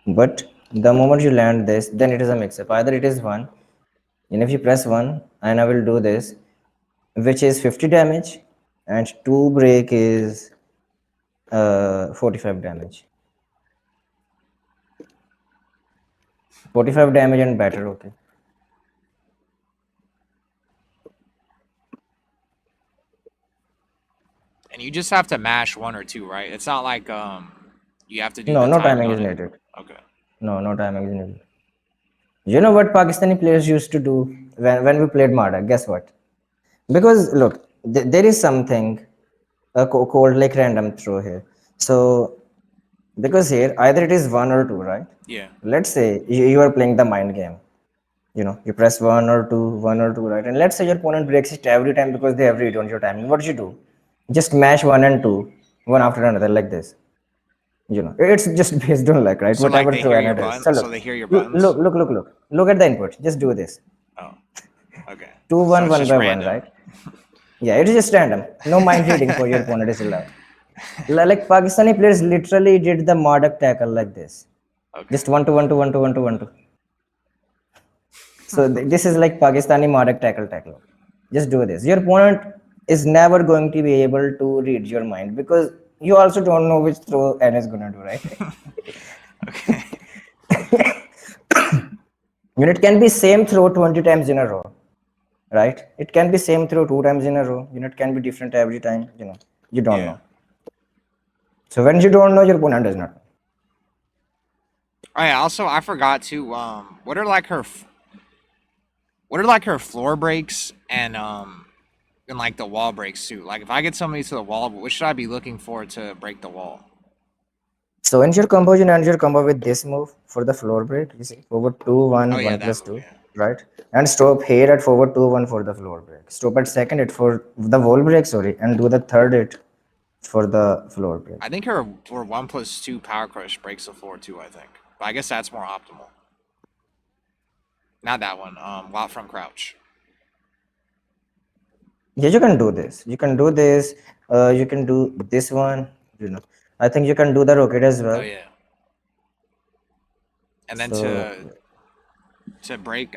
But the moment you land this, then it is a mix-up. Either it is 1, and if you press 1, and I will do this, which is 50 damage, and 2 break is 45 damage. 45 damage and better, okay. And you just have to mash one or two, right? It's not like you have to do No, the no timing timing is on it. needed. Okay. No, no timing is needed. You know what Pakistani players used to do when we played Mada? Guess what? Because look, there is something called like random throw here. So because here either it is one or two, right? Yeah. Let's say you are playing the mind game. You press one or two, right? And let's say your opponent breaks it every time because they have read on your timing. What do you do? Just mash one and two, one after another, like this. It's just based on luck, right? So like Whatever they hear throw your it is. button, So so look, they hear your look, buttons. look, look, look, look. Look at the input. Just do this. Oh, okay. Two, So one, it's one just by one, random. right? Yeah, it is just random. No mind reading for your opponent is allowed. Like Pakistani players literally did the Mardak tackle like this. Okay. Just one to one to one to one to one to. So this is like Pakistani Mardak tackle. Just do this. Your opponent is never going to be able to read your mind because you also don't know which throw N is gonna do, right? Okay. It can be same throw 20 times in a row, right? It can be same throw two times in a row. It can be different every time. You don't Yeah. know. So when you don't know, your opponent does not know. Oh yeah. Also, I forgot to what are like her floor breaks and like the wall breaks too. Like if I get somebody to the wall, what should I be looking for to break the wall? So in your combo, you end your combo with this move for the floor break. You see, forward two, Oh one, yeah, one that plus move. two, Yeah. right? And stop here at forward two, one for the floor break. Stop at second it for the wall break, sorry, and do the third it for the floor break. I think her 1+2 power crush breaks the floor too. I think, but I guess that's more optimal. Not that one. Lot from crouch. Yeah, you can do this. You can do this. You can do this one. I think you can do the rocket as Oh well. yeah. And then So to break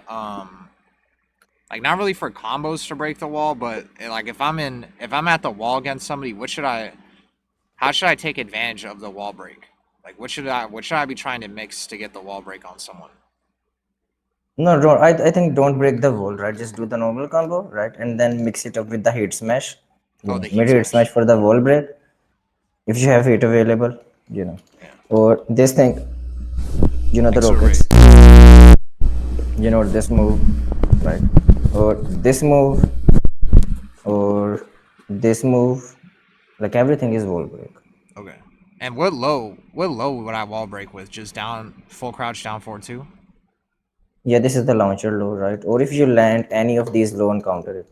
like not really for combos to break the wall, but like if I'm at the wall against somebody, how should I take advantage of the wall break? Like what should I be trying to mix to get the wall break on someone? no, don't. I think don't break the wall, right? Just do the normal combo, right? And then mix it up with the hit smash. Oh, the heat Mid hit smash smash. for the wall break if you have it available. You know, Yeah. or this thing. The Exo ray. rockets. This move, right? Or this move, or this move. Like everything is wall break. Okay. And what low would I wall break with? Just down full crouch down 4-2? Yeah, this is the launcher low, right? Or if you land any of these low and counter it.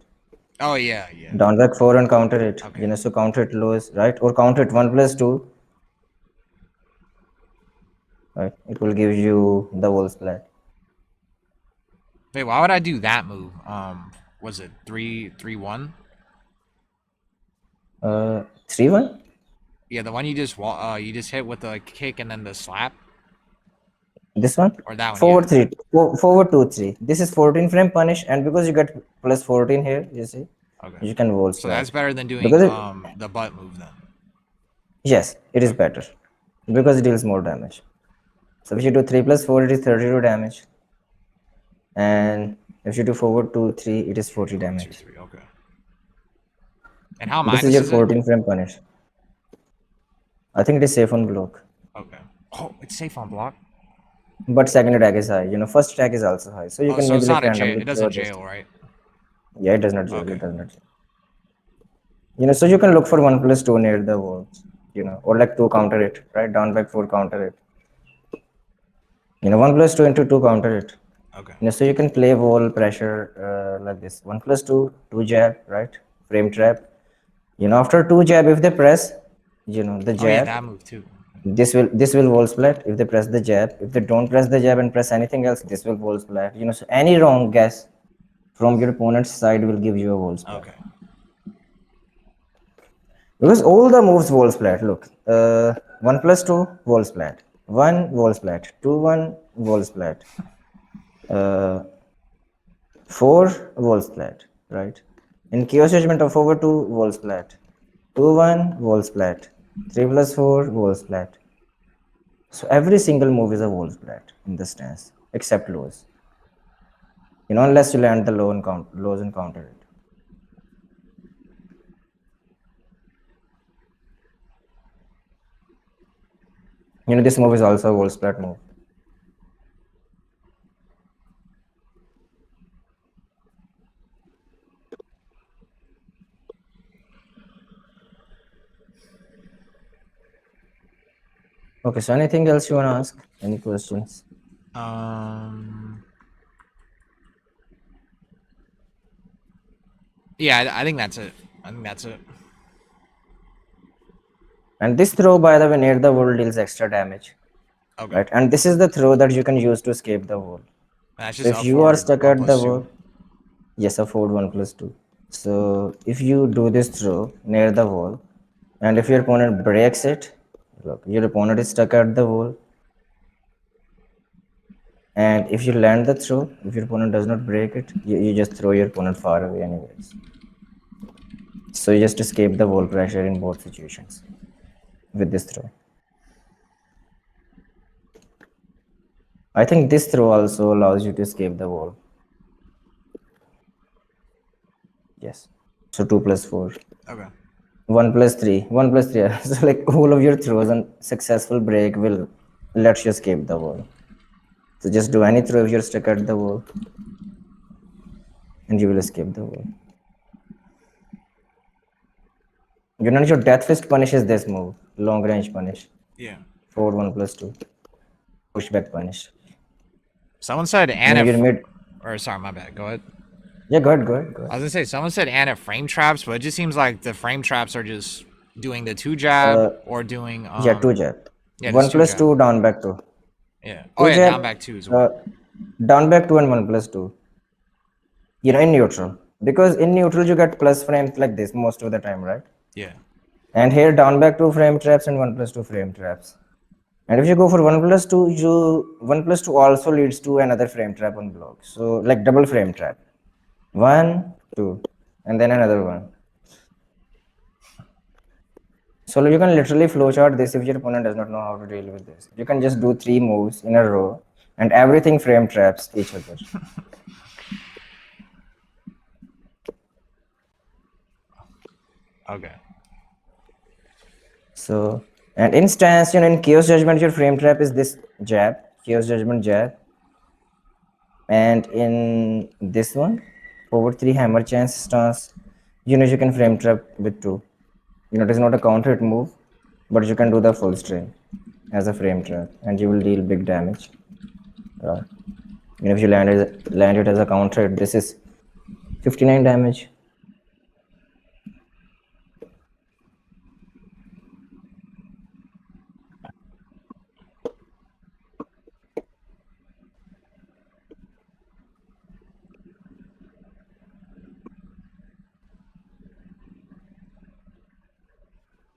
Oh yeah, yeah. Down back 4 and counter it. Okay. So counter it lows, right? Or counter it 1 plus 2, right? It will give you the wall splat. Wait, why would I do that move? Was it 3-1? 3 1? Yeah, the one you just hit with the kick and then the slap, This one? or that one, yeah. Forward 3. Forward 2 3. This is 14 frame punish, and because you get plus 14 here, you see, Okay. you can wall So that's splat. better than doing Because the butt move then. yes, it is Okay. better. Because it deals more damage. So if you do 3 plus 4, it is 32 damage. And if you do forward 2 3, it is 40 Forward two damage. three. Okay. And how This is minus your is it? 14 frame punish. I think it is safe on block. Okay. Oh, it's safe on block. But second attack is high. First attack is also high. So you Oh, can so maybe it's like not a jail. randomly It throw doesn't this jail, thing. right? Yeah, it does not jail. Okay. It does not jail. So you can look for 1 plus 2 near the walls. Or like 2 counter it, right? Down back 4 counter it. 1 plus 2 into 2 counter it. Okay. So you can play wall pressure like this. 1 plus 2, 2 jab, right? Frame trap. After 2 jab, if they press, the Oh yeah, jab, that move too. this will wall splat if they press the jab. If they don't press the jab and press anything else, this will wall splat. So any wrong guess from your opponent's side will give you a wall splat. Okay. Because all the moves wall splat. Look, 1 plus 2 wall splat, 1 wall splat, 2 1 wall splat, uh, 4 wall splat, right? In chaos judgment of over 2 wall splat, 2 1 wall splat, 3 plus 4 wall splat. So every single move is a wall splat in the stance, except lows. Unless you land the lows and counter it. This move is also a wall splat move. Okay, so anything else you want to ask? Any questions? Um. Yeah, I think that's it. I think that's it. And this throw, by the way, near the wall deals extra damage, Okay. right? And this is the throw that you can use to escape the wall. That's So just if up you are forward stuck one at the plus two. wall, yes, afford 1+2. So if you do this throw near the wall, and if your opponent breaks it, look, your opponent is stuck at the wall. And if you land the throw, if your opponent does not break it, you just throw your opponent far away anyways. So you just escape the wall pressure in both situations with this throw. I think this throw also allows you to escape the wall. Yes. So 2+4. Okay. 1+3. 1+3. So like all of your throws and successful break will let you escape the wall. So just do any throw if you're stuck at the wall, and you will escape the wall. You know your death fist punishes this move. Long range punish. Yeah. Forward 1+2. Pushback punish. Someone said You know Anna. your mid. Or sorry, my bad. Go ahead. Yeah, go ahead, go ahead, go I ahead. was gonna say someone said Anna frame traps, but it just seems like the frame traps are just doing the two jab Uh, or doing yeah, two jab. yeah, One just two plus jab. two down back two. Yeah. Oh Two yeah, jab. down back two as Uh, well. Down back two and 1+2. In neutral, because in neutral you get plus frames like this most of the time, right? Yeah. And here down back two frame traps and 1+2 frame traps. And if you go for 1+2, 1+2 also leads to another frame trap on block. So like double frame trap. One, two, and then another one. So you can literally flowchart this if your opponent does not know how to deal with this. You can just do three moves in a row, and everything frame traps each other. Okay. So, and in stance, in Chaos Judgment, your frame trap is this jab, Chaos Judgment jab. And in this one, forward three hammer chance stance, you can frame trap with two. It is not a counter hit move, but you can do the full string as a frame trap, and you will deal big damage. If you land it as a counter hit, this is 59 damage.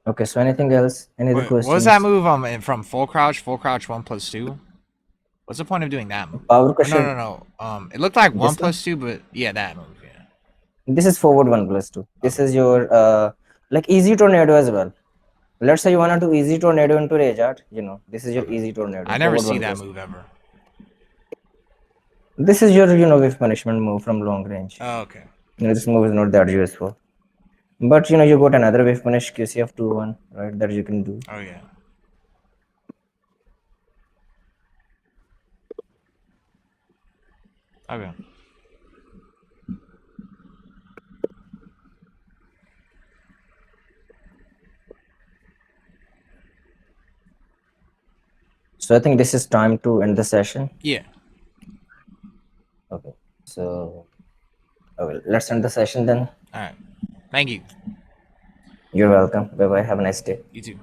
Okay, so anything else? Any other Wait, what was that questions? move? From full crouch one plus two. What's the point of doing that move? Power Or no, cushion. no, no. It looked like one This one. plus two, but yeah, that move. Yeah. This is forward 1+2. This Okay. is your like easy tornado as well. Let's say you wanna do easy tornado into rage art. This is your Okay. easy tornado. I never Forward see one that plus two. move ever. This is your whiff punishment move from long range. Oh, okay. This move is not that useful. But you got another wave punish QCF 2-1, right? That you can do. Oh yeah. Okay. So I think this is time to end the session. Yeah. Okay. So okay, let's end the session then. All right. Thank you. You're welcome. Bye bye. Have a nice day. You too.